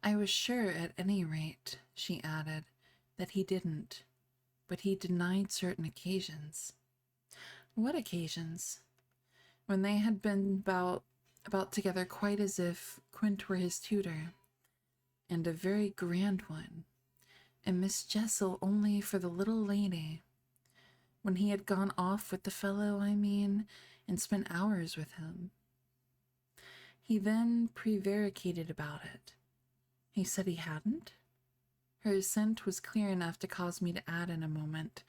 I was sure at any rate, she added, that he didn't. But he denied certain occasions. What occasions? When they had been about together quite as if Quint were his tutor, and a very grand one, and Miss Jessel only for the little lady. When he had gone off with the fellow, I mean, and spent hours with him. He then prevaricated about it. He said he hadn't? Her assent was clear enough to cause me to add in a moment,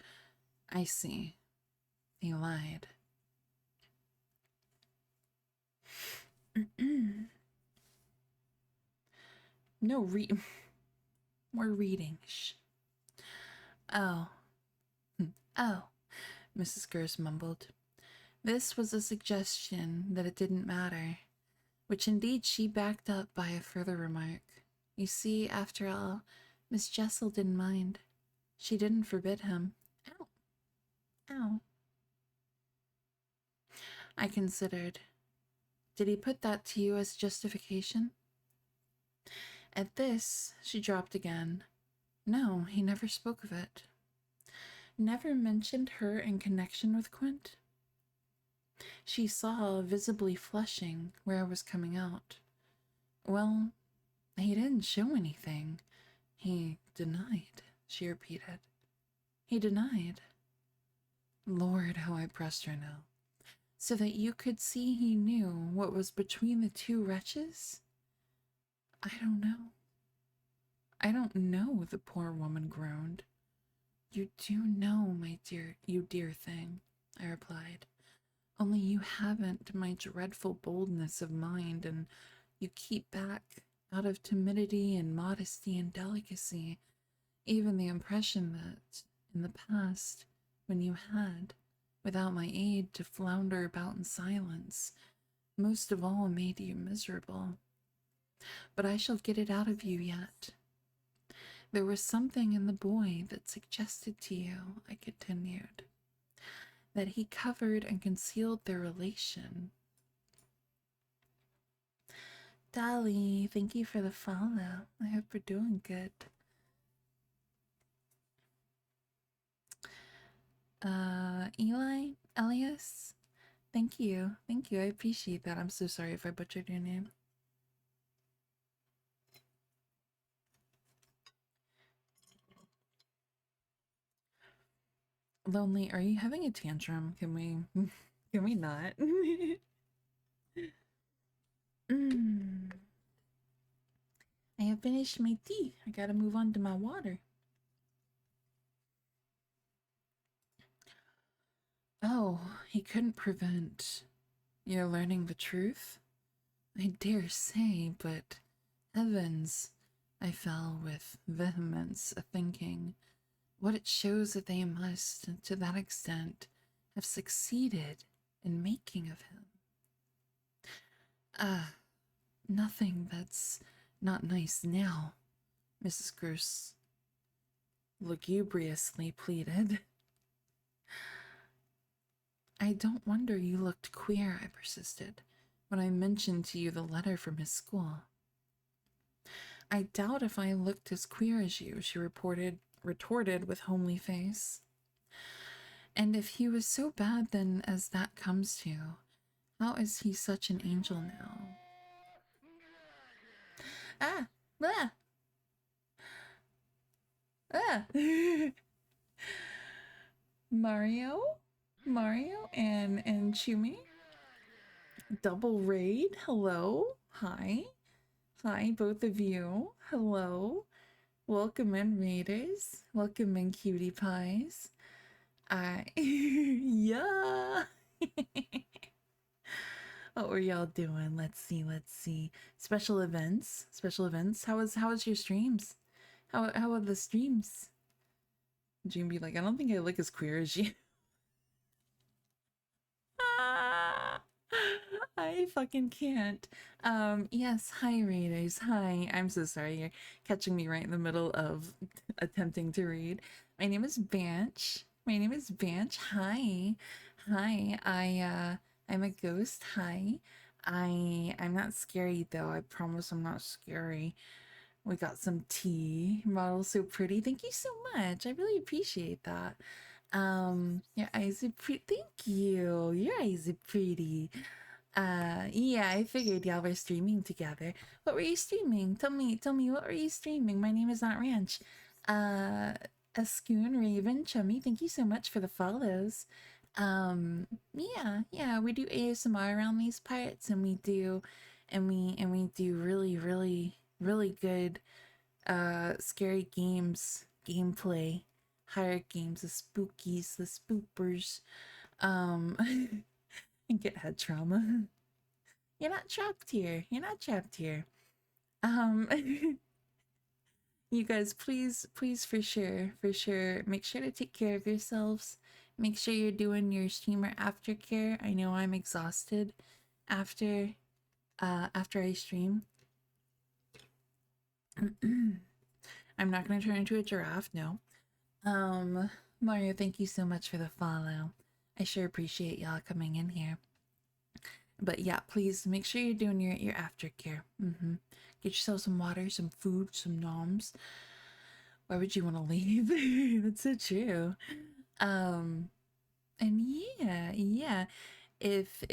I see. He lied. No, we're reading. Shh. Oh. Oh, Mrs. Gers mumbled. This was a suggestion that it didn't matter, which indeed she backed up by a further remark. You see, after all, Miss Jessel didn't mind. She didn't forbid him. Ow. Ow. I considered. Did he put that to you as justification? At this, she dropped again. No, he never spoke of it. Never mentioned her in connection with Quint? She saw, visibly flushing, where I was coming out. Well, he didn't show anything. He denied, she repeated. He denied. Lord, how I pressed her now. So that you could see he knew what was between the two wretches? I don't know. I don't know, the poor woman groaned. You do know, my dear, you dear thing, I replied. Only you haven't my dreadful boldness of mind, and you keep back, out of timidity and modesty and delicacy, even the impression that, in the past, when you had, without my aid, to flounder about in silence, most of all made you miserable. But I shall get it out of you yet. There was something in the boy that suggested to you, I continued, that he covered and concealed their relation. Dolly, thank you for the follow. I hope you're doing good. Eli, Elias, thank you. Thank you. I appreciate that. I'm so sorry if I butchered your name. Lonely, are you having a tantrum? Can we not? I have finished my tea. I gotta move on to my water. Oh, he couldn't prevent your learning the truth? I dare say, but heavens, I fell with vehemence a thinking what it shows that they must, to that extent, have succeeded in making of him. Nothing that's not nice now, Mrs. Gross lugubriously pleaded. I don't wonder you looked queer, I persisted, when I mentioned to you the letter from his school. I doubt if I looked as queer as you, she retorted with homely face. And if he was so bad then as that comes to, how is he such an angel now? Ah! Ah! Ah! Mario and Chumi. Double raid. Hello. Hi. Hi, both of you. Hello. Welcome in, raiders. Welcome in, cutie pies. Yeah. What were y'all doing? Let's see. Special events. How was your streams? How are the streams? June be like, I don't think I look as queer as you. I fucking can't. Yes, hi raiders. Hi. I'm so sorry you're catching me right in the middle of attempting to read. My name is Banshee. Hi. I'm a ghost. Hi. I'm not scary though. I promise I'm not scary. We got some tea. Model so pretty. Thank you so much. I really appreciate that. Your eyes are pretty. Thank you. Your eyes are pretty. Yeah, I figured y'all were streaming together. What were you streaming? Tell me, what were you streaming? My name is not Ranch. Ascoon, Raven, Chummy, thank you so much for the follows. Yeah, we do ASMR around these parts, and we do really good, scary gameplay, horror games, the spookies, the spoopers, and get head trauma. You're not trapped here. You guys, please, for sure, make sure to take care of yourselves. Make sure you're doing your streamer aftercare. I know I'm exhausted after I stream. I'm not gonna turn into a giraffe, no. Mario, thank you so much for the follow. I sure appreciate y'all coming in here. But yeah, please make sure you're doing your aftercare. Get yourself some water, some food, some noms. Why would you want to leave? That's so true. Um, and yeah. If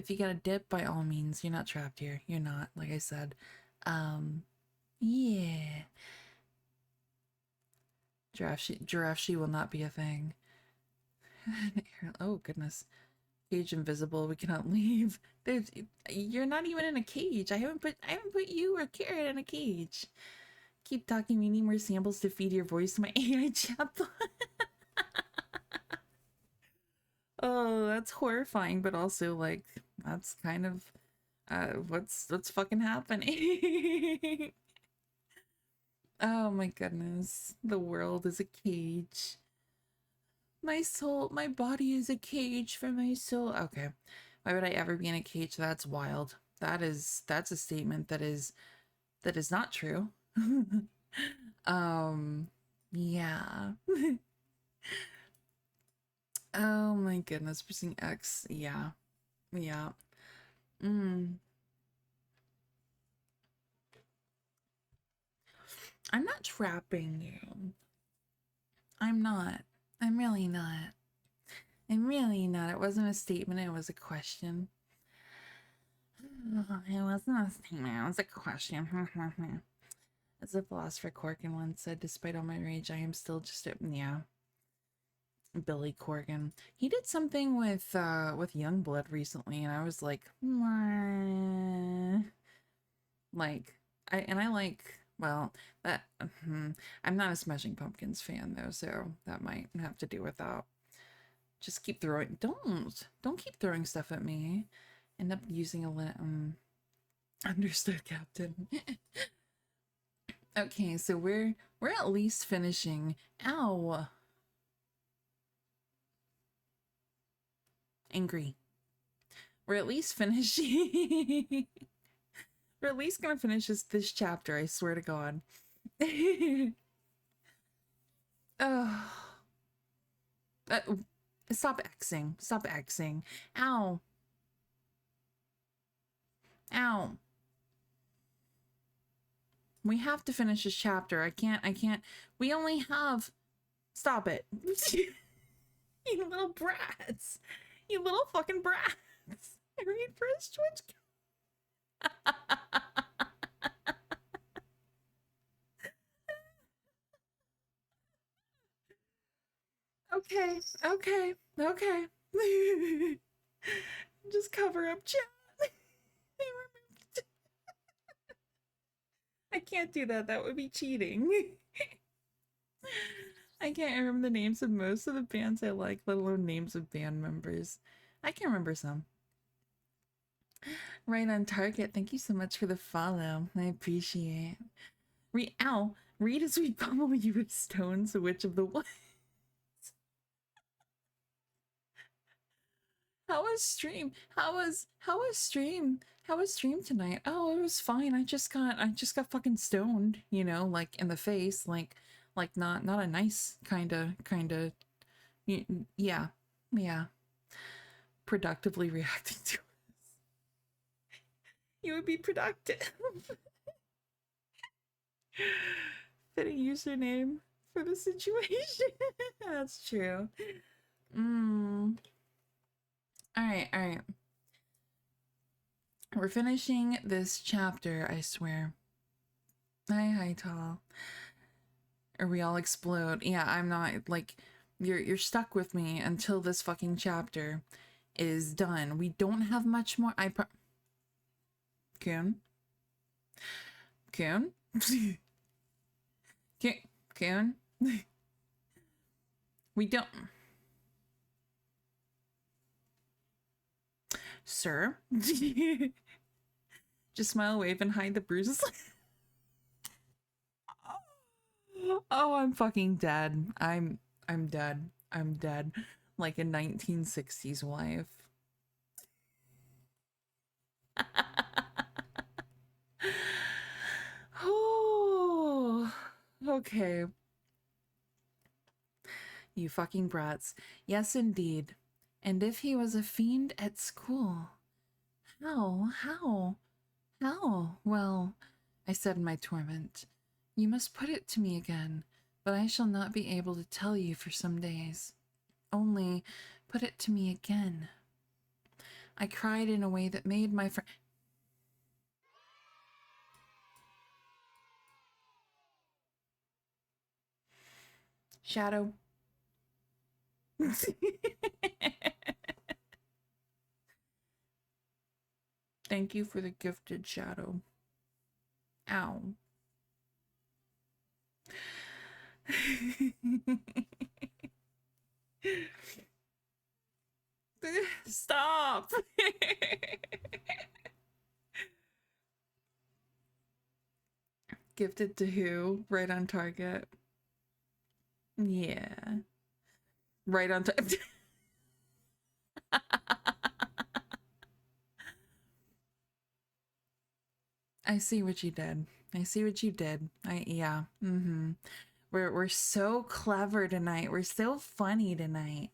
you got a dip, by all means, you're not trapped here. You're not, like I said. Yeah. Giraffe she will not be a thing. Oh goodness. Cage invisible. We cannot leave. You're not even in a cage. I haven't put you or Carrot in a cage. Keep talking. We need more samples to feed your voice to my AI chatbot. Oh, that's horrifying, but also like that's kind of what's fucking happening. Oh my goodness. The world is a cage. My soul, my body is a cage for my soul. Okay. Why would I ever be in a cage? That's wild. That's a statement that is not true. Yeah. Oh my goodness, pressing X. Yeah. Yeah. I'm not trapping you. I'm not. I'm really not. I'm really not. It wasn't a statement, it was a question. It wasn't a statement, it was a question. As a philosopher Corkin once said, despite all my rage, I am still just a, yeah. Billy Corgan. He did something with Youngblood recently, and I was like, meh. Like, I like, well, that, I'm not a Smashing Pumpkins fan though, so that might have to do with that. Just keep throwing, don't keep throwing stuff at me. End up using a understood, Captain. Okay, so we're at least finishing. Ow. Angry. We're at least finishing. We're at least gonna finish this chapter, I swear to God. Oh. Stop Xing. Stop Xing. Ow. Ow. We have to finish this chapter. I can't. We only have... Stop it. You little brats. You little fucking brats. Read first Twitch. Okay. Just cover up chat. I can't do that. That would be cheating. I can't remember the names of most of the bands I like, let alone names of band members. I can remember some. Right on target. Thank you so much for the follow. I appreciate it. Ow! Read as we pummel you with stones, a witch of the woods. How was stream? How was stream? How was stream tonight? Oh, it was fine. I just got fucking stoned, you know, like in the face, like not a nice kind of yeah. Productively reacting to it. You would be productive. Fitting username for the situation. That's true. Alright. We're finishing this chapter, I swear. Hi, Tall. Or we all explode. Yeah, I'm not, like, you're stuck with me until this fucking chapter is done. We don't have much more. Coon? Coon? Coon? We don't... Sir? Just smile, wave, and hide the bruises. Oh, I'm fucking dead. I'm dead. I'm dead. Like a 1960s wife. Oh, okay. You fucking brats. Yes, indeed. And if he was a fiend at school, How? How? Well, I said in my torment, you must put it to me again, but I shall not be able to tell you for some days. Only put it to me again. I cried in a way that made my friend. Shadow. Thank you for the gifted shadow. Ow. Stop. Gifted to who? Right on target. Yeah. Right on target. I see what you did. I see what you did. Yeah. Mm-hmm. We're so clever tonight. We're so funny tonight.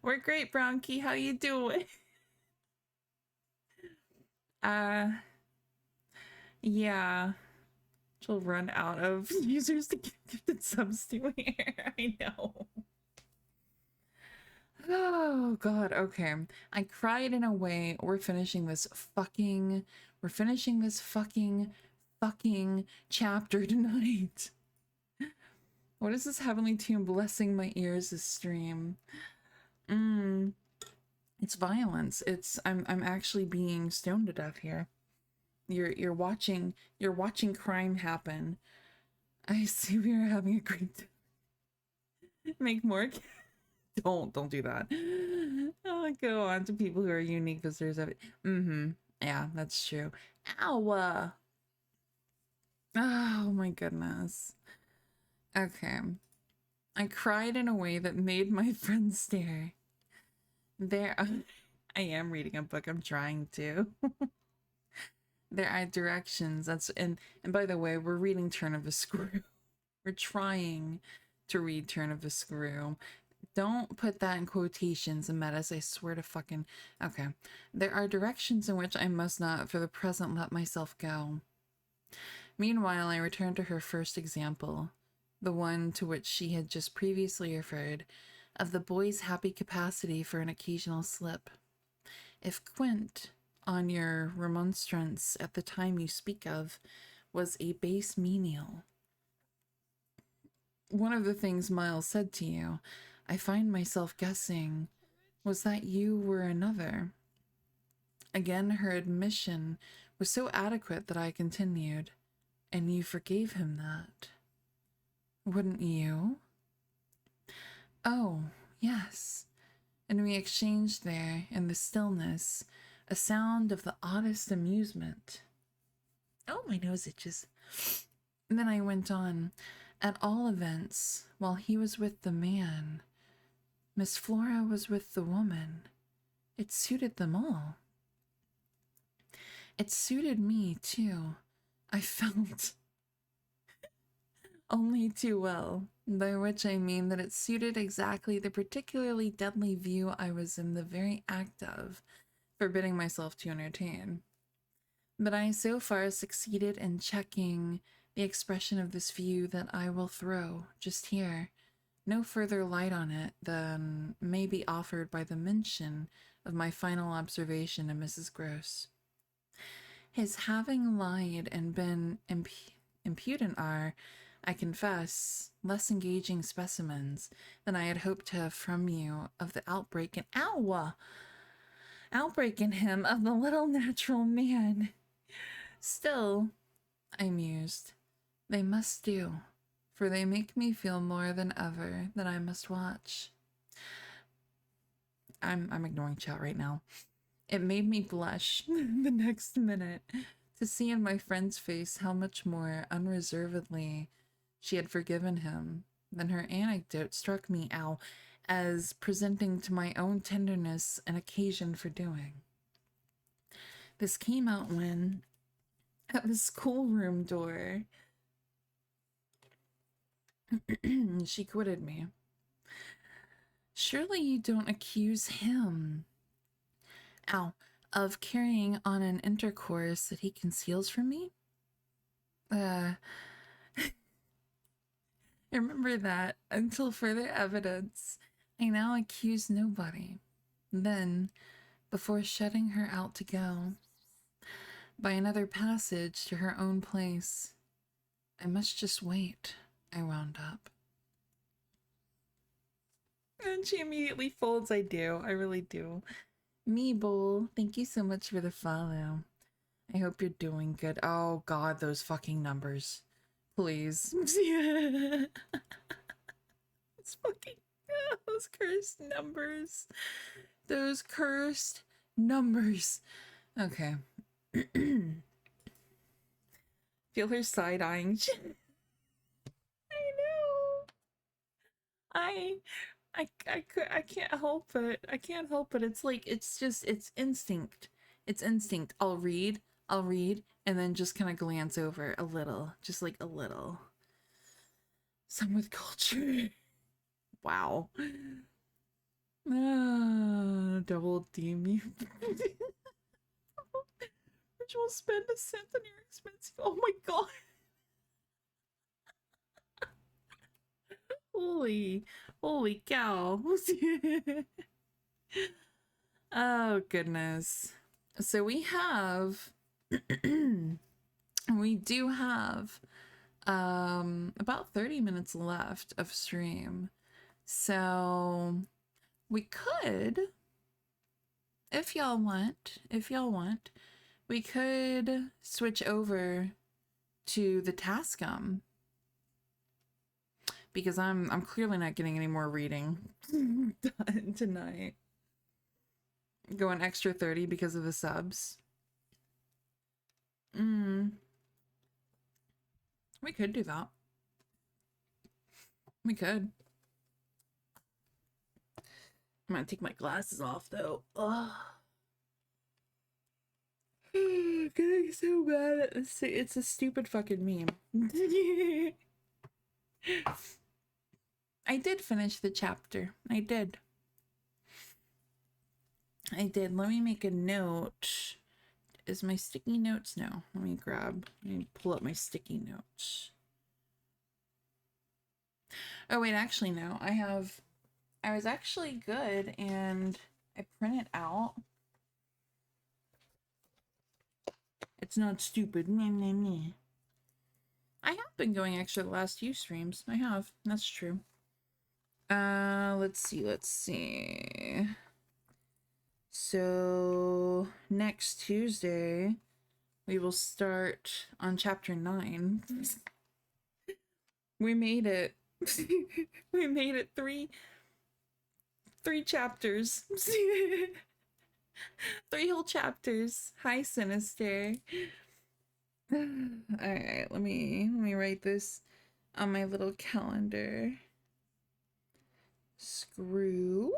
We're great, Brown Key. How you doing? Yeah. She'll run out of users to get gifted subs to here. I know. Oh god, okay. I cried in a way. We're finishing this fucking chapter tonight. What is this heavenly tune blessing my ears this stream? It's violence. I'm actually being stoned to death here. You're watching crime happen. I see we are having a great time. Make more. Don't do that. I'll go on to people who are unique visitors of it. Yeah, that's true. Ow. Oh my goodness. Okay. I cried in a way that made my friends stare. There I am reading a book. I'm trying to. There are directions. And by the way, we're reading Turn of a Screw. We're trying to read Turn of a Screw. Don't put that in quotations, Ametis. I swear to fucking... Okay. There are directions in which I must not, for the present, let myself go. Meanwhile, I returned to her first example, the one to which she had just previously referred, of the boy's happy capacity for an occasional slip. If Quint, on your remonstrance at the time you speak of, was a base menial, one of the things Miles said to you, I find myself guessing, was that you were another. Again, her admission was so adequate that I continued, and you forgave him that. Wouldn't you? Oh, yes. And we exchanged there, in the stillness, a sound of the oddest amusement. Oh, my nose itches. And then I went on. At all events, while he was with the man, Miss Flora was with the woman. It suited them all. It suited me, too. I felt only too well, by which I mean that it suited exactly the particularly deadly view I was in the very act of, forbidding myself to entertain. But I so far succeeded in checking the expression of this view that I will throw, just here, no further light on it than may be offered by the mention of my final observation to Mrs. Gross. His having lied and been impudent are, I confess, less engaging specimens than I had hoped to have from you of the outbreak in him of the little natural man. Still, I mused, they must do, for they make me feel more than ever that I must watch. I'm ignoring chat right now. It made me blush the next minute to see in my friend's face how much more unreservedly she had forgiven him. Then her anecdote struck me, as presenting to my own tenderness an occasion for doing. This came out when, at the schoolroom door, she quitted me. Surely you don't accuse him, ow, of carrying on an intercourse that he conceals from me? Remember that until further evidence, I now accuse nobody. Then, before shutting her out to go, by another passage to her own place, I must just wait, I wound up. And she immediately folds, I do, I really do. Meeble, thank you so much for the follow. I hope you're doing good. Oh god, those fucking numbers. Please. It's fucking, those cursed numbers. Those cursed numbers. Okay. Feel her side-eyeing. I know. I can't help it. I can't help it. It's like, it's just, it's instinct. It's instinct. I'll read, and then just kind of glance over a little. Just like a little. Some with culture. Wow. Double D me. Which will spend a cent on your expensive. Oh my god. Holy cow. Oh goodness. So we have we do have about 30 minutes left of stream. So we could, if y'all want, we could switch over to the Tascum. Because I'm clearly not getting any more reading done tonight. Going extra 30 because of the subs. We could do that. We could. I'm gonna take my glasses off though. Ugh. Getting so bad at this. It's a stupid fucking meme. I did finish the chapter. I did. Let me make a note. Is my sticky notes? No. Let me pull up my sticky notes. Oh wait, actually no. I was actually good and I print it out. It's not stupid. I have been going extra the last few streams. I have. That's true. Let's see. So next Tuesday we will start on chapter 9. We made it. We made it three chapters. 3 whole chapters. Hi, Sinister. Alright, let me write this on my little calendar. Screw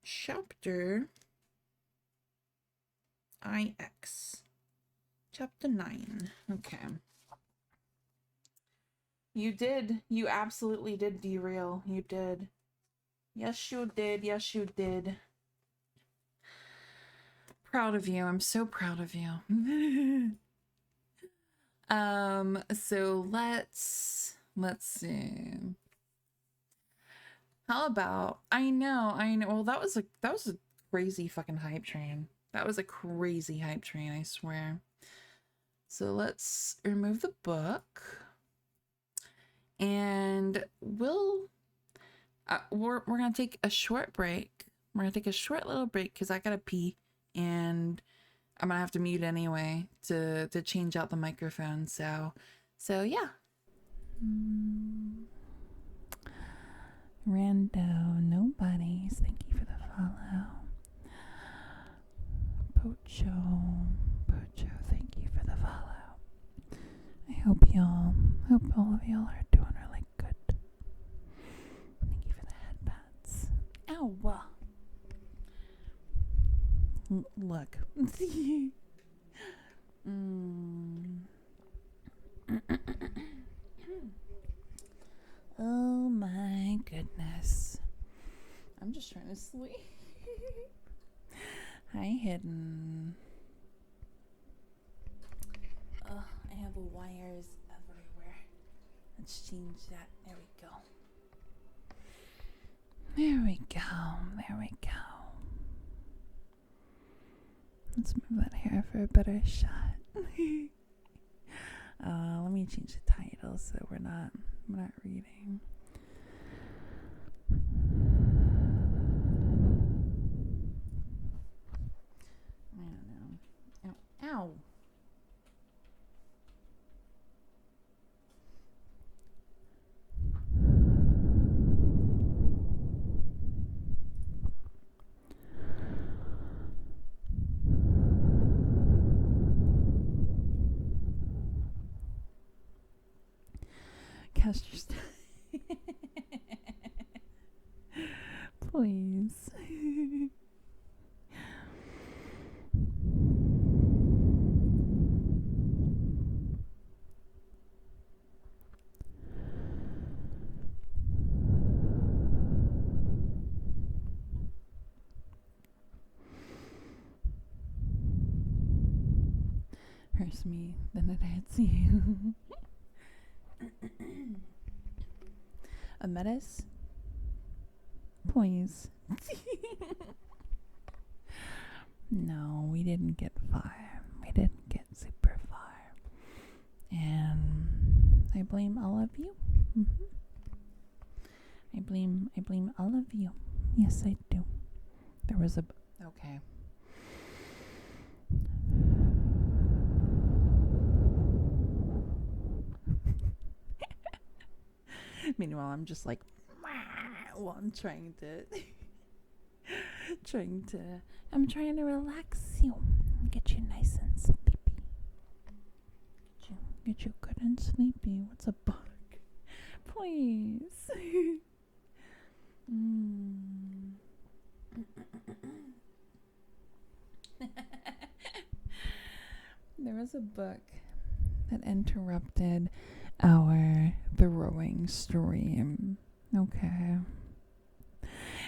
chapter IX. Chapter 9. Okay. You did. You absolutely did derail. You did. Yes, you did. Yes, you did. Proud of you. I'm so proud of you. So let's see. How about, I know. Well, that was a crazy fucking hype train. That was a crazy hype train, I swear. So let's remove the book. And we're gonna take a short break. We're gonna take a short little break because I gotta pee and I'm gonna have to mute anyway to change out the microphone. So yeah. Rando, nobodies. Thank you for the follow. Pocho, thank you for the follow. I hope all of y'all are doing really good. Thank you for the headbats. Ow. Look. Oh my goodness. just trying to sleep. Hi, Hidden. Oh, I have wires everywhere. Let's change that. There we go. There we go. There we go. Let's move that hair for a better shot. Let me change the title so we're not reading. I don't know. Ow. Ow. Cast your please. Here's me, then it hits you. A menace? Please. No, we didn't get far. We didn't get super far. And I blame all of you. I blame all of you. Yes, I do. There was a... Okay. Meanwhile, I'm just like, while I'm trying to relax you, get you nice and sleepy, get you good and sleepy. What's a bug? Please. There was a book that interrupted our throwing stream. Okay.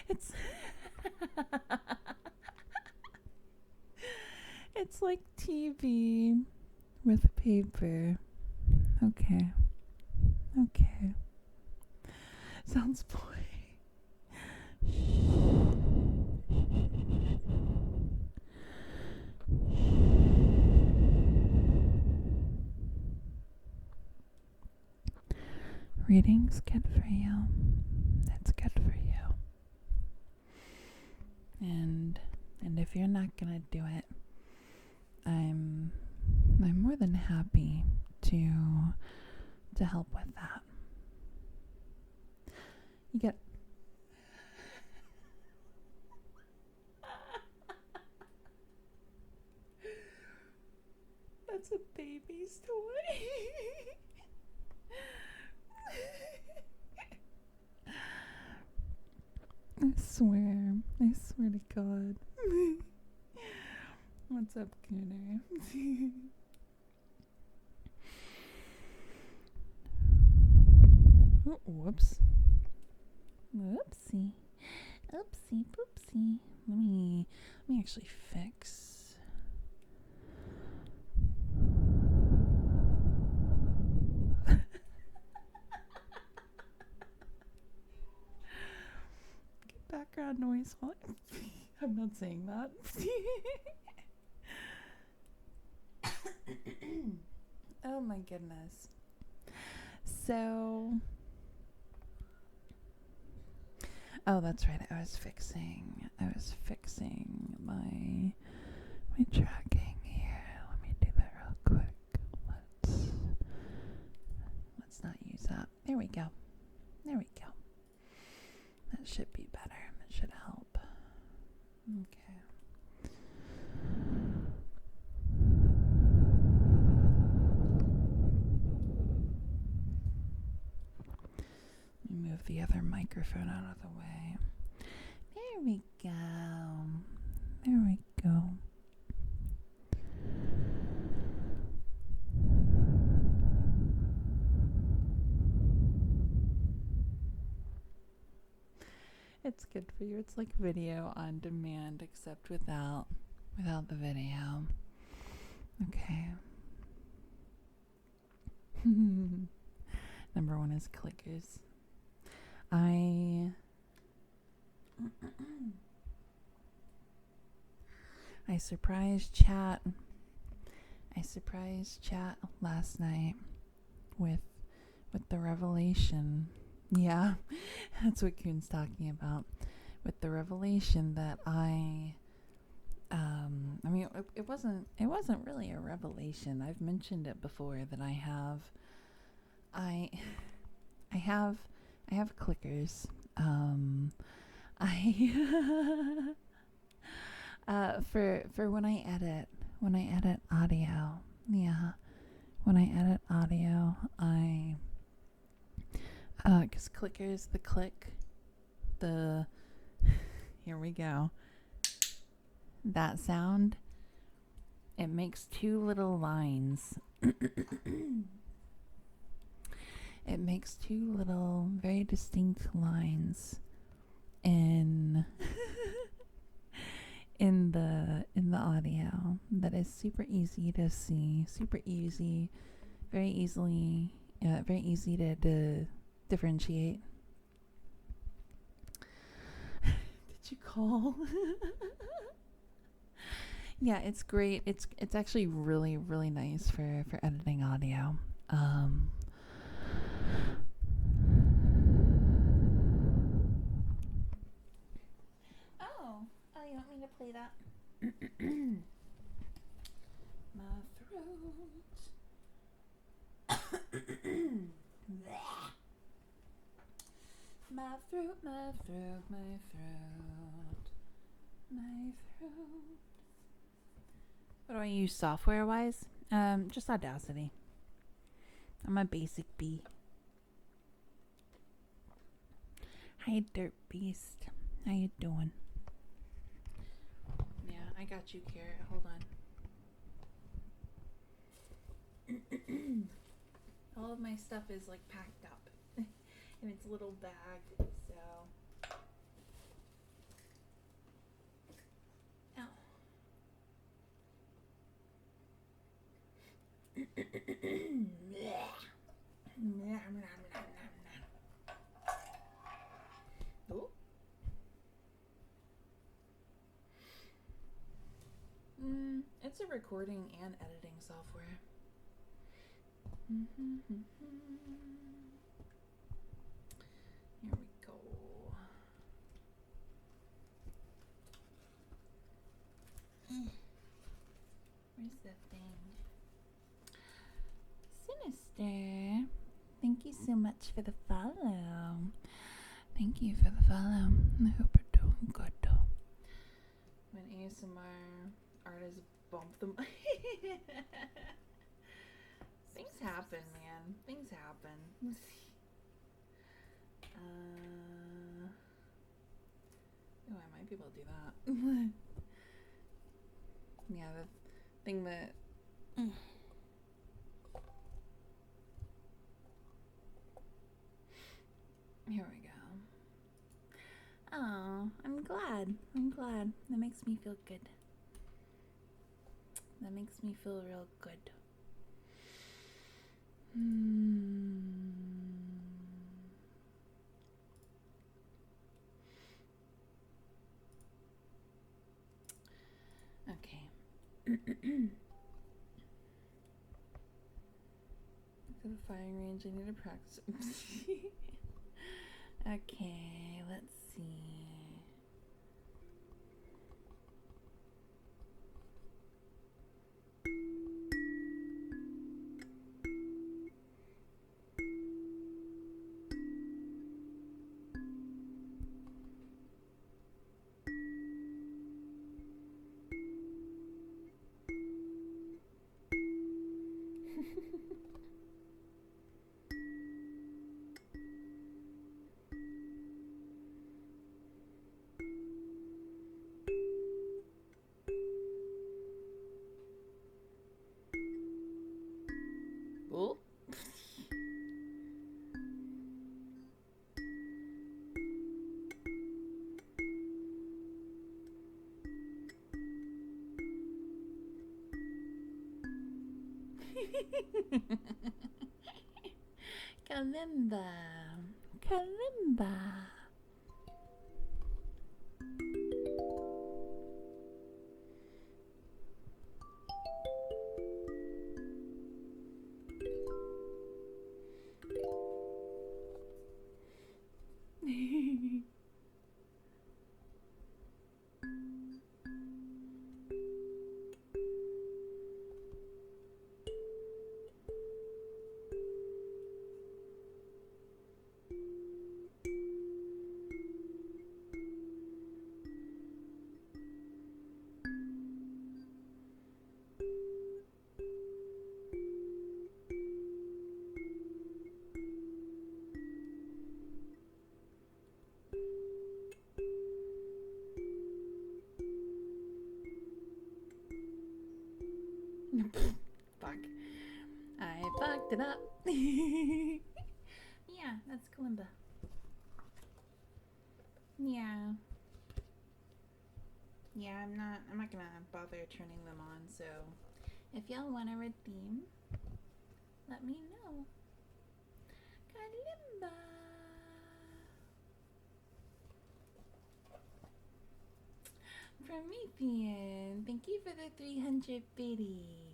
It's like TV with paper. Okay. Sounds boy. Reading's good for you. That's good for you. And if you're not gonna do it, I'm more than happy to help with that. You get that's a baby's toy. I swear to God. What's up, Cooter? Oh, whoops. Oopsie poopsie. Let me actually fix. Background noise. I'm not saying that. Oh my goodness. So, oh, that's right. I was fixing my tracking here. Let me do that real quick. Let's not use that. There we go. That should be better. That should help. Okay. Let me move the other microphone out of the way. There we go. It's good for you. It's like video on demand, except without the video. Okay. Number one is clickers. I surprised chat. I surprised chat last night with the revelation. Yeah, that's what Kuhn's talking about. With the revelation that I mean, it wasn't really a revelation. I've mentioned it before that I have clickers. For when I edit audio. Yeah. When I edit audio, cuz clickers, the click, the here we go. That sound, it makes two little lines. It makes two little very distinct lines in the audio that is super easy to see, very easy to differentiate. Did you call? Yeah, it's great. It's actually really, really nice for editing audio. Oh, you want me to play that? My throat. My throat, my throat, my throat, my throat. What do I use software-wise? Just Audacity. I'm a basic bee. Hi, Dirt Beast. How you doing? Yeah, I got you, Carrot. Hold on. All of my stuff is like packed up in its little bag, so. Ow. Ooh. It's a recording and editing software. Here we go. Where's the thing? Sinister. Thank you so much for the follow. Thank you for the follow. I hope you're doing good. When ASMR artists bump them. Things happen, man. Things happen. Oh, I might be able to do that. Yeah, the thing that. Here we go. Oh, I'm glad. That makes me feel good. That makes me feel real good. Okay. To the firing range, I need to practice. Okay, let's see. Oh. Kalimba. Kalimba. Fuck. I fucked it up. Yeah, that's Kalimba. Yeah. Yeah, I'm not gonna bother turning them on, so if y'all wanna redeem, let me know. Kalimba. Promethean, thank you for the 300 biddies.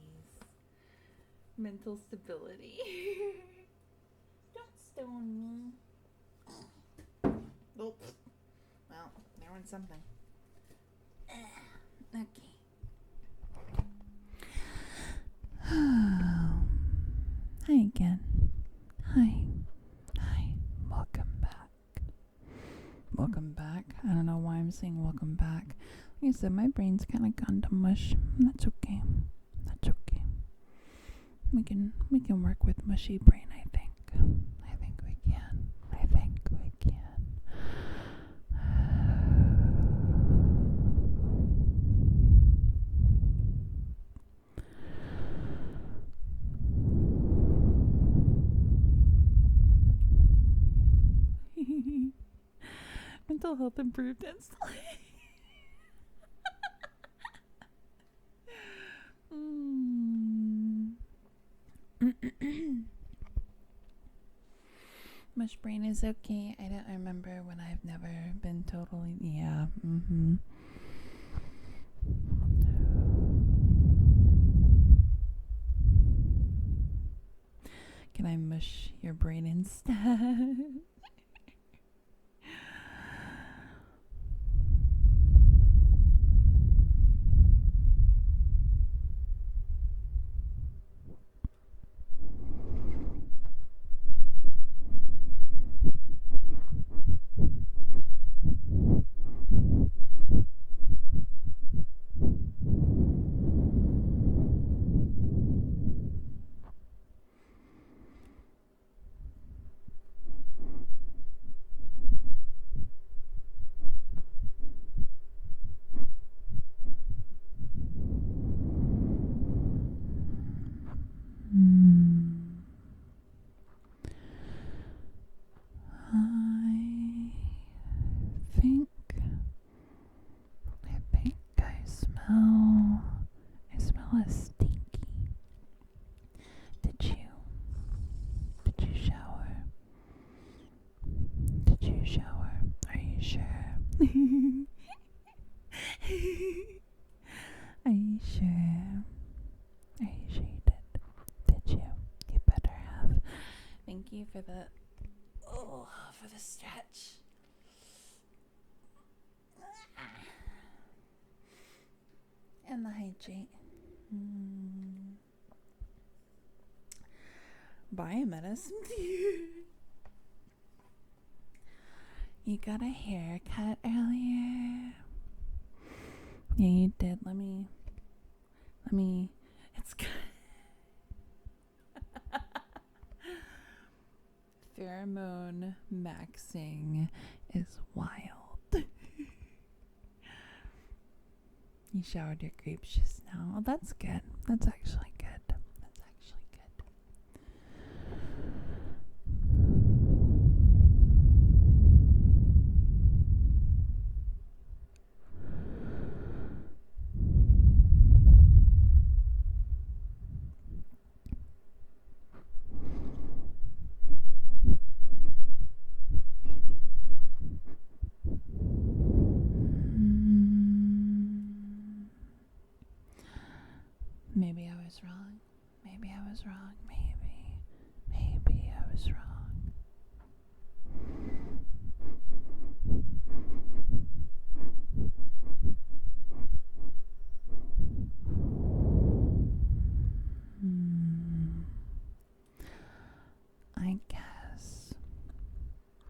Mental stability. Don't stone me. Oh, well, there went something. Okay. Hi again. Hi. Welcome back. Welcome back. I don't know why I'm saying welcome back. Like I said, my brain's kind of gone to mush. That's okay. That's okay. We can work with mushy brain, I think. I think we can. Mental health improved instantly. Mush brain is okay. I don't remember when I've never been totally. Yeah. Can I mush your brain instead? I smell a stinky. Did you shower? Are you sure? Are you sure? You did? Did you? You better have. Thank you for the stretch. And the hydrate. Biomedicine. You got a haircut earlier? Yeah, you did. Let me. It's good. Pheromone maxing is wild. You showered your grapes just now. Oh, that's good. That's actually good. was wrong. Maybe I was wrong. Maybe I was wrong.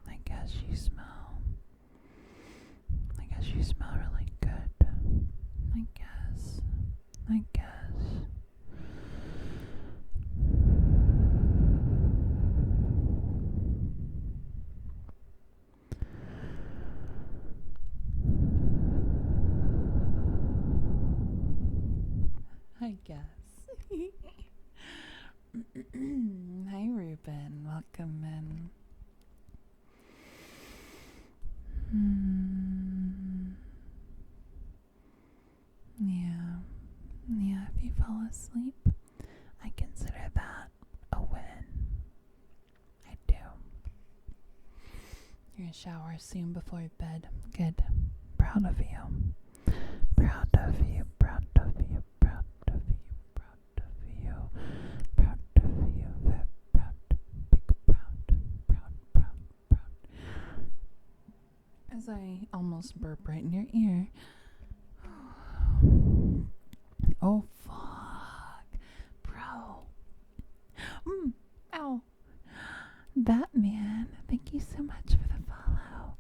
I guess you smell really good. I guess. Hi, Ruben. Welcome in. Yeah, if you fall asleep, I consider that a win. I do. You're gonna shower soon before bed. Good. Proud of you. Proud of you. As I almost burp right in your ear. Oh, fuck. Bro. Ow. Batman, thank you so much for the follow.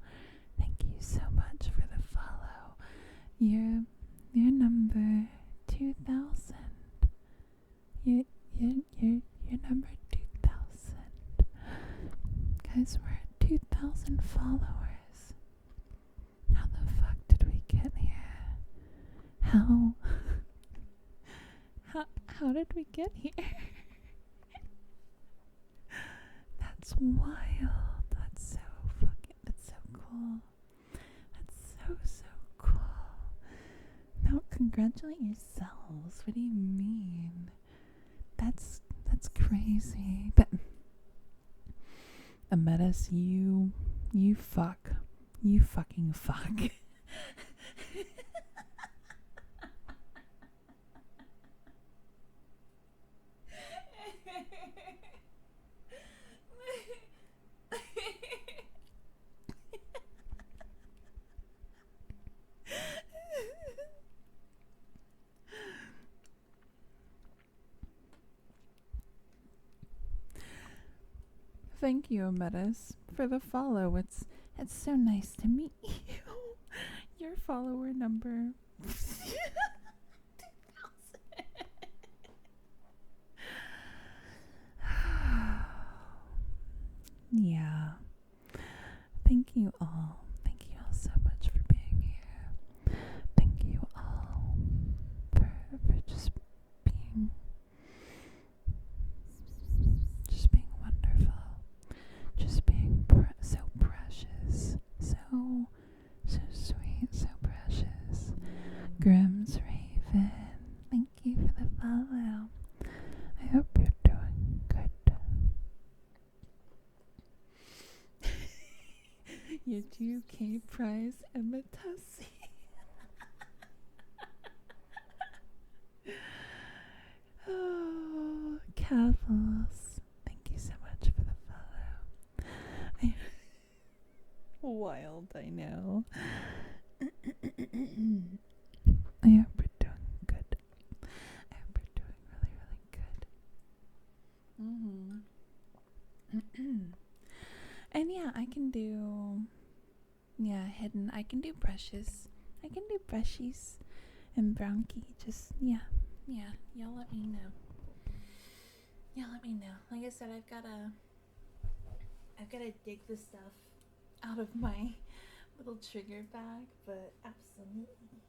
You're number 2000. You're number 2000. Guys, we're at 2,000 followers. How the fuck did we get here? How did we get here? That's wild. That's so cool. That's so cool. Now congratulate yourselves. What do you mean? That's crazy. But Ametis, you fucking fuck. Thank you, Ametis, for the follow. It's so nice to meet you. Your follower number 2000. Yeah. Thank you all. Thank you all so much for being here. Thank you all for just being wonderful. Just being so precious. So sweet, so precious. Grimm's Raven, thank you for the follow. I hope you're doing good. Your 2K prize, Emma Tussie. Oh, Cavils, thank you so much for the follow. Wild, I know. I hope we're doing good. I hope we're doing really, really good. And yeah, I can do hidden. I can do brushes. I can do brushies and brownky. Just y'all let me know. Like I said, I've gotta dig the stuff out of my little trigger bag, but absolutely.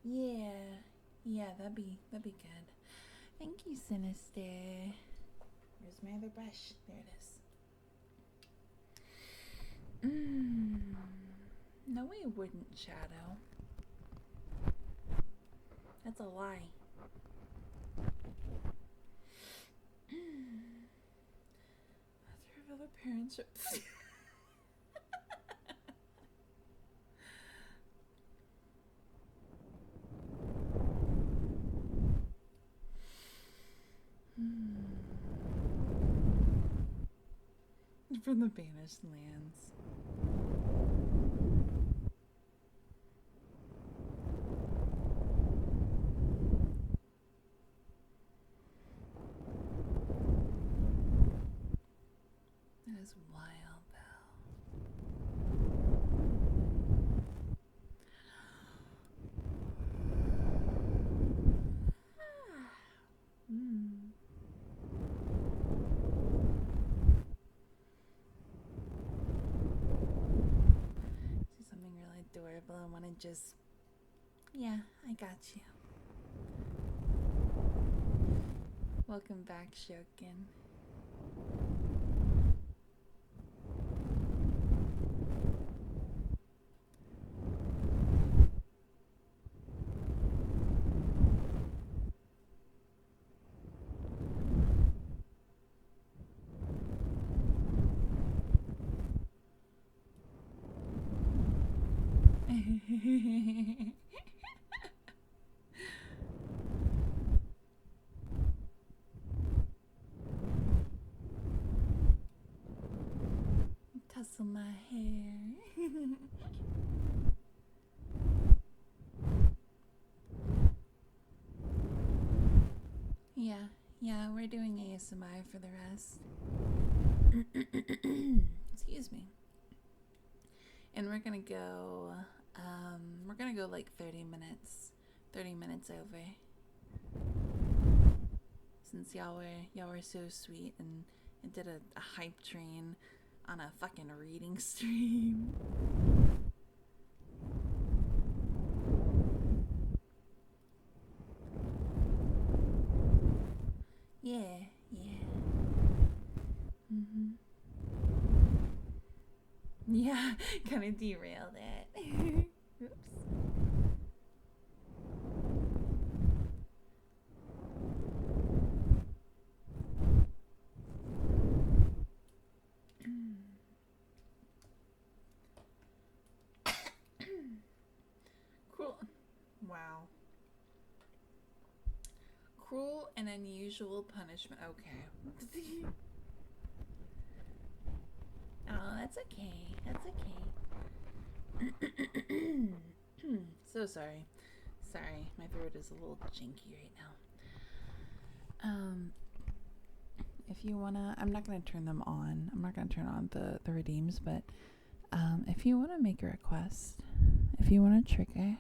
Yeah, that'd be good. Thank you, Sinister. Where's my other brush? There it is. No, we wouldn't, Shadow. That's a lie. After her other parents are From the banished lands. That is wild, See something really adorable. I want to just, yeah, I got you. Welcome back, Shokin. Tussle my hair. Yeah, we're doing ASMR for the rest. Excuse me. And we're gonna go like 30 minutes over. Since y'all were so sweet and did a hype train on a fucking reading stream. Yeah. Yeah, kind of derailed it. Oops. Cruel. Wow. Cruel and unusual punishment. Okay. Oh, that's okay. So sorry. My throat is a little jinky right now. If you wanna, I'm not gonna turn them on. I'm not gonna turn on the redeems, but if you wanna make a request, if you wanna trigger,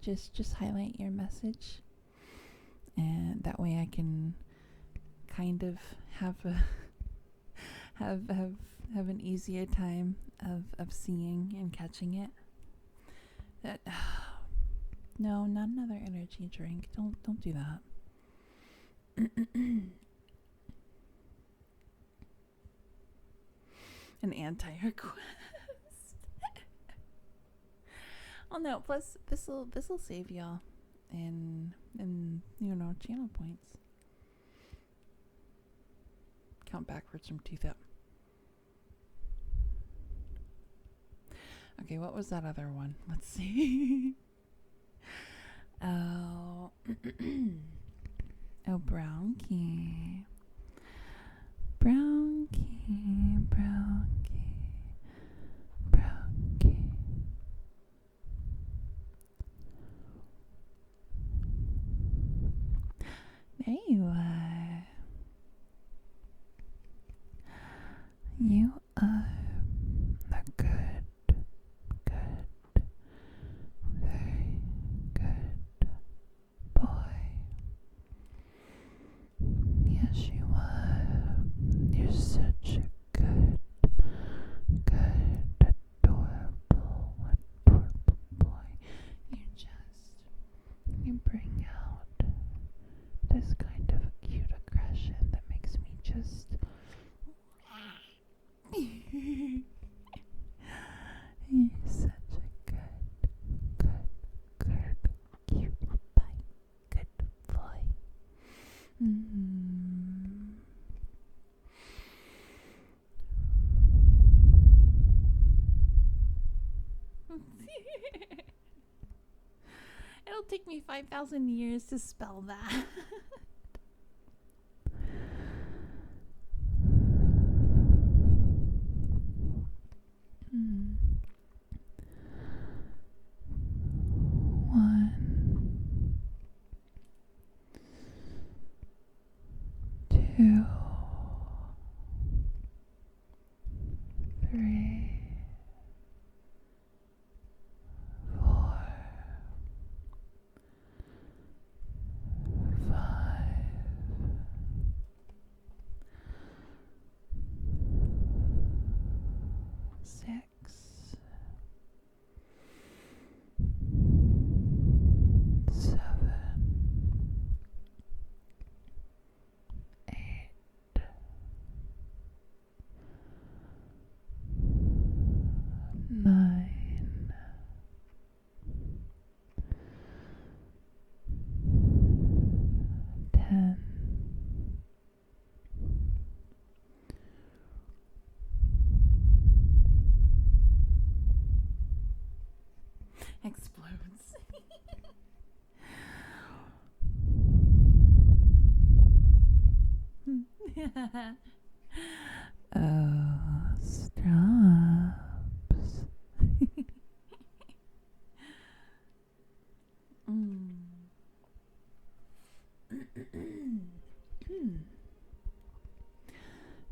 just highlight your message, and that way I can kind of have an easier time of seeing and catching it. That no, not another energy drink. Don't do that. An anti-request. Oh no, plus this'll save y'all in channel points. Count backwards from tooth up. Okay, what was that other one? Let's see. Oh, brown key. Brown key. There you are. You are a good, very good boy. Yes, you are. You're such a good, adorable boy. You bring out this kind of cute aggression that makes me just you're such a good, cute boy. Good boy. It'll take me 5,000 years to spell that. 1, 2, 3, 4, 5, 6, 7, 8, 9, 10, 'explodes. Oh, stops.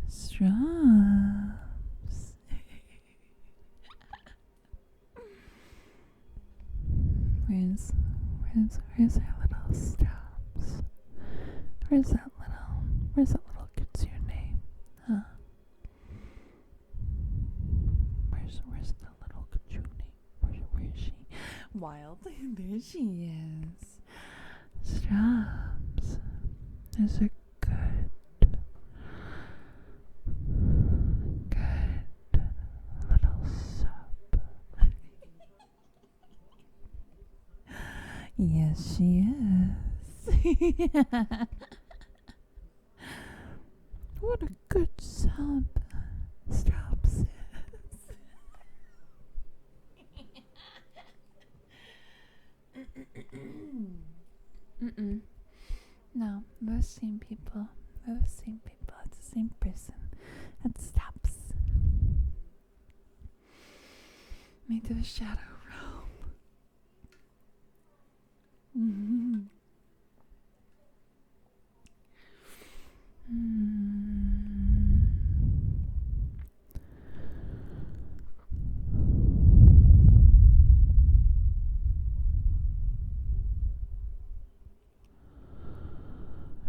Straps. Where's our little straps? Where's that little kitsune? Huh? Where's the little kitsune? Where is she? Wild. There she is. Straps. Is a good little sub. Yes, she is. What a good sub Straps is. No, we're the same people. It's the same person. That Straps. Made to the shadow realm.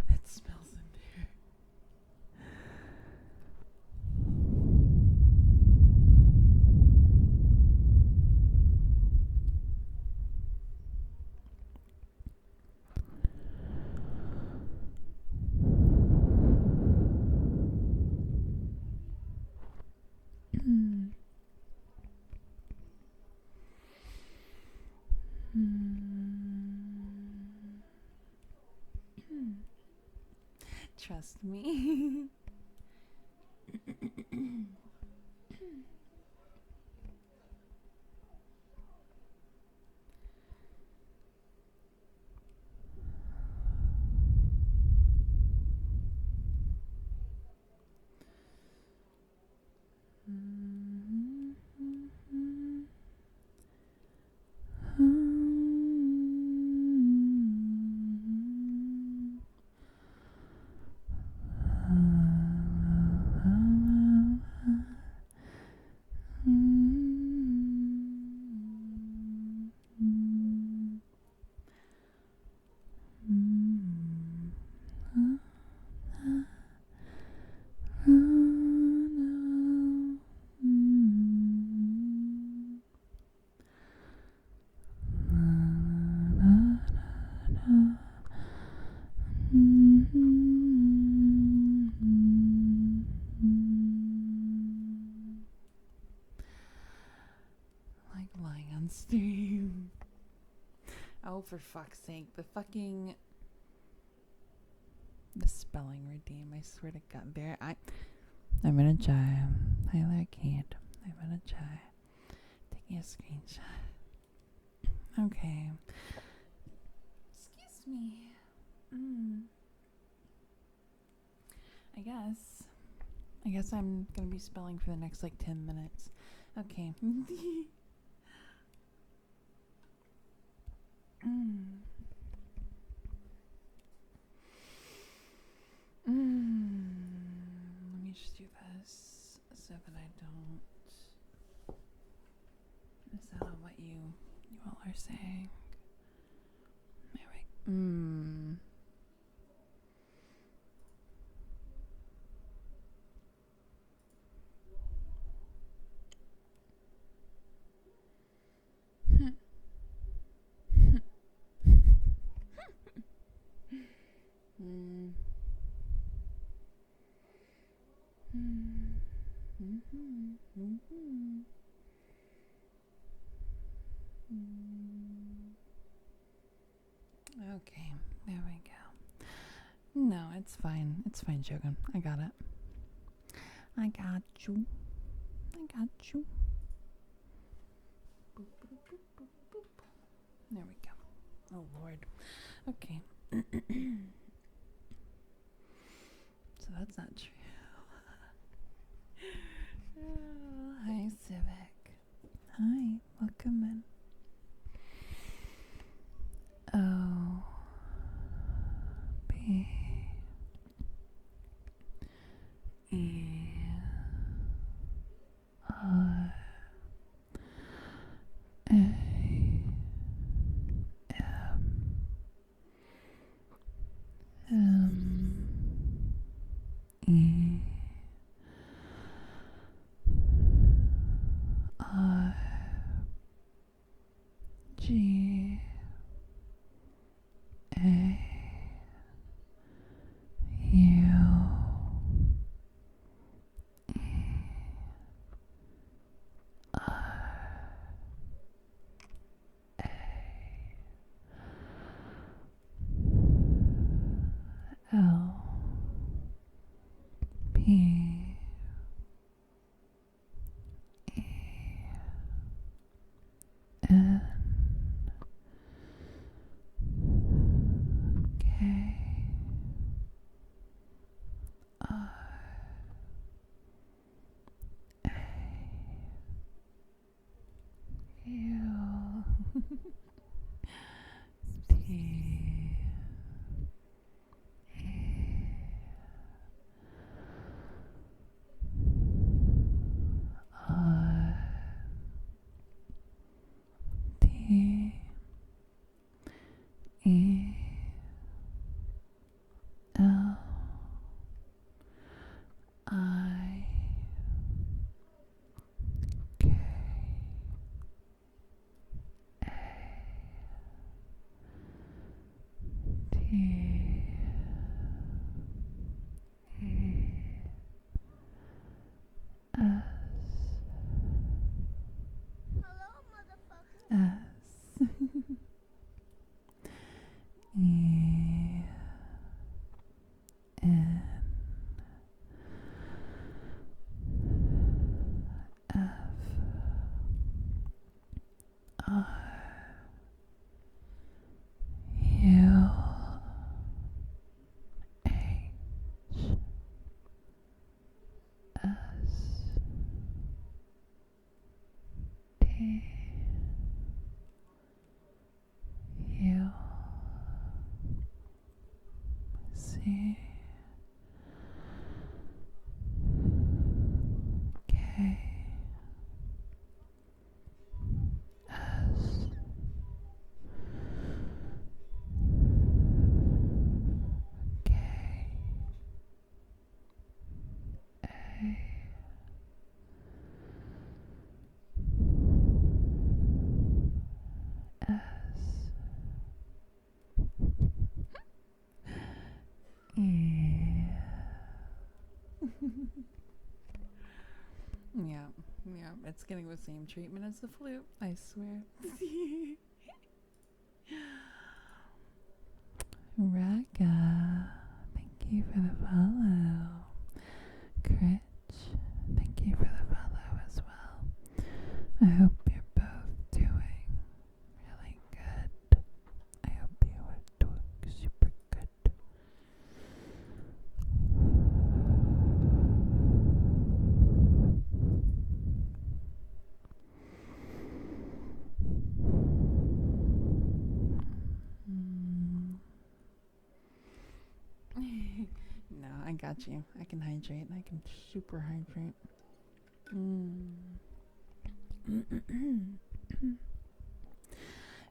It smells in there. Trust me. Like lying on stream. Oh, for fuck's sake. The spelling redeem. I swear to God. There, I'm gonna try. I can't. I'm gonna try. Taking a screenshot. Okay. Excuse me. I guess I'm gonna be spelling for the next like 10 minutes. Okay. Let me just do this so that I don't miss out on what you all are saying. There we go. Okay, there we go. No, it's fine. It's fine, Shogun. I got it. I got you. I got you. Boop, boop, boop, boop, boop. There we go. Oh, Lord. Okay. So that's not true. Oh, hi, Civic. Hi, welcome in. O B E I A M E I G A U L P E N K I A U P E I T E L I K T E S S E N F I U H S T U C K S K A S E. Yeah, it's getting the same treatment as the flute, I swear. Raga, thank you for the follow. Critch, thank you for the follow as well. I hope you're both doing really good. I hope you are doing super good. No, I got you. I can hydrate. I can super hydrate.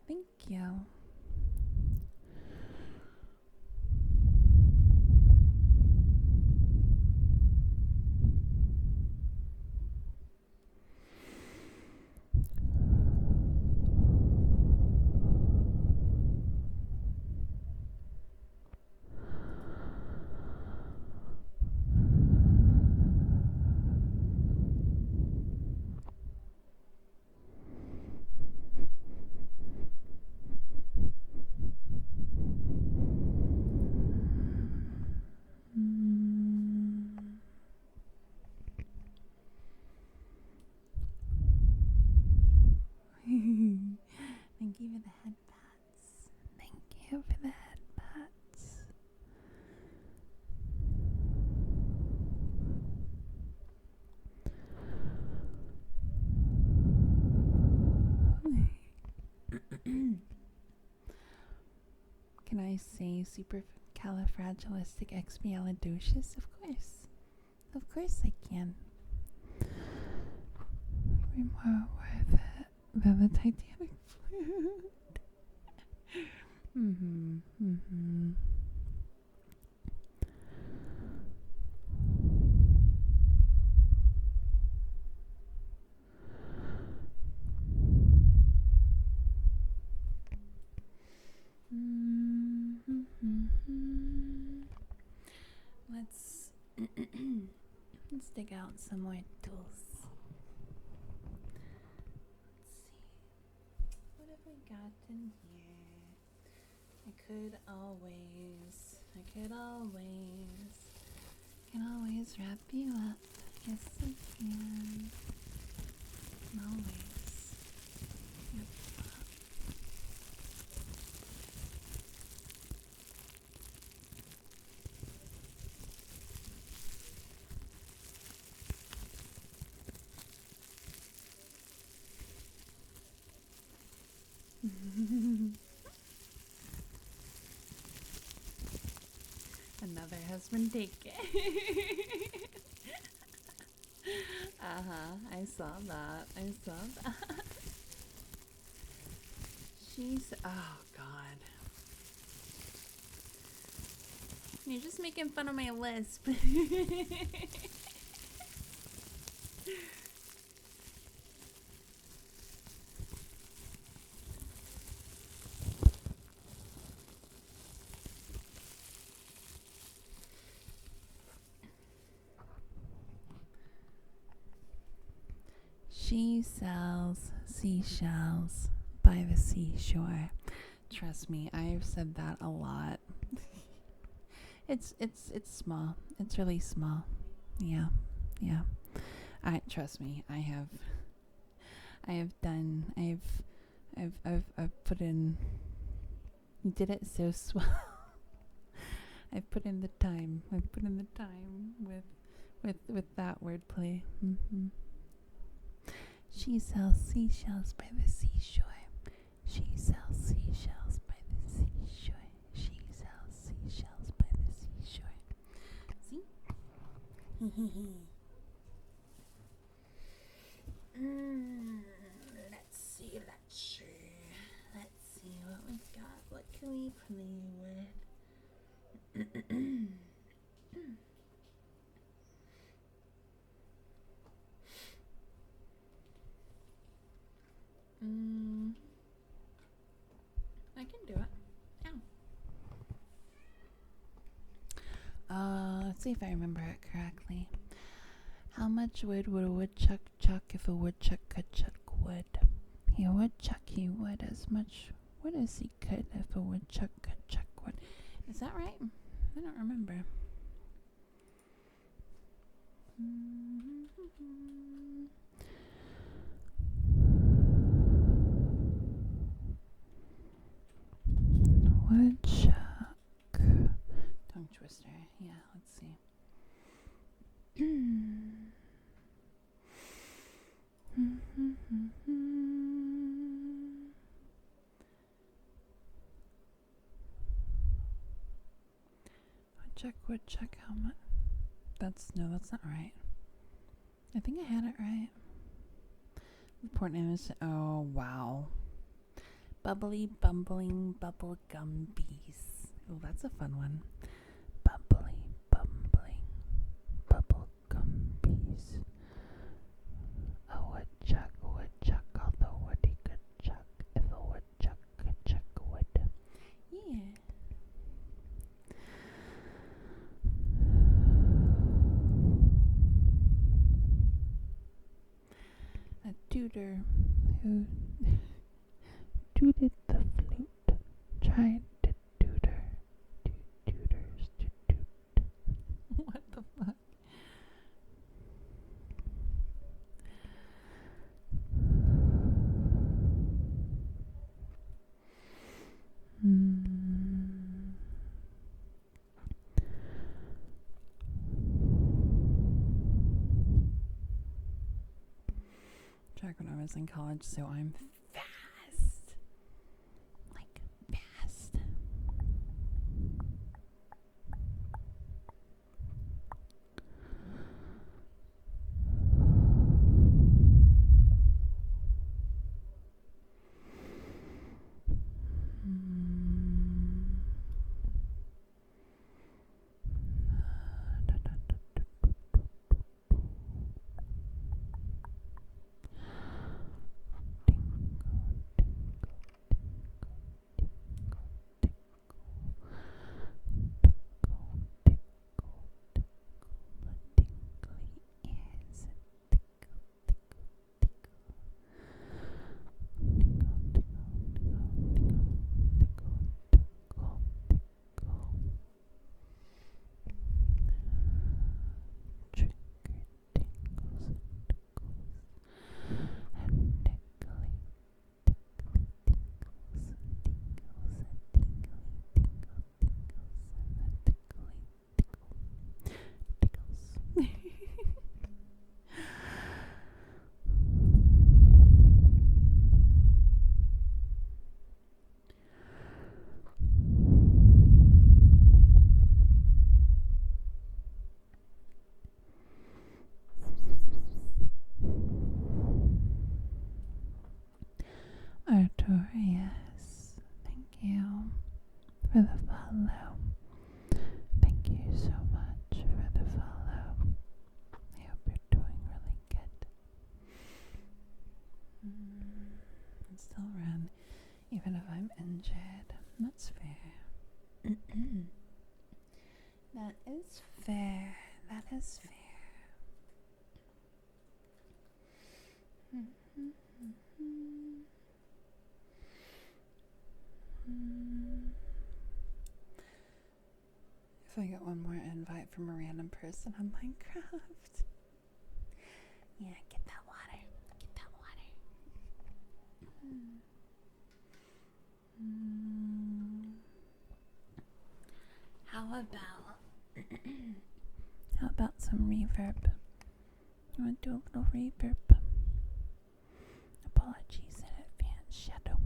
Thank you. Thank you for the head pats. Thank you for the head pats. Can I say supercalifragilisticexpialidocious? Of course. Of course I can. We're more worth it than the Titanic flute. Let's dig out some more tools. Let's see. What have we got in here? I could always wrap you up. Yes, I can. Always. Yep. Another has been taken. I saw that. She's, oh god. You're just making fun of my lisp. She sells seashells by the seashore. Trust me, I've said that a lot. It's small. It's really small. Yeah. Trust me, I've put in. You did it so swell. I've put in the time. with that wordplay. She sells seashells by the seashore. She sells seashells by the seashore. She sells seashells by the seashore. See? Let's see what we got. What can we play with? I can do it. Let's see if I remember it correctly. How much wood would a woodchuck chuck if a woodchuck could chuck wood? He would as much wood as he could if a woodchuck could chuck wood. Is that right? I don't remember. Woodchuck. Tongue twister. Yeah, let's see. woodchuck helmet. That's not right. I think I had it right. The port name is, oh wow. Bubbly bumbling bubblegum bees. Oh, that's a fun one. Bubbly bumbling bubblegum bees. A woodchuck, although woody could chuck. If a woodchuck could chuck wood. Yeah. A tutor who tooted the flute, tried to tutor, two tutors to toot. What the fuck? Back when I was in college, so I'm fast. Like, fast. Artorias, thank you for the follow. Thank you so much for the follow. I hope you're doing really good. I still run, even if I'm injured. That's fair. That is fair. That is fair. If I get one more invite from a random person on Minecraft. Yeah, get that water. Get that water. How about some reverb? You want to do a little reverb? Apologies in advance, Shadow.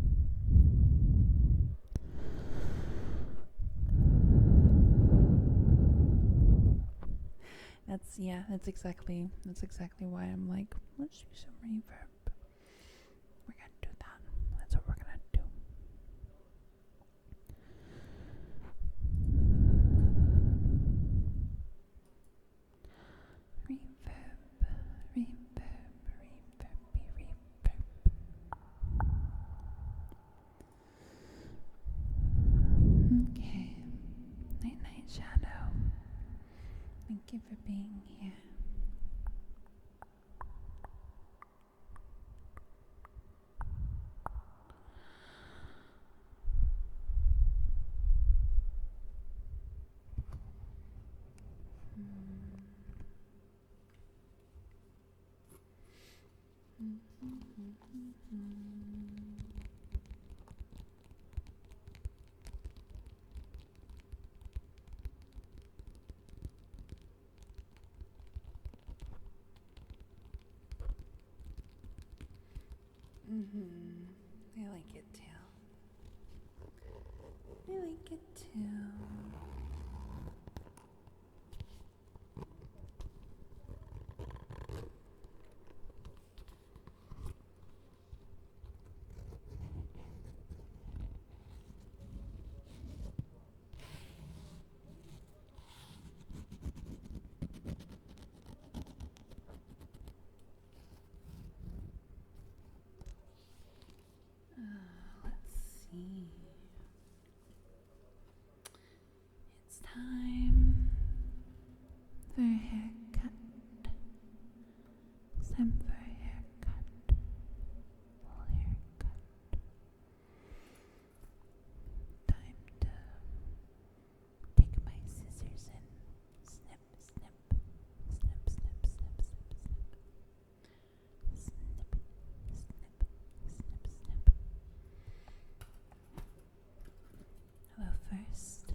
That's exactly why I'm like, let's do some reverb. We're gonna do that. That's what we're gonna do. Reverb. Okay. Night, Shadow. Thank you for being here. I like it too. for a haircut. It's time for a haircut. Full haircut. Time to take my scissors and snip, snip, snip, snip, snip, snip, snip. Snip, snip, snip, snip. Well, first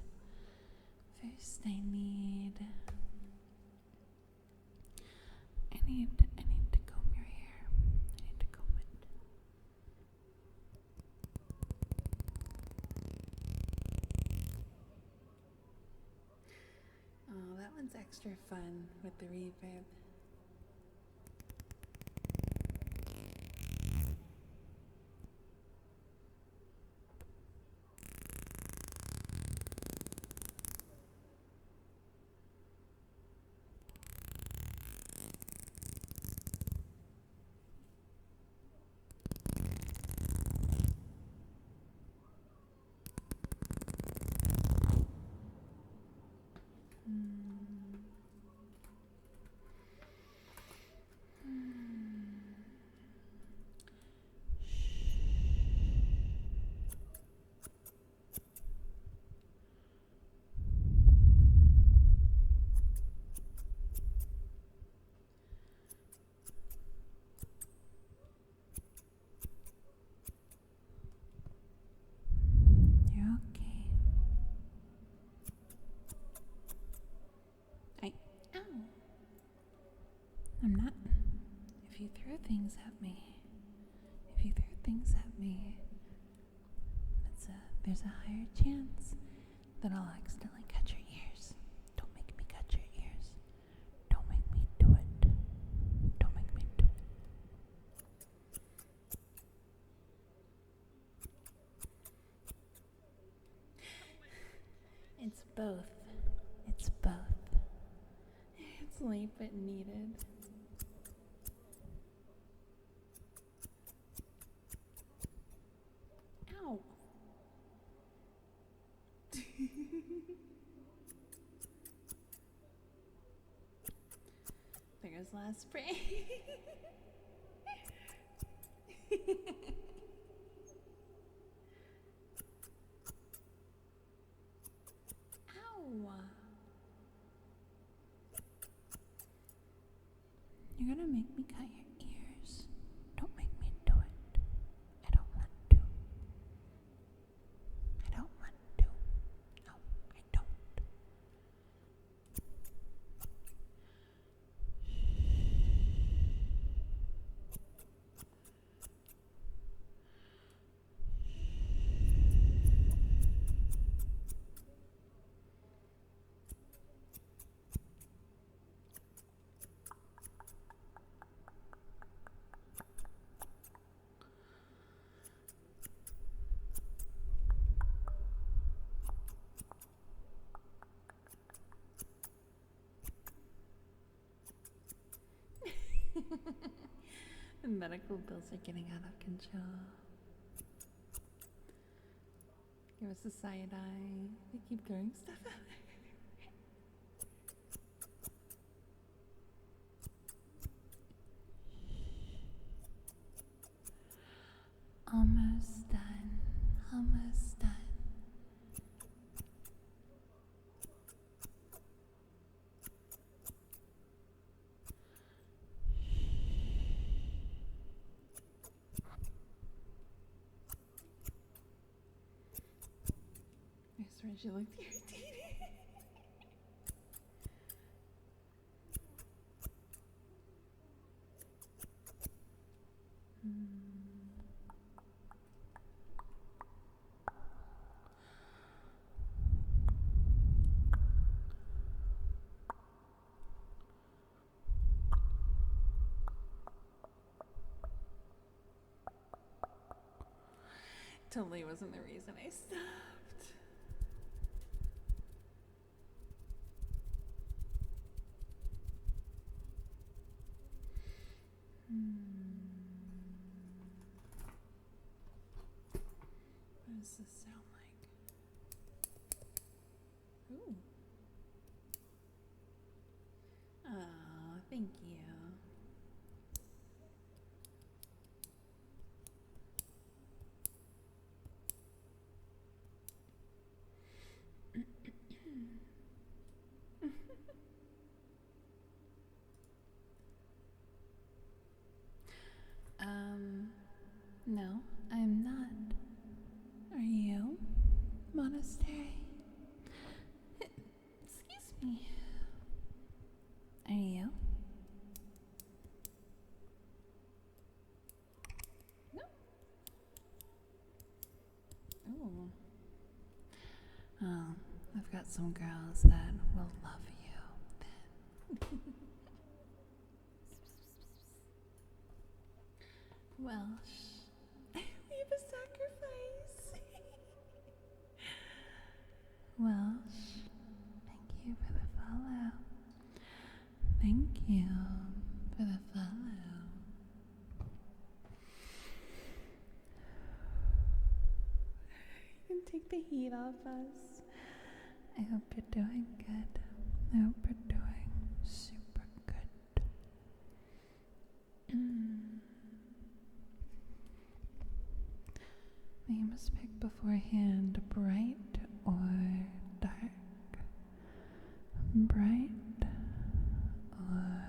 I need to comb your hair. I need to comb it. Oh, that one's extra fun with the reverb. I'm not. If you throw things at me, there's a higher chance that I'll accidentally cut your ears. Don't make me cut your ears. Don't make me do it. Don't make me do it. It's both. It's both. It's late but needed. Ow. There's last spray. Ow. You're gonna make me cut your ears. Don't make me do it. I don't want to. I don't want to. No, I don't. The medical bills are getting out of control. Give us a side eye. They keep throwing stuff at me. Almost done. Almost done. I swear she looked irritated. Totally wasn't the reason I stopped. What does this sound like? Ooh. Thank you. No, I'm not. Are you? Monastery? Excuse me. Are you? No. Ooh. Oh, I've got some girls that will love you. Welsh. We have a sacrifice. Welsh. Thank you for the follow. Thank you for the follow. You can take the heat off us. I hope you're doing good. I hope you're doing super good. You must pick beforehand, bright or dark. Bright or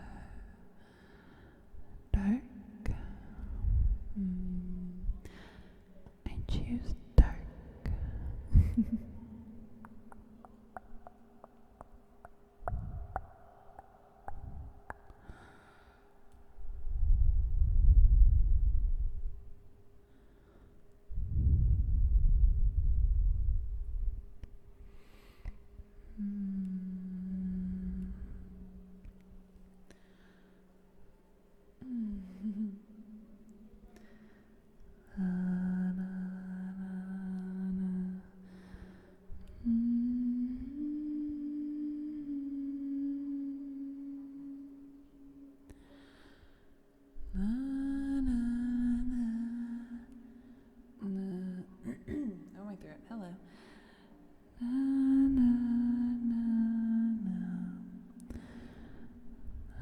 dark. I choose dark.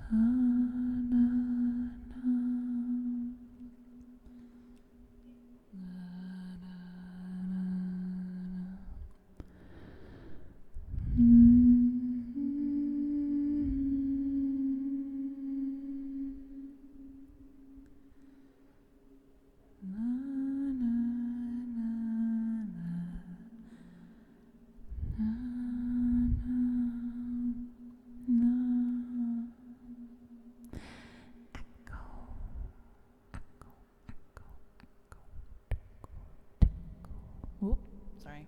Oh, my throat. Hello. Whoop, sorry.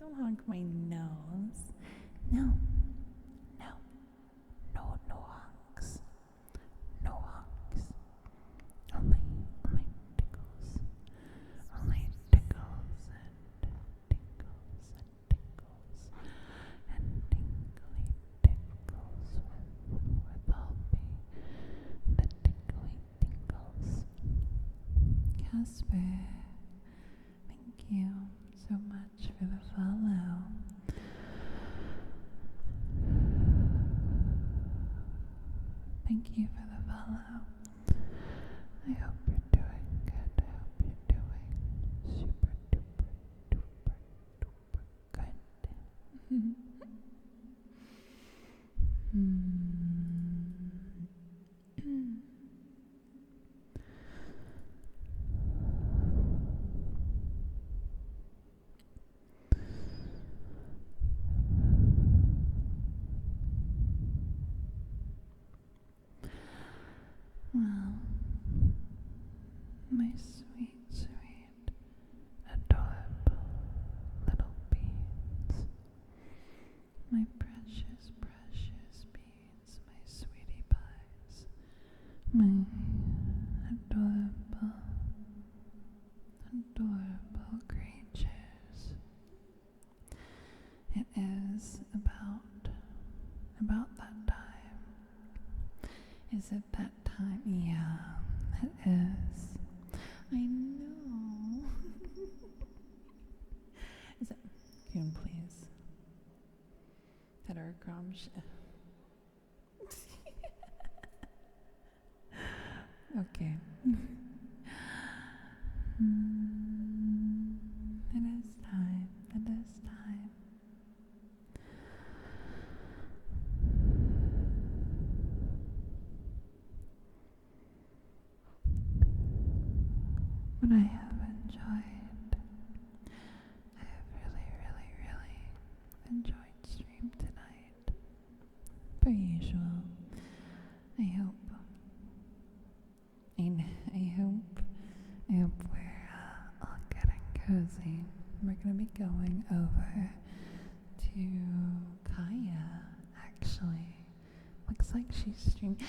Don't honk my nose. No. No. No, no honks. No honks. Only tickles. Only tickles and tickles and tickles and tingly tickles with all the tickly tingles. Casper, thank you so much for the follow. Thank you for the follow. I hope you're doing good. I hope you're doing super duper duper duper good. Well, my sweet, sweet, adorable little beans, my precious, precious beans, my sweetie pies, my adorable, adorable creatures. It is about that time. Is it that time? Yeah, it is. I know. Is it? Can please? That our grumsh. Okay. It is time. It is time. But I have enjoyed. I have really, really, really enjoyed stream tonight. Per usual. I hope. I hope we're all getting cozy. We're gonna be going over to Kaya. Actually, looks like she's streaming.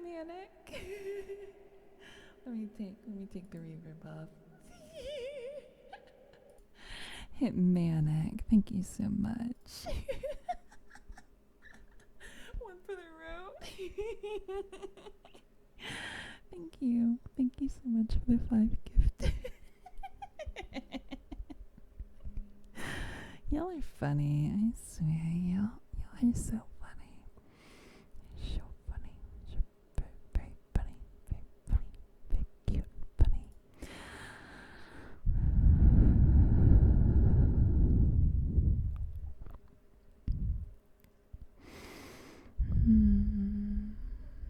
Manic. Let me take the reverb off. Hit Manic. Thank you so much. One for the road. Thank you. Thank you so much for the 5 gift. Y'all are funny. I swear, y'all are so